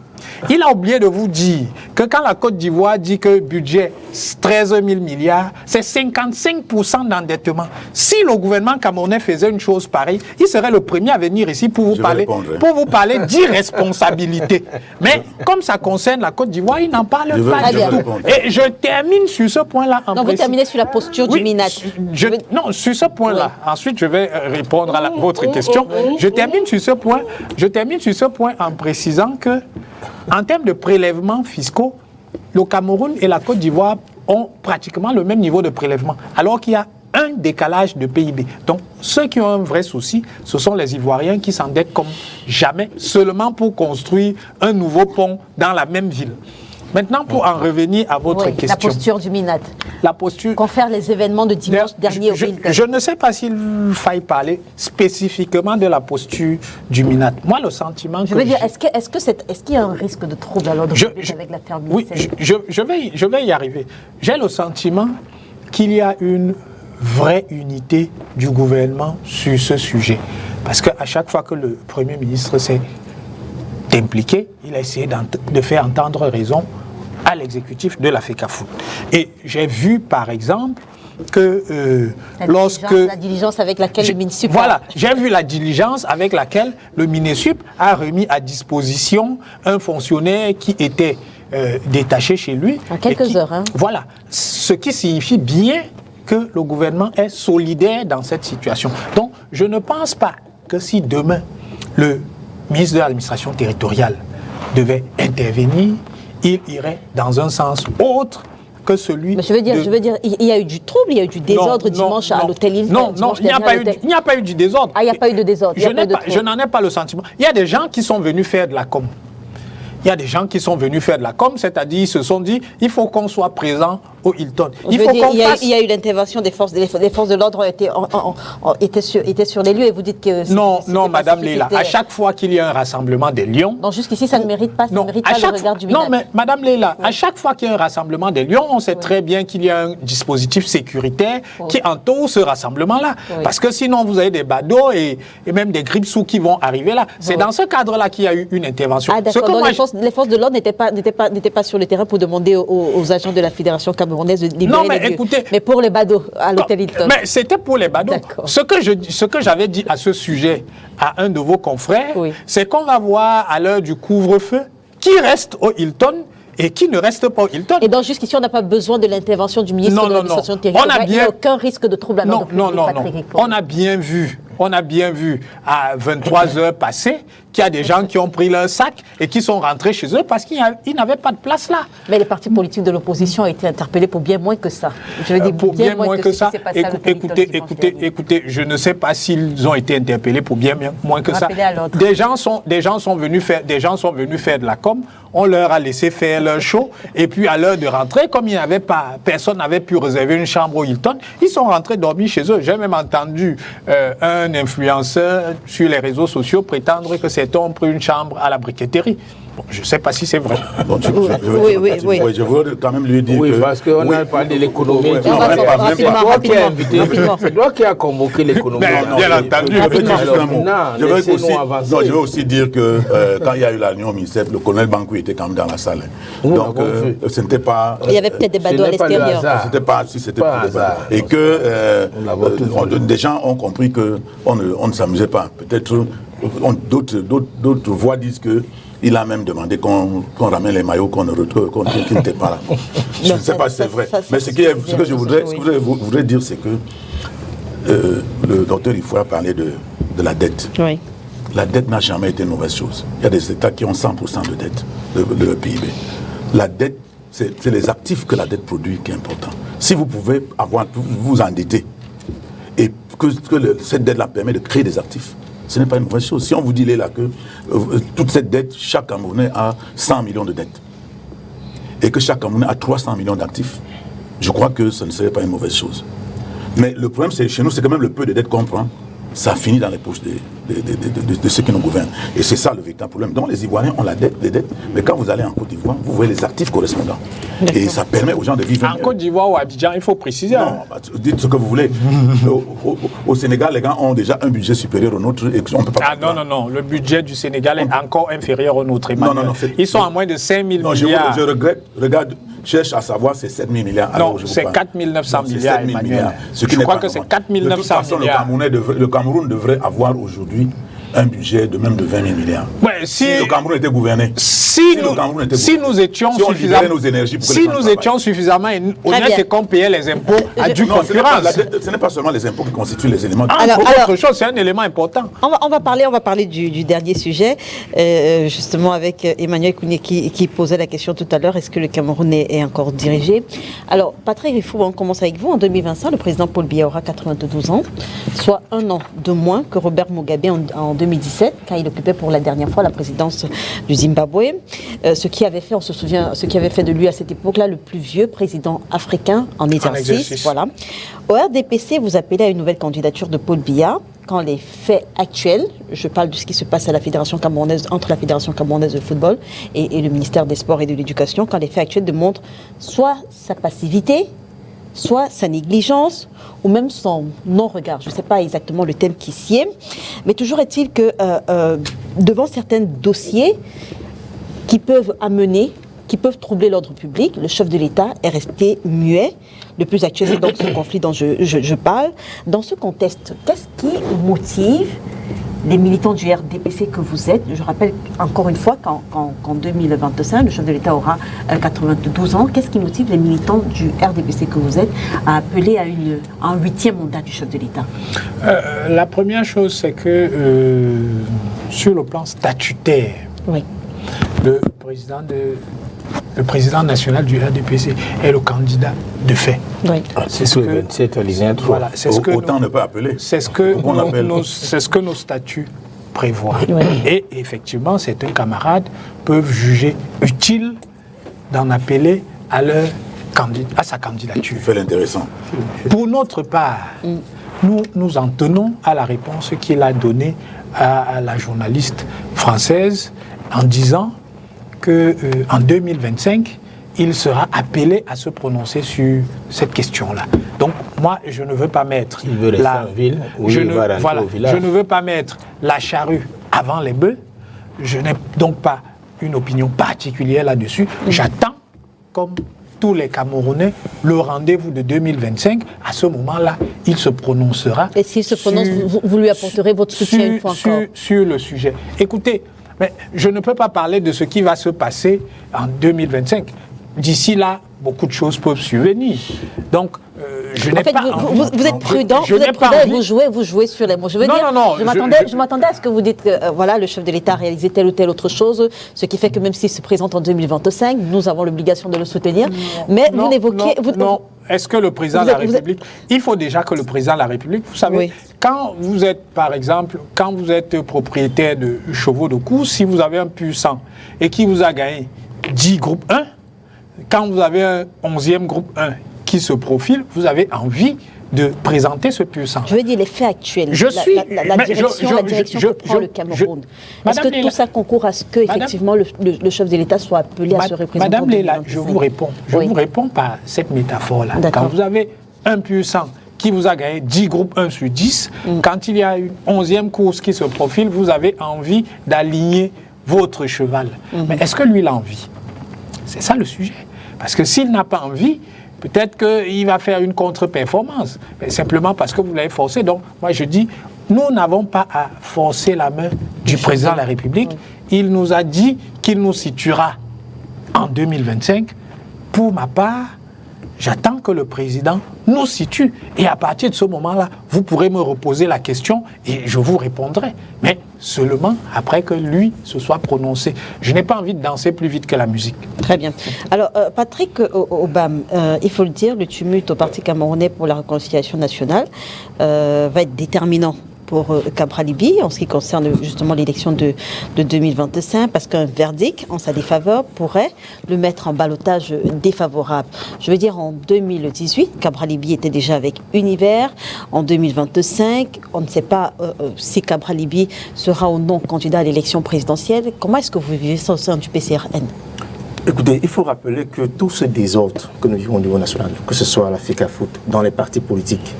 Il a oublié de vous dire que quand la Côte d'Ivoire dit que budget 13 000 milliards, c'est 55% d'endettement. Si le gouvernement camerounais faisait une chose pareille, il serait le premier à venir ici pour vous parler d'irresponsabilité. Mais comme ça concerne la Côte d'Ivoire, il n'en parle pas du tout. Et je termine sur ce point-là. Donc vous terminez sur la posture du MINAT. Non, sur ce point-là. Ensuite, je vais répondre à votre question. Je termine sur ce point en précisant que en termes de prélèvements fiscaux, le Cameroun et la Côte d'Ivoire ont pratiquement le même niveau de prélèvement, alors qu'il y a un décalage de PIB. Donc, ceux qui ont un vrai souci, ce sont les Ivoiriens qui s'endettent comme jamais, seulement pour construire un nouveau pont dans la même ville. Maintenant, pour en revenir à votre question. La posture du MINAT. La posture... Confère les événements de dimanche dernier au Hilton. Je ne sais pas s'il faille parler spécifiquement de la posture du MINAT. Moi, le sentiment que... Je veux dire, est-ce qu'il y a un risque de trouble à l'ordre public avec l'affaire du Oui, je vais y arriver. J'ai le sentiment qu'il y a une vraie unité du gouvernement sur ce sujet. Parce qu'à chaque fois que le Premier ministre s'est impliqué, il a essayé de faire entendre raison à l'exécutif de la FECAFOOT. Et j'ai vu, par exemple, que la diligence avec laquelle le MINSUP... Voilà, j'ai vu la diligence avec laquelle le MINSUP a remis à disposition un fonctionnaire qui était détaché chez lui. En quelques heures. Hein. Voilà, ce qui signifie bien que le gouvernement est solidaire dans cette situation. Donc, je ne pense pas que si demain, le ministre de l'administration territoriale devait intervenir, il irait dans un sens autre que celui... Mais je veux dire, il y a eu du trouble, il y a eu du désordre dimanche à l'hôtel Hilton. Non, il n'y a pas eu du désordre. Ah, il n'y a pas eu de désordre. Je n'en ai pas le sentiment. Il y a des gens qui sont venus faire de la com. Il y a des gens qui sont venus faire de la com, c'est-à-dire ils se sont dit, il faut qu'on soit présent au Hilton. Il y a eu l'intervention des forces de l'ordre étaient sur les lieux et vous dites que... Non, Madame Leila, à chaque fois qu'il y a un rassemblement des Lions... Donc jusqu'ici, ça ne mérite pas, le regard du village. Non, mais Madame Leila, à chaque fois qu'il y a un rassemblement des Lions, on sait très bien qu'il y a un dispositif sécuritaire qui entoure ce rassemblement-là. Parce que sinon, vous avez des badauds et même des grippe-sous qui vont arriver là. C'est dans ce cadre-là qu'il y a eu une intervention. Ah d'accord, les forces de l'ordre n'étaient pas sur le terrain pour demander aux agents de la Fédération camerounaise de libérer les lieux. Mais pour les badauds à l'hôtel Hilton. Mais c'était pour les badauds. Ce que j'avais dit à ce sujet à un de vos confrères, c'est qu'on va voir à l'heure du couvre-feu qui reste au Hilton et qui ne reste pas au Hilton. Et donc jusqu'ici, on n'a pas besoin de l'intervention du ministre de l'administration territoriale. Il n'y a aucun risque de trouble à l'ordre public. On a bien vu à 23h passées qu'il y a des gens qui ont pris leur sac et qui sont rentrés chez eux parce qu'ils n'avaient pas de place là. Mais les partis politiques de l'opposition ont été interpellés pour bien moins que ça. Je veux dire, pour bien moins que ça. Écoutez, je ne sais pas s'ils ont été interpellés pour bien moins que ça. Des gens sont venus faire de la com. On leur a laissé faire leur show et puis à l'heure de rentrer, comme personne n'avait pu réserver une chambre au Hilton, ils sont rentrés dormir chez eux. J'ai même entendu un influenceur sur les réseaux sociaux prétendre que certains ont pris une chambre à la briqueterie. Bon, je ne sais pas si c'est vrai. Bon, je veux quand même lui dire que... Oui, parce qu'on a parlé de l'économie. C'est toi qui as convoqué l'économie. Bien entendu. Je veux aussi dire que quand il y a eu la réunion au ministère, le colonel Bankou était quand même dans la salle. Donc, ce n'était pas... Il y avait peut-être des badauds à l'extérieur. C'était pas pour des badauds. Et que des gens ont compris qu'on ne s'amusait pas. Peut-être d'autres voix disent que il a même demandé qu'on ramène les maillots qu'on ne retrouve, qui n'étaient pas là. Je ne sais pas si c'est vrai. Mais ce que je voudrais dire, c'est que le docteur Ifoua a parlé de la dette. Oui. La dette n'a jamais été une mauvaise chose. Il y a des États qui ont 100% de dette de leur PIB. La dette, c'est les actifs que la dette produit qui est important. Si vous pouvez vous endetter et que cette dette-là permet de créer des actifs, ce n'est pas une mauvaise chose. Si on vous dit là que toute cette dette, chaque Camerounais a 100 millions de dettes et que chaque Camerounais a 300 millions d'actifs, je crois que ce ne serait pas une mauvaise chose. Mais le problème, c'est chez nous, c'est quand même le peu de dettes qu'on prend, ça finit dans les poches de ceux qui nous gouvernent. Et c'est ça le véritable problème. Donc les Ivoiriens ont les dettes, mais quand vous allez en Côte d'Ivoire, vous voyez les actifs correspondants. Et ça permet aux gens de vivre... En Côte d'Ivoire ou à Abidjan, il faut préciser. Non, dites ce que vous voulez. Au Sénégal, les gens ont déjà un budget supérieur au nôtre et on ne peut pas... Non. Le budget du Sénégal est encore inférieur au nôtre. Non. Ils sont à moins de 5 000 milliards. Je regrette. Regarde, cherche à savoir, c'est 7 000 milliards. Non, c'est 4 900 milliards, Emmanuel. Je crois que c'est 4 900 milliards. Le Cameroun devrait avoir aujourd'hui un budget de même de 20 000 milliards. Ouais, si le Cameroun était gouverné, si nous étions suffisamment honnêtes et qu'on payait les impôts à due concurrence. Ce n'est pas seulement les impôts qui constituent les éléments. Autre chose, c'est un élément important. On va parler du dernier sujet, justement avec Emmanuel Kounié qui posait la question tout à l'heure, est-ce que le Cameroun est encore dirigé? Alors, Patrick Rifou, on commence avec vous. En 2025, le président Paul Biya aura 92 ans, soit un an de moins que Robert Mugabe en 2017, quand il occupait pour la dernière fois la présidence du Zimbabwe, ce qui avait fait de lui à cette époque-là le plus vieux président africain en exercice. Voilà. Au RDPC, vous appelez à une nouvelle candidature de Paul Biya quand les faits actuels, je parle de ce qui se passe à la Fédération camerounaise, entre la Fédération camerounaise de football et le ministère des Sports et de l'Éducation, quand les faits actuels démontrent soit sa passivité, soit sa négligence, ou même son non-regard. Je ne sais pas exactement le thème qui s'y est, mais toujours est-il que devant certains dossiers qui peuvent troubler l'ordre public, le chef de l'État est resté muet. Le plus actuel, c'est donc ce conflit dont je parle. Dans ce contexte, qu'est-ce qui motive les militants du RDPC que vous êtes? Je rappelle encore une fois qu'en 2025, le chef de l'État aura 92 ans. Qu'est-ce qui motive les militants du RDPC que vous êtes à appeler à un 8e mandat du chef de l'État? La première chose, c'est que sur le plan statutaire, oui, le président de le président national du RDPC est le candidat de fait. Oui. C'est ce que 27 alinéa 3. Voilà, c'est ce que Autant ne pas appeler. c'est ce que nos statuts prévoient. Oui. Et effectivement, certains camarades peuvent juger utile d'en appeler à sa candidature. Fait l'intéressant. Pour notre part, nous en tenons à la réponse qu'il a donnée à la journaliste française en disant qu'en 2025, il sera appelé à se prononcer sur cette question-là. Donc, moi, je ne veux pas mettre... Il veut rester en ville ou il va rentrer au village. Je ne veux pas mettre la charrue avant les bœufs. Je n'ai donc pas une opinion particulière là-dessus. J'attends, comme tous les Camerounais, le rendez-vous de 2025. À ce moment-là, il se prononcera. Et s'il se prononce, vous lui apporterez votre soutien une fois encore. Sur le sujet. Écoutez, mais je ne peux pas parler de ce qui va se passer en 2025. D'ici là, beaucoup de choses peuvent survenir. Donc, je n'ai pas envie. Vous êtes prudent, vous jouez sur les mots. Je veux dire, je m'attendais à ce que vous dites que voilà, le chef de l'État a réalisé telle ou telle autre chose, ce qui fait que même s'il se présente en 2025, nous avons l'obligation de le soutenir. Mais vous n'évoquez... Non. Est-ce que le président de la République... Il faut déjà que le président de la République, vous savez, quand vous êtes, par exemple, quand vous êtes propriétaire de chevaux de course, si vous avez un pur sang et qui vous a gagné 10 groupes 1, quand vous avez un 11e groupe 1 qui se profile, vous avez envie de présenter ce pur sang. Je veux dire les faits actuels, la direction que prend le Cameroun. Est-ce que tout ça concourt à ce que, effectivement, le chef de l'État soit appelé à se représenter? Madame Léla, je vous réponds par cette métaphore-là. Quand vous avez un pur sang qui vous a gagné 10 groupes 1 sur 10, quand il y a une 11e course qui se profile, vous avez envie d'aligner votre cheval. Mais est-ce que lui, il a envie? C'est ça le sujet. Parce que s'il n'a pas envie, peut-être qu'il va faire une contre-performance. Mais simplement parce que vous l'avez forcé. Donc, moi, je dis, nous n'avons pas à forcer la main du président de la République. Il nous a dit qu'il nous situera en 2025. Pour ma part, j'attends que le président nous situe. Et à partir de ce moment-là, vous pourrez me reposer la question et je vous répondrai. Mais seulement après que lui se soit prononcé. Je n'ai pas envie de danser plus vite que la musique. Très bien. Alors, Patrick Obam, il faut le dire, le tumulte au Parti camerounais pour la réconciliation nationale va être déterminant pour Cabral Libye en ce qui concerne justement l'élection de 2025, parce qu'un verdict en sa défaveur pourrait le mettre en ballottage défavorable. Je veux dire, en 2018, Cabral Libye était déjà avec Univers. En 2025, on ne sait pas si Cabral Libye sera ou non candidat à l'élection présidentielle. Comment est-ce que vous vivez ça au sein du PCRN? Écoutez, il faut rappeler que tout ce désordre que nous vivons au niveau national, que ce soit à la FECAFOOT, dans les partis politiques,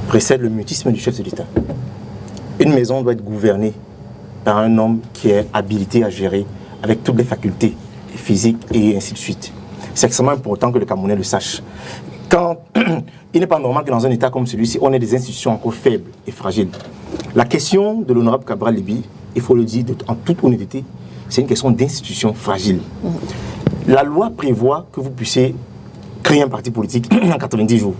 précède le mutisme du chef de l'État. Une maison doit être gouvernée par un homme qui est habilité à gérer avec toutes les facultés physiques et ainsi de suite. C'est extrêmement important que le Camerounais le sache. Il n'est pas normal que dans un État comme celui-ci, on ait des institutions encore faibles et fragiles. La question de l'honorable Cabral Libye, il faut le dire en toute honnêteté, c'est une question d'institutions fragiles. La loi prévoit que vous puissiez créer un parti politique en 90 jours.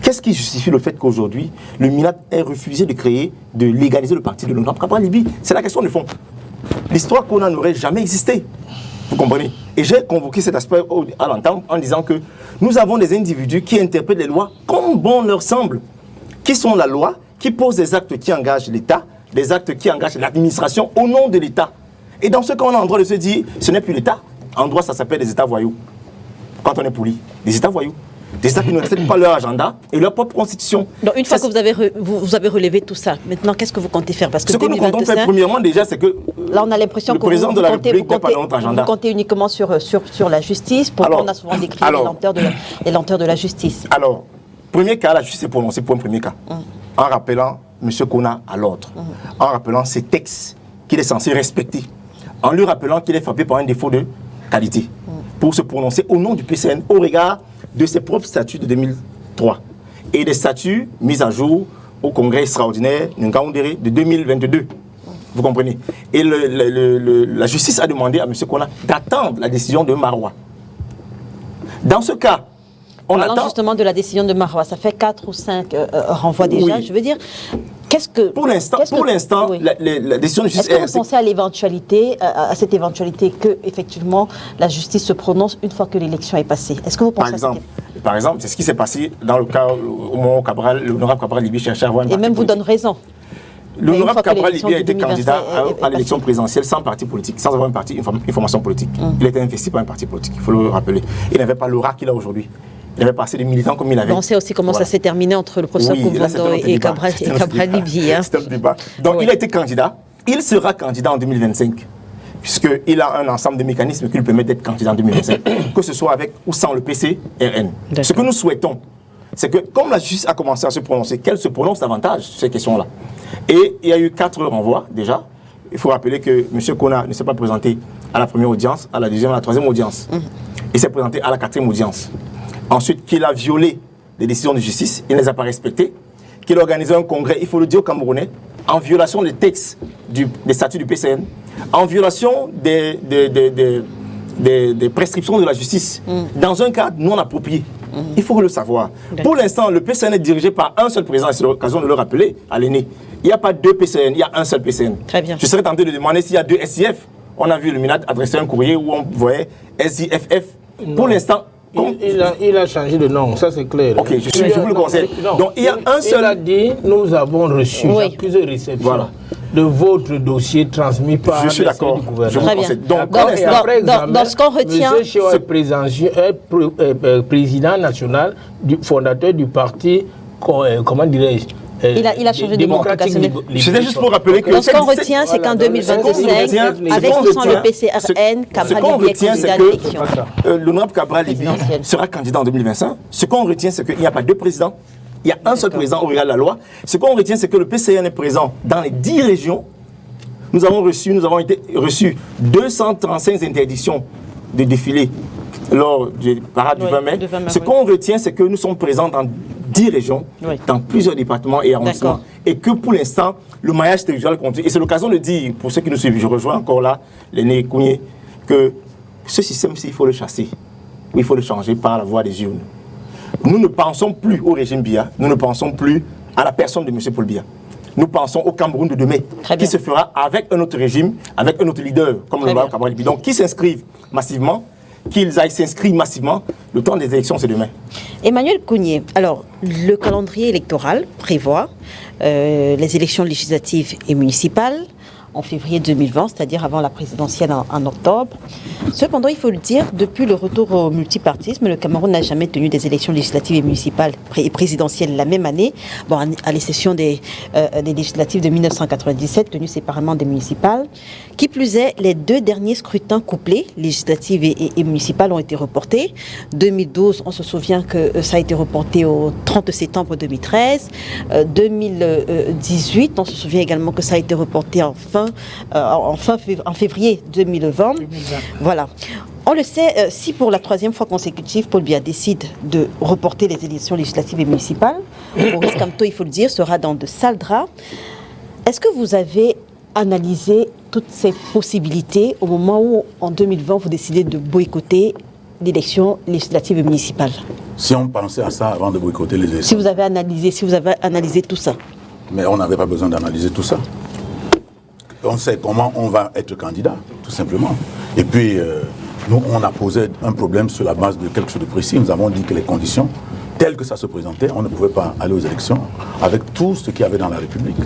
Qu'est-ce qui justifie le fait qu'aujourd'hui, le MINAT ait refusé de légaliser le parti de l'honorable Cabral Libye? C'est la question de fond. L'histoire qu'on n'aurait jamais existé. Vous comprenez? Et j'ai convoqué cet aspect à l'entendre en disant que nous avons des individus qui interprètent les lois comme bon leur semble, qui sont la loi, qui posent des actes qui engagent l'État, des actes qui engagent l'administration au nom de l'État. Et dans ce cas, on a le droit de se dire, ce n'est plus l'État. En droit, ça s'appelle des États voyous. Quand on est poli, des États voyous. Des États qui ne respectent pas leur agenda et leur propre constitution. Donc une fois que vous avez relevé tout ça, maintenant qu'est-ce que vous comptez faire? Parce que ce que nous comptons faire premièrement déjà, c'est que là on a l'impression le président de la République n'a pas notre agenda. Vous comptez uniquement sur la justice. Pourquoi on a souvent décrit les lenteurs de la justice? Alors, premier cas, la justice s'est prononcée pour un premier cas, en rappelant M. Kona à l'ordre, en rappelant ses textes qu'il est censé respecter, en lui rappelant qu'il est frappé par un défaut de qualité, pour se prononcer au nom du PCN au regard de ses propres statuts de 2003 et des statuts mis à jour au Congrès extraordinaire Ngaoundéré de 2022. Vous comprenez? Et la justice a demandé à M. Kona d'attendre la décision de Marois. Dans ce cas, on attend... justement de la décision de Marois, ça fait 4 ou 5 renvois déjà, je veux dire... Pour l'instant, oui. la décision de justice... Est-ce que vous pensez à l'éventualité, à cette éventualité que, effectivement, la justice se prononce une fois que l'élection est passée? Est-ce que vous pensez Par exemple, c'est ce qui s'est passé dans le cas au moment où l'honorable Cabral Libye cherchait à avoir un parti politique. Et même vous donne raison. L'honorable Cabral Libye a été candidat à l'élection présidentielle sans parti politique, sans avoir une formation politique. Il a été investi par un parti politique, il faut le rappeler. Il n'avait pas l'aura qu'il a aujourd'hui. Il avait pas assez de militants comme il avait. On sait aussi comment ça s'est terminé entre le professeur Koumboundo et Cabral Libye. C'est un débat. Donc il a été candidat. Il sera candidat en 2025. Puisqu'il a un ensemble de mécanismes qui lui permettent d'être candidat en 2025. Que ce soit avec ou sans le PCRN. Ce que nous souhaitons, c'est que comme la justice a commencé à se prononcer, qu'elle se prononce davantage sur ces questions-là. Et il y a eu 4 renvois déjà. Il faut rappeler que M. Kona ne s'est pas présenté à la première audience, à la deuxième, à la troisième audience. Il s'est présenté à la 4e audience. Ensuite, qu'il a violé les décisions de justice, il ne les a pas respectées, qu'il a organisé un congrès, il faut le dire aux Camerounais, en violation des textes des statuts du PCN, en violation des prescriptions de la justice, dans un cadre non approprié. Il faut le savoir. Pour l'instant, le PCN est dirigé par un seul président, c'est l'occasion de le rappeler à l'aîné. Il n'y a pas 2 PCN, il y a un seul PCN. Très bien. Je serais tenté de demander s'il y a 2 SIF. On a vu le MINAD adresser un courrier où on voyait SIFF. Pour l'instant, il a changé de nom, ça c'est clair. Ok, je vous le conseille. Donc il y a un seul... Il a dit, nous avons reçu plusieurs réceptions de votre dossier transmis par je suis d'accord. du gouvernement. Je vous conseille. Donc, dans ce qu'on retient... M. Cheo est président national, fondateur du parti, comment dirais-je, il a changé de nom. C'était juste pour rappeler que... Ce qu'on retient, c'est qu'en 2025, avec ou sans le PCRN, Cabral Libye est candidat à l'élection. L'honorable Cabral Libye sera candidat en 2025. Ce qu'on retient, c'est qu'il n'y a pas 2 présidents. Il y a un seul président au regard de la loi. Ce qu'on retient, c'est que le PCN est présent dans les 10 régions. Nous avons été reçus 235 interdictions de défilé lors du parade du 20 mai. Ce qu'on retient, c'est que nous sommes présents dans 10 régions, dans plusieurs départements et arrondissements. Et que pour l'instant, le maillage territorial continue. Et c'est l'occasion de dire, pour ceux qui nous suivent, je rejoins encore là l'aîné Kounié, que ce système-ci, il faut le chasser. Ou il faut le changer par la voie des urnes. Nous ne pensons plus au régime Biya, nous ne pensons plus à la personne de M. Paul Biya. Nous pensons au Cameroun de demain, qui se fera avec un autre régime, avec un autre leader, comme le Cabral Libye. Donc, qui s'inscrivent massivement, qu'ils aillent s'inscrire massivement, le temps des élections, c'est demain. Emmanuel Kounié, alors, le calendrier électoral prévoit les élections législatives et municipales en février 2020, c'est-à-dire avant la présidentielle en octobre. Cependant, il faut le dire, depuis le retour au multipartisme, le Cameroun n'a jamais tenu des élections législatives et municipales et présidentielles la même année, à l'exception des législatives de 1997, tenues séparément des municipales. Qui plus est, les 2 derniers scrutins couplés, législatives et municipales, ont été reportés. 2012, on se souvient que ça a été reporté au 30 septembre 2013. 2018, on se souvient également que ça a été reporté en février 2020. Voilà. On le sait, si pour la 3e fois consécutive, Paul Biya décide de reporter les élections législatives et municipales, Maurice Kamto, il faut le dire, sera dans de sales draps. Est-ce que vous avez analysé toutes ces possibilités au moment où, en 2020, vous décidez de boycotter l'élection législative et municipale? Si on pensait à ça avant de boycotter les élections. Si vous avez analysé tout ça. Mais on n'avait pas besoin d'analyser tout ça. On sait comment on va être candidat, tout simplement. Et puis, nous, on a posé un problème sur la base de quelque chose de précis. Nous avons dit que les conditions, telles que ça se présentait, on ne pouvait pas aller aux élections avec tout ce qu'il y avait dans la République.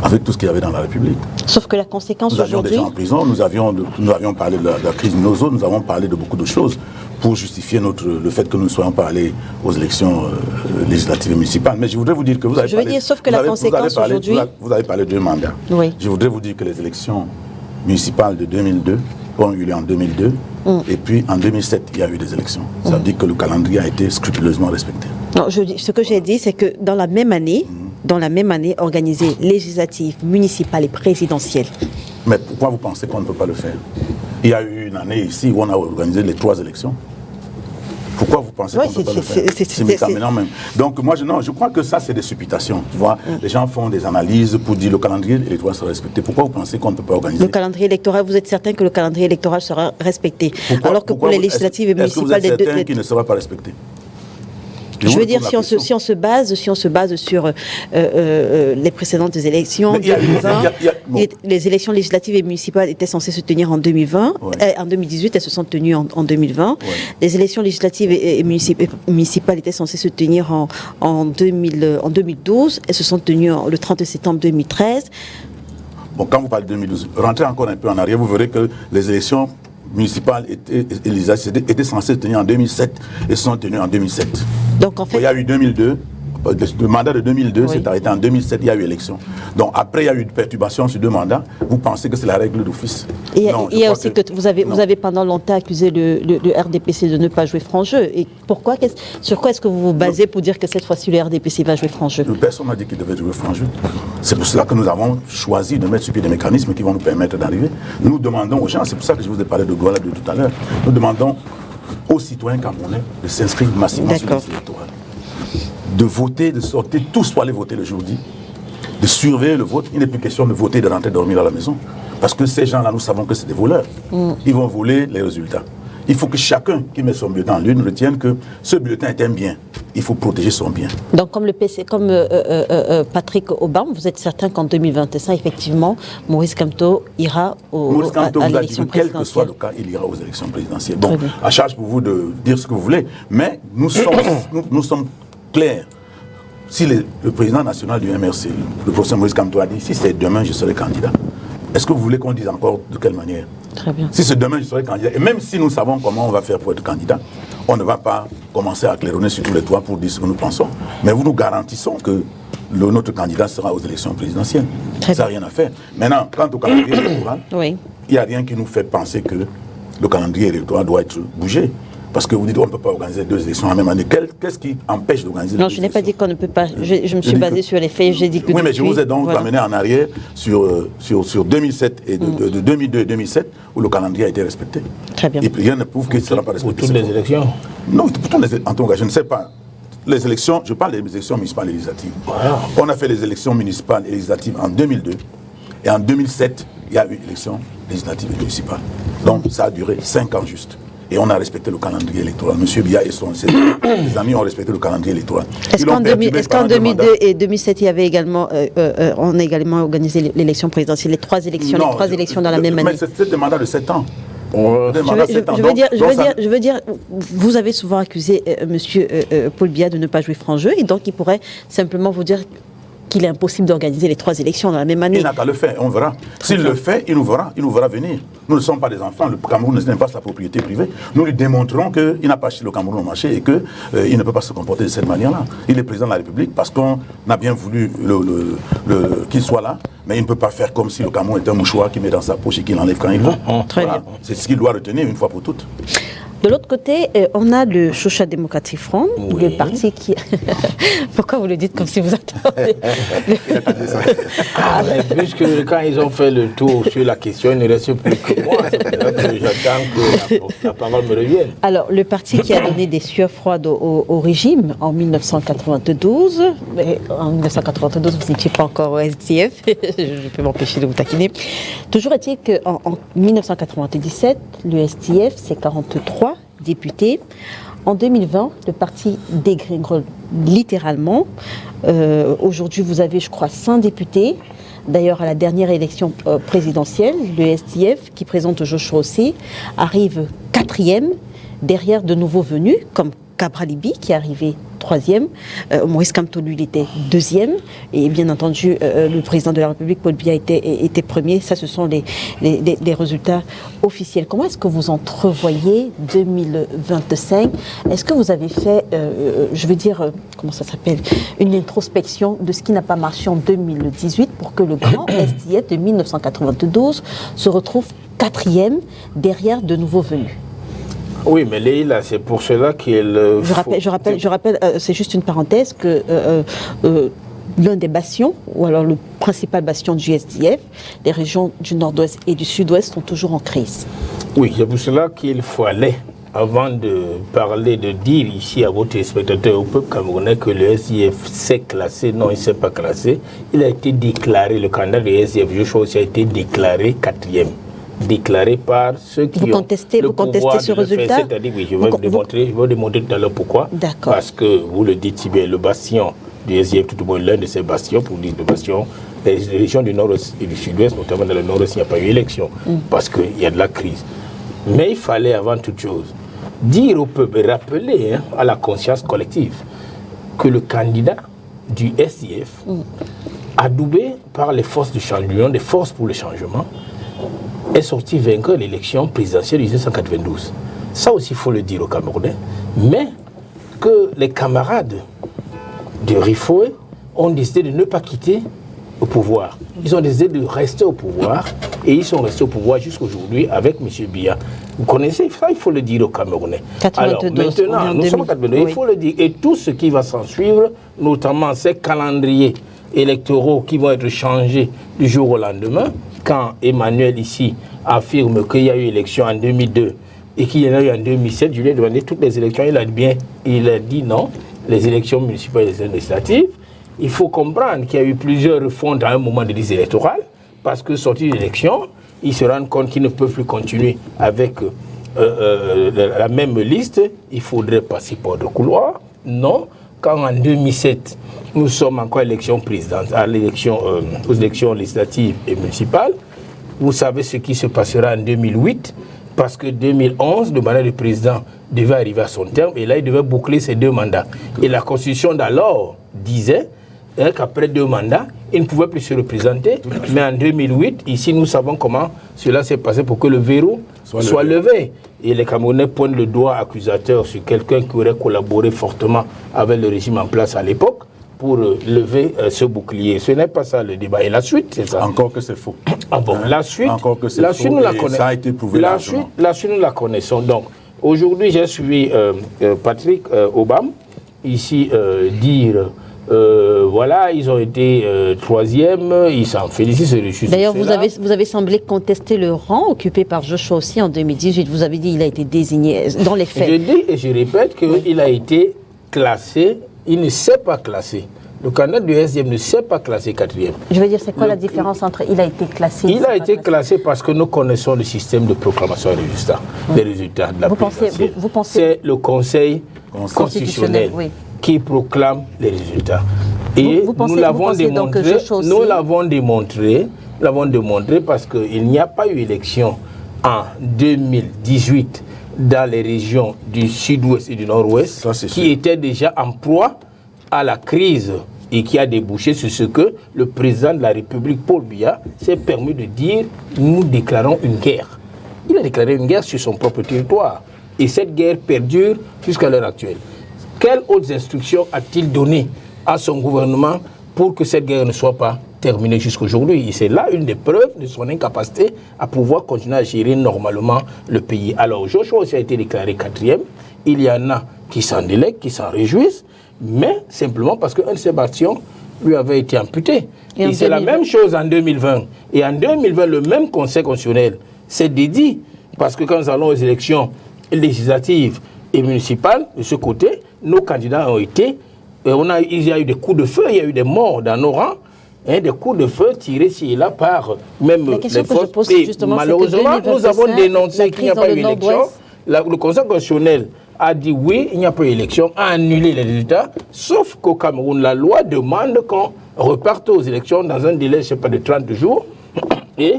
Avec tout ce qu'il y avait dans la République. Sauf que la conséquence aujourd'hui... Nous avions des gens en prison, nous avions parlé de la crise de Nozo, nous avons parlé de beaucoup de choses pour justifier le fait que nous ne soyons pas allés aux élections législatives et municipales. Mais je voudrais vous dire que vous avez parlé... sauf que la conséquence aujourd'hui... Vous avez parlé de 2 mandats. Oui. Je voudrais vous dire que les élections municipales de 2002 ont eu lieu en 2002, et puis en 2007, il y a eu des élections. Ça veut dire que le calendrier a été scrupuleusement respecté. Non, ce que j'ai dit, c'est que dans la même année, organisées législatives, municipales et présidentielles. Mais pourquoi vous pensez qu'on ne peut pas le faire? Il y a eu une année ici où on a organisé les 3 élections. Pourquoi vous pensez qu'on ne peut pas le faire simultanément même? Donc moi, je crois que ça, c'est des supputations. Tu vois, les gens font des analyses pour dire le calendrier électoral sera respecté. Pourquoi vous pensez qu'on ne peut pas organiser? Le calendrier électoral, vous êtes certain que le calendrier électoral sera respecté? Alors que pour les législatives et municipales... Est-ce que vous êtes certain qu'il ne sera pas respecté? Je veux dire, si on se base sur les précédentes élections, les élections législatives et municipales étaient censées se tenir en 2020, en 2018, elles se sont tenues en 2020. Ouais. Les élections législatives et municipales étaient censées se tenir en 2012, elles se sont tenues le 30 septembre 2013. Bon, quand vous parlez de 2012, rentrez encore un peu en arrière, vous verrez que les élections municipales étaient censées se tenir en 2007 et se sont tenues en 2007. Donc en fait, il y a eu 2002, le mandat de 2002 s'est arrêté en 2007, il y a eu élection. Donc après il y a eu une perturbation sur 2 mandats, vous pensez que c'est la règle d'office? Il y a aussi que vous avez pendant longtemps accusé le RDPC de ne pas jouer franc jeu. Et sur quoi est-ce que vous vous basez pour dire que cette fois-ci le RDPC va jouer franc jeu? Personne n'a dit qu'il devait jouer franc jeu. C'est pour cela que nous avons choisi de mettre sur pied des mécanismes qui vont nous permettre d'arriver. Nous demandons aux gens, c'est pour ça que je vous ai parlé de Douala de tout à l'heure, nous demandons aux citoyens camerounais de s'inscrire massivement sur les listes électorales, de voter, de sortir, tous pour aller voter le jour dit, de surveiller le vote. Il n'est plus question de voter et de rentrer dormir à la maison. Parce que ces gens-là, nous savons que c'est des voleurs. Ils vont voler les résultats. Il faut que chacun qui met son bulletin en l'urne retienne que ce bulletin est un bien. Il faut protéger son bien. Donc, comme Patrick Obama, vous êtes certain qu'en 2025, effectivement, Maurice Kamto ira à l'élection présidentielle. Quel que soit le cas, il ira aux élections présidentielles. Bon, à charge pour vous de dire ce que vous voulez, mais nous sommes clairs. Si le président national du MRC, le professeur Maurice Kamto, a dit si c'est demain, je serai candidat, est-ce que vous voulez qu'on dise encore de quelle manière? Très bien. Si c'est demain, je serai candidat. Et même si nous savons comment on va faire pour être candidat, on ne va pas commencer à claironner sur tous les toits pour dire ce que nous pensons. Mais nous garantissons que notre candidat sera aux élections présidentielles. Ça n'a rien à faire. Maintenant, quant au calendrier électoral, il n'y a rien qui nous fait penser que le calendrier électoral doit être bougé. Parce que vous dites qu'on ne peut pas organiser 2 élections en la même année. Qu'est-ce qui empêche d'organiser 2 élections? Non, je n'ai pas dit qu'on ne peut pas. Je me suis basé sur les faits. J'ai dit que oui, mais je vous ai donc amené en arrière sur 2007 et de 2002 et 2007 où le calendrier a été respecté. Très bien. Et rien ne prouve qu'il ne sera pas respecté. Pour toutes les élections? Non, pour toutes les élections. En tout cas, je ne sais pas. Les élections, je parle des élections municipales et législatives. Voilà. On a fait les élections municipales et législatives en 2002. Et en 2007, il y a eu une élection législative et municipale. Donc ça a duré 5 ans juste. Et on a respecté le calendrier électoral. Monsieur Biya et ses amis ont respecté le calendrier électoral. Est-ce qu'en 2002 et 2007, il y avait également, on a également organisé l'élection présidentielle, les 3 élections, dans la même année? Mais c'était des mandats de 7 ans. Je veux dire, vous avez souvent accusé monsieur Paul Biya de ne pas jouer franc jeu, et donc il pourrait simplement vous dire qu'il est impossible d'organiser les 3 élections dans la même année. Il n'a qu'à le faire, on verra. S'il le fait, il nous verra venir. Nous ne sommes pas des enfants, le Cameroun n'est pas sa propriété privée. Nous lui démontrons qu'il n'a pas acheté le Cameroun au marché et qu'il ne peut pas se comporter de cette manière-là. Il est président de la République parce qu'on a bien voulu qu'il soit là, mais il ne peut pas faire comme si le Cameroun était un mouchoir qu'il met dans sa poche et qu'il enlève quand il veut. Très bien. C'est ce qu'il doit retenir une fois pour toutes. De l'autre côté, on a le Social Democratic Front, le parti qui... Pourquoi vous le dites comme si vous attendez puisque quand ils ont fait le tour sur la question, il ne reste plus que moi. C'est pour ça que j'attends que la parole me revienne. Alors, le parti qui a donné des sueurs froides au régime en 1992, mais en 1992, vous n'étiez pas encore au SDF, je peux m'empêcher de vous taquiner. Toujours est-il qu'en 1997, le SDF, c'est 43 députés. En 2020, le parti dégringole littéralement. Aujourd'hui, vous avez, je crois, 5 députés. D'ailleurs, à la dernière élection présidentielle, le SDF, qui présente Joshua Osei, arrive 4e, derrière de nouveaux venus, comme Cabral Libi, qui est arrivé 3e. Maurice Kamto, lui, il était 2e. Et bien entendu, le président de la République, Paul Biya, était 1er. Ça, ce sont les résultats officiels. Comment est-ce que vous entrevoyez 2025 ? Est-ce que vous avez fait, comment ça s'appelle, une introspection de ce qui n'a pas marché en 2018 pour que le grand SDF de 1992 se retrouve 4e derrière de nouveaux venus ? Oui, mais Leïla, c'est pour cela qu'il... Je rappelle, c'est juste une parenthèse, que l'un des bastions, ou alors le principal bastion du SDF, les régions du nord-ouest et du sud-ouest sont toujours en crise. Oui, c'est pour cela qu'il fallait, avant de parler, de dire ici à votre spectateur, au peuple camerounais, que le SDF s'est classé. Non, il ne s'est pas classé. Il a été déclaré, le candidat du SDF, Joshua Osei, a été déclaré 4e. déclaré par ceux qui vous ont contestez, le vous contestez pouvoir ce de le faire. résultat? C'est-à-dire, oui, je vais démontrer tout à l'heure pourquoi. D'accord. Parce que vous le dites si bien, le bastion du SDF, tout au moins l'un de ces bastions, pour dire le bastion, les régions du nord et du sud-ouest, notamment dans le nord-est, il n'y a pas eu élection, parce qu'il y a de la crise. Mais il fallait avant toute chose dire au peuple, rappeler à la conscience collective que le candidat du SDF, adoubé par les forces du changement, des forces pour le changement, est sorti vainqueur de l'élection présidentielle de 1992. Ça aussi, il faut le dire aux Camerounais. Mais que les camarades de Rifoué ont décidé de ne pas quitter au pouvoir. Ils ont décidé de rester au pouvoir et ils sont restés au pouvoir jusqu'aujourd'hui avec M. Biya. Vous connaissez ça, il faut le dire aux Camerounais. 92, alors maintenant, nous sommes 92, oui. Il faut le dire. Et tout ce qui va s'en suivre, notamment ces calendriers électoraux qui vont être changés du jour au lendemain, quand Emmanuel ici affirme qu'il y a eu élection en 2002 et qu'il y en a eu en 2007, je lui ai demandé toutes les élections, il a dit non, les élections municipales et législatives. Il faut comprendre qu'il y a eu plusieurs refontes à un moment de liste électorale, parce que sortis de l'élection, ils se rendent compte qu'ils ne peuvent plus continuer avec la même liste, il faudrait passer par le couloir. Non, quand en 2007, nous sommes encore à l'élection présidentielle, aux élections législatives et municipales, vous savez ce qui se passera en 2008, parce que 2011, le mandat du président devait arriver à son terme, et là, il devait boucler ses 2 mandats. Et la Constitution d'alors disait qu'après 2 mandats, il ne pouvait plus se représenter. Mais en 2008, ici, nous savons comment cela s'est passé pour que le verrou soit levé. Et les Camerounais pointent le doigt accusateur sur quelqu'un qui aurait collaboré fortement avec le régime en place à l'époque pour lever ce bouclier. Ce n'est pas ça le débat. Et la suite, c'est ça. Encore que c'est faux. Ah bon, la suite, encore que c'est la faux, suite, nous la connaissons. Ça a été prouvé la suite, nous la connaissons. Donc, aujourd'hui, j'ai suivi Patrick Obama ici dire voilà, ils ont été 3e, ils s'en félicitent. D'ailleurs, vous avez semblé contester le rang occupé par Joshua aussi en 2018. Vous avez dit qu'il a été désigné dans les faits. Je dis et je répète qu'il a été classé, il ne s'est pas classé. Le candidat du SDF ne s'est pas classé 4e. Je veux dire, c'est quoi la différence entre il a été classé Il a été classé parce que nous connaissons le système de proclamation des résultats de la présidentielle. Vous pensez c'est le Conseil constitutionnel qui proclame les résultats. Et nous l'avons démontré parce qu'il n'y a pas eu élection en 2018 dans les régions du sud-ouest et du nord-ouest qui étaient déjà en proie à la crise et qui a débouché sur ce que le président de la République, Paul Biya, s'est permis de dire « nous déclarons une guerre ». Il a déclaré une guerre sur son propre territoire. Et cette guerre perdure jusqu'à l'heure actuelle. Quelles autres instructions a-t-il données à son gouvernement pour que cette guerre ne soit pas terminée jusqu'aujourd'hui? Et c'est là une des preuves de son incapacité à pouvoir continuer à gérer normalement le pays. Alors, Joshua aussi a été déclaré 4e. Il y en a qui s'en délectent, qui s'en réjouissent, mais simplement parce qu'un de ses bastions lui avait été amputé. Et c'est la même chose en 2020. Et en 2020, le même Conseil constitutionnel s'est dédié, parce que quand nous allons aux élections législatives et municipales, de ce côté, nos candidats ont été, il y a eu des coups de feu, il y a eu des morts dans nos rangs, des coups de feu tirés ici et là par même les forces. Et malheureusement, nous avons dénoncé qu'il n'y a pas eu d'élection. Le Conseil constitutionnel a dit oui, il n'y a pas eu d'élection, a annulé les résultats, sauf qu'au Cameroun, la loi demande qu'on reparte aux élections dans un délai, je ne sais pas, de 30 jours. Et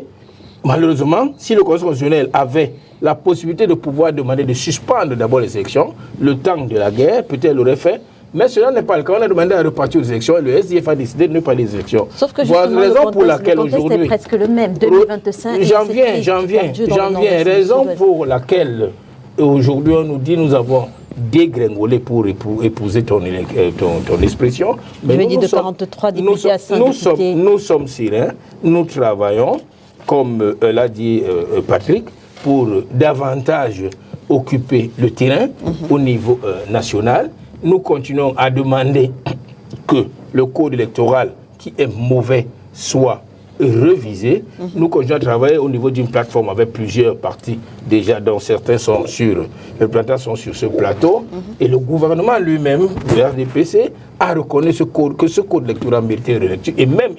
malheureusement, si le Conseil constitutionnel avait la possibilité de pouvoir demander de suspendre d'abord les élections, le temps de la guerre, peut-être l'aurait fait, mais cela n'est pas le cas. On a demandé à repartir aux élections et le SDF a décidé de ne pas aller aux élections. Sauf que justement, le contexte est presque le même, 2025. J'en viens. Raison pour laquelle aujourd'hui on nous dit nous avons dégringolé pour épouser ton expression. Mais je veux dire de 43 députés à 5 députés. Nous sommes sereins, nous travaillons, comme l'a dit Patrick, pour davantage occuper le terrain au niveau national. Nous continuons à demander que le code électoral qui est mauvais soit révisé. Nous continuons à travailler au niveau d'une plateforme avec plusieurs partis déjà, dont certains sont sur, les planteurs sont sur ce plateau. Et le gouvernement lui-même, le RDPC, a reconnu que ce code électoral méritait une relecture. Et même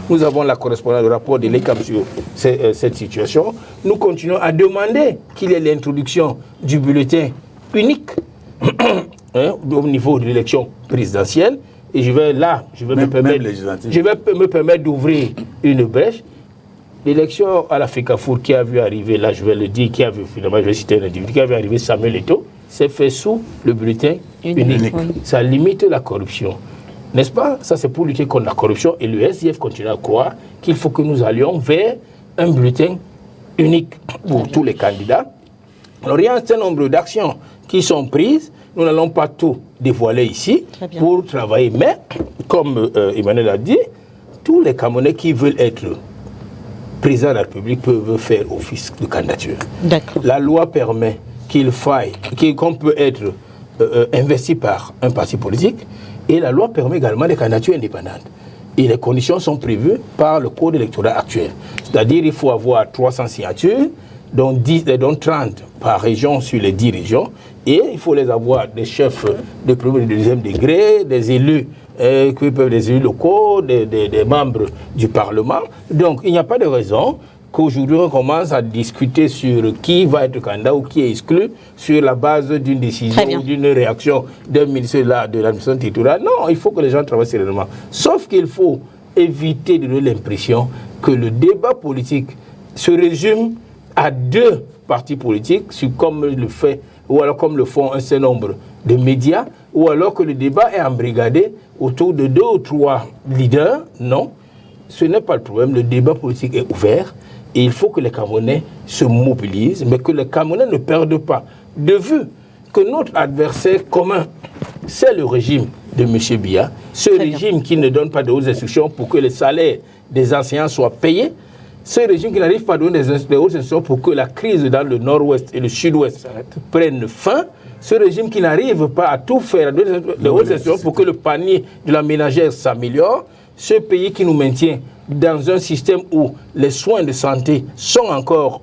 nous avons la correspondance, le rapport de l'ECAM sur cette situation. Nous continuons à demander qu'il y ait l'introduction du bulletin unique au niveau de l'élection présidentielle. Et je vais me permettre d'ouvrir une brèche. L'élection à l'Africafour qui a vu arriver, là je vais le dire, qui a vu finalement, je vais citer un individu, qui a vu arriver Samuel Eto'o, s'est fait sous le bulletin unique. Oui. Ça limite la corruption. N'est-ce pas? Ça c'est pour lutter contre la corruption. Et le SDF continue à croire qu'il faut que nous allions vers un bulletin unique pour tous les candidats. Alors il y a un certain nombre d'actions qui sont prises. Nous n'allons pas tout dévoiler ici pour travailler. Mais, comme Emmanuel a dit, tous les Camerounais qui veulent être président de la République peuvent faire office de candidature. La loi permet qu'on peut être investi par un parti politique, et la loi permet également des candidatures indépendantes. Et les conditions sont prévues par le code électoral actuel. C'est-à-dire qu'il faut avoir 300 signatures, dont 30 par région sur les 10 régions, et il faut les avoir des chefs de premier et de deuxième degré, des élus, des élus locaux, des membres du Parlement. Donc il n'y a pas de raison qu'aujourd'hui on commence à discuter sur qui va être candidat ou qui est exclu sur la base d'une décision ou d'une réaction d'un ministre de l'administration territoriale. Non, il faut que les gens travaillent sérieusement. Sauf qu'il faut éviter de donner l'impression que le débat politique se résume à deux partis politiques, comme le fait, ou alors comme le font un certain nombre de médias, ou alors que le débat est embrigadé autour de 2 ou 3 leaders. Non, ce n'est pas le problème. Le débat politique est ouvert et il faut que les Camerounais se mobilisent, mais que les Camerounais ne perdent pas de vue que notre adversaire commun, c'est le régime de M. Biya, ce régime qui ne donne pas de hautes instructions pour que les salaires des enseignants soient payés, ce régime qui n'arrive pas à donner des hautes instructions pour que la crise dans le nord-ouest et le sud-ouest prenne fin, ce régime qui n'arrive pas à tout faire, à donner des hautes instructions pour que le panier de la ménagère s'améliore, ce pays qui nous maintient dans un système où les soins de santé sont encore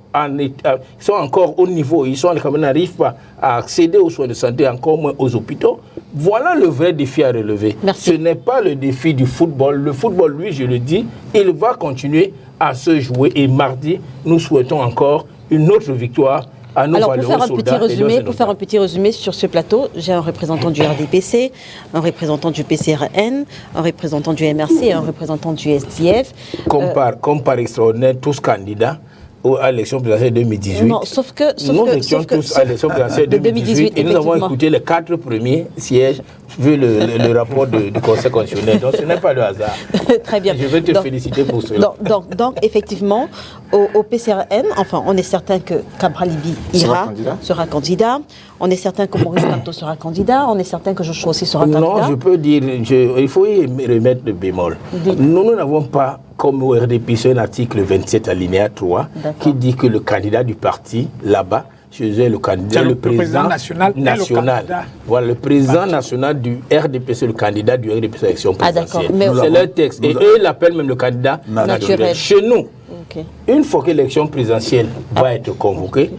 au niveau, les Camerounais n'arrivent pas à accéder aux soins de santé, encore moins aux hôpitaux. Voilà le vrai défi à relever. Merci. Ce n'est pas le défi du football. Le football, lui, je le dis, il va continuer à se jouer. Et mardi, nous souhaitons encore une autre victoire à nos valeureux soldats. Pour faire un petit résumé sur ce plateau, j'ai un représentant du RDPC, un représentant du PCRN, un représentant du MRC et un représentant du SDF. Comme par extraordinaire, tous candidats à l'élection présidentielle 2018. Non, sauf que nous étions tous à l'élection présidentielle 2018 et nous avons écouté les 4 premiers sièges vu le rapport du Conseil constitutionnel. Donc ce n'est pas le hasard. Très bien. Je veux te féliciter pour cela. Donc effectivement, au PCRN, enfin, on est certain que Cabral Liby sera candidat. On est certain que Maurice Kamto sera candidat. On est certain que Joshua aussi sera candidat. Non, je peux dire, il faut y remettre le bémol. Nous n'avons pas, comme au RDPC, un article 27 alinéa 3 qui dit que le candidat du parti, là-bas, chez eux, le candidat, le président national. Voilà, le président national du RDPC, le candidat du RDPC à l'élection présidentielle. C'est leur texte. Et eux, ils l'appellent même le candidat naturel. Chez nous, une fois que l'élection présidentielle va être convoquée,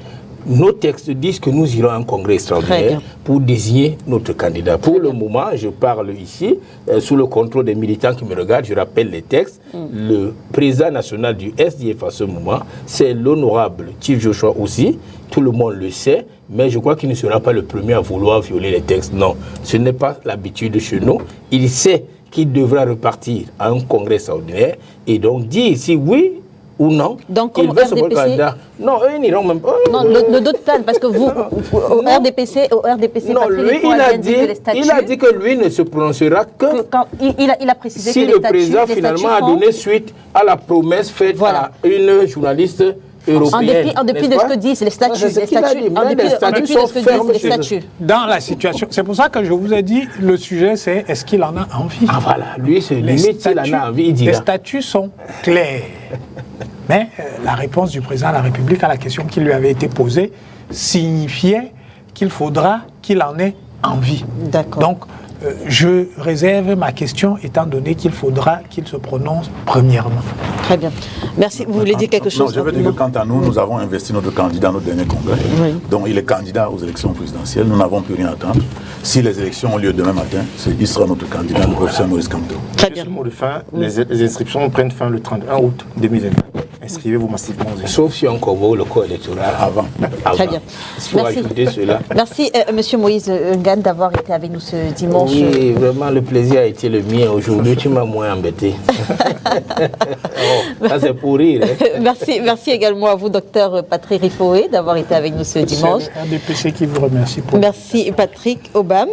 nos textes disent que nous irons à un congrès extraordinaire pour désigner notre candidat. Pour le moment, je parle ici, sous le contrôle des militants qui me regardent, je rappelle les textes. Le président national du SDF à ce moment, c'est l'honorable Chief Joshua aussi. Tout le monde le sait, mais je crois qu'il ne sera pas le premier à vouloir violer les textes. Non, ce n'est pas l'habitude chez nous. Il sait qu'il devra repartir à un congrès extraordinaire et donc dire si oui ou non, donc, il veut se prendre candidat. Non, eux n'iront même pas. Non, ne doute pas, parce que vous, au RDPC, non, lui, il a dit que lui ne se prononcera que quand il a précisé si que le président finalement a donné suite à la promesse faite à une journaliste européenne. En dépit de ce que disent les statuts. Dans la situation, c'est pour ça que je vous ai dit, le sujet c'est est-ce qu'il en a envie. Ah voilà, lui c'est limite s'il en a envie, il dira. Les statuts sont clairs. Mais la réponse du président de la République à la question qui lui avait été posée signifiait qu'il faudra qu'il en ait envie. D'accord. Donc, Je réserve ma question étant donné qu'il faudra qu'il se prononce premièrement. Très bien. Merci. Vous voulez dire quelque chose? Non, je veux dire que quant à nous, nous avons investi notre candidat à notre dernier congrès. Oui. Donc il est candidat aux élections présidentielles. Nous n'avons plus rien à attendre. Si les élections ont lieu demain matin, il sera notre candidat, le professeur Maurice Kamto. Très bien. Juste un mot de fin, les inscriptions prennent fin le 31 août 2024. Inscrivez-vous massivement. Sauf si on convoque le corps électoral avant. Très bien. Il faut Merci. ajouter cela. Merci, Monsieur Moïse Ngane, d'avoir été avec nous ce dimanche. Oui, vraiment, le plaisir a été le mien. Aujourd'hui, tu m'as moins embêté. Ça, c'est pour rire. Hein. Merci également à vous, docteur Patrick Rifoé, d'avoir été avec nous ce dimanche. C'est RDPC qui vous remercie pour... Merci Patrick Obam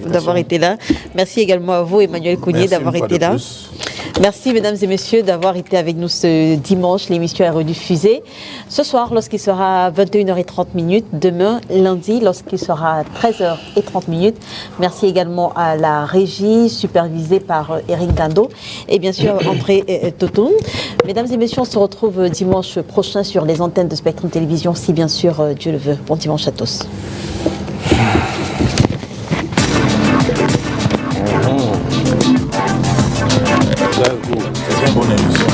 d'avoir été là. Merci également à vous, Emmanuel Cougnier, d'avoir été là. Merci, mesdames et messieurs, d'avoir été avec nous ce dimanche. L'émission est rediffusée ce soir lorsqu'il sera 21h30. Demain, lundi, lorsqu'il sera 13h30. Merci également à la régie, supervisée par Eric Gando. Et bien sûr, André Totoun. Mesdames et messieurs, on se retrouve dimanche prochain sur les antennes de Spectrum Télévision, si bien sûr Dieu le veut. Bon dimanche à tous. C'est une bonne émission.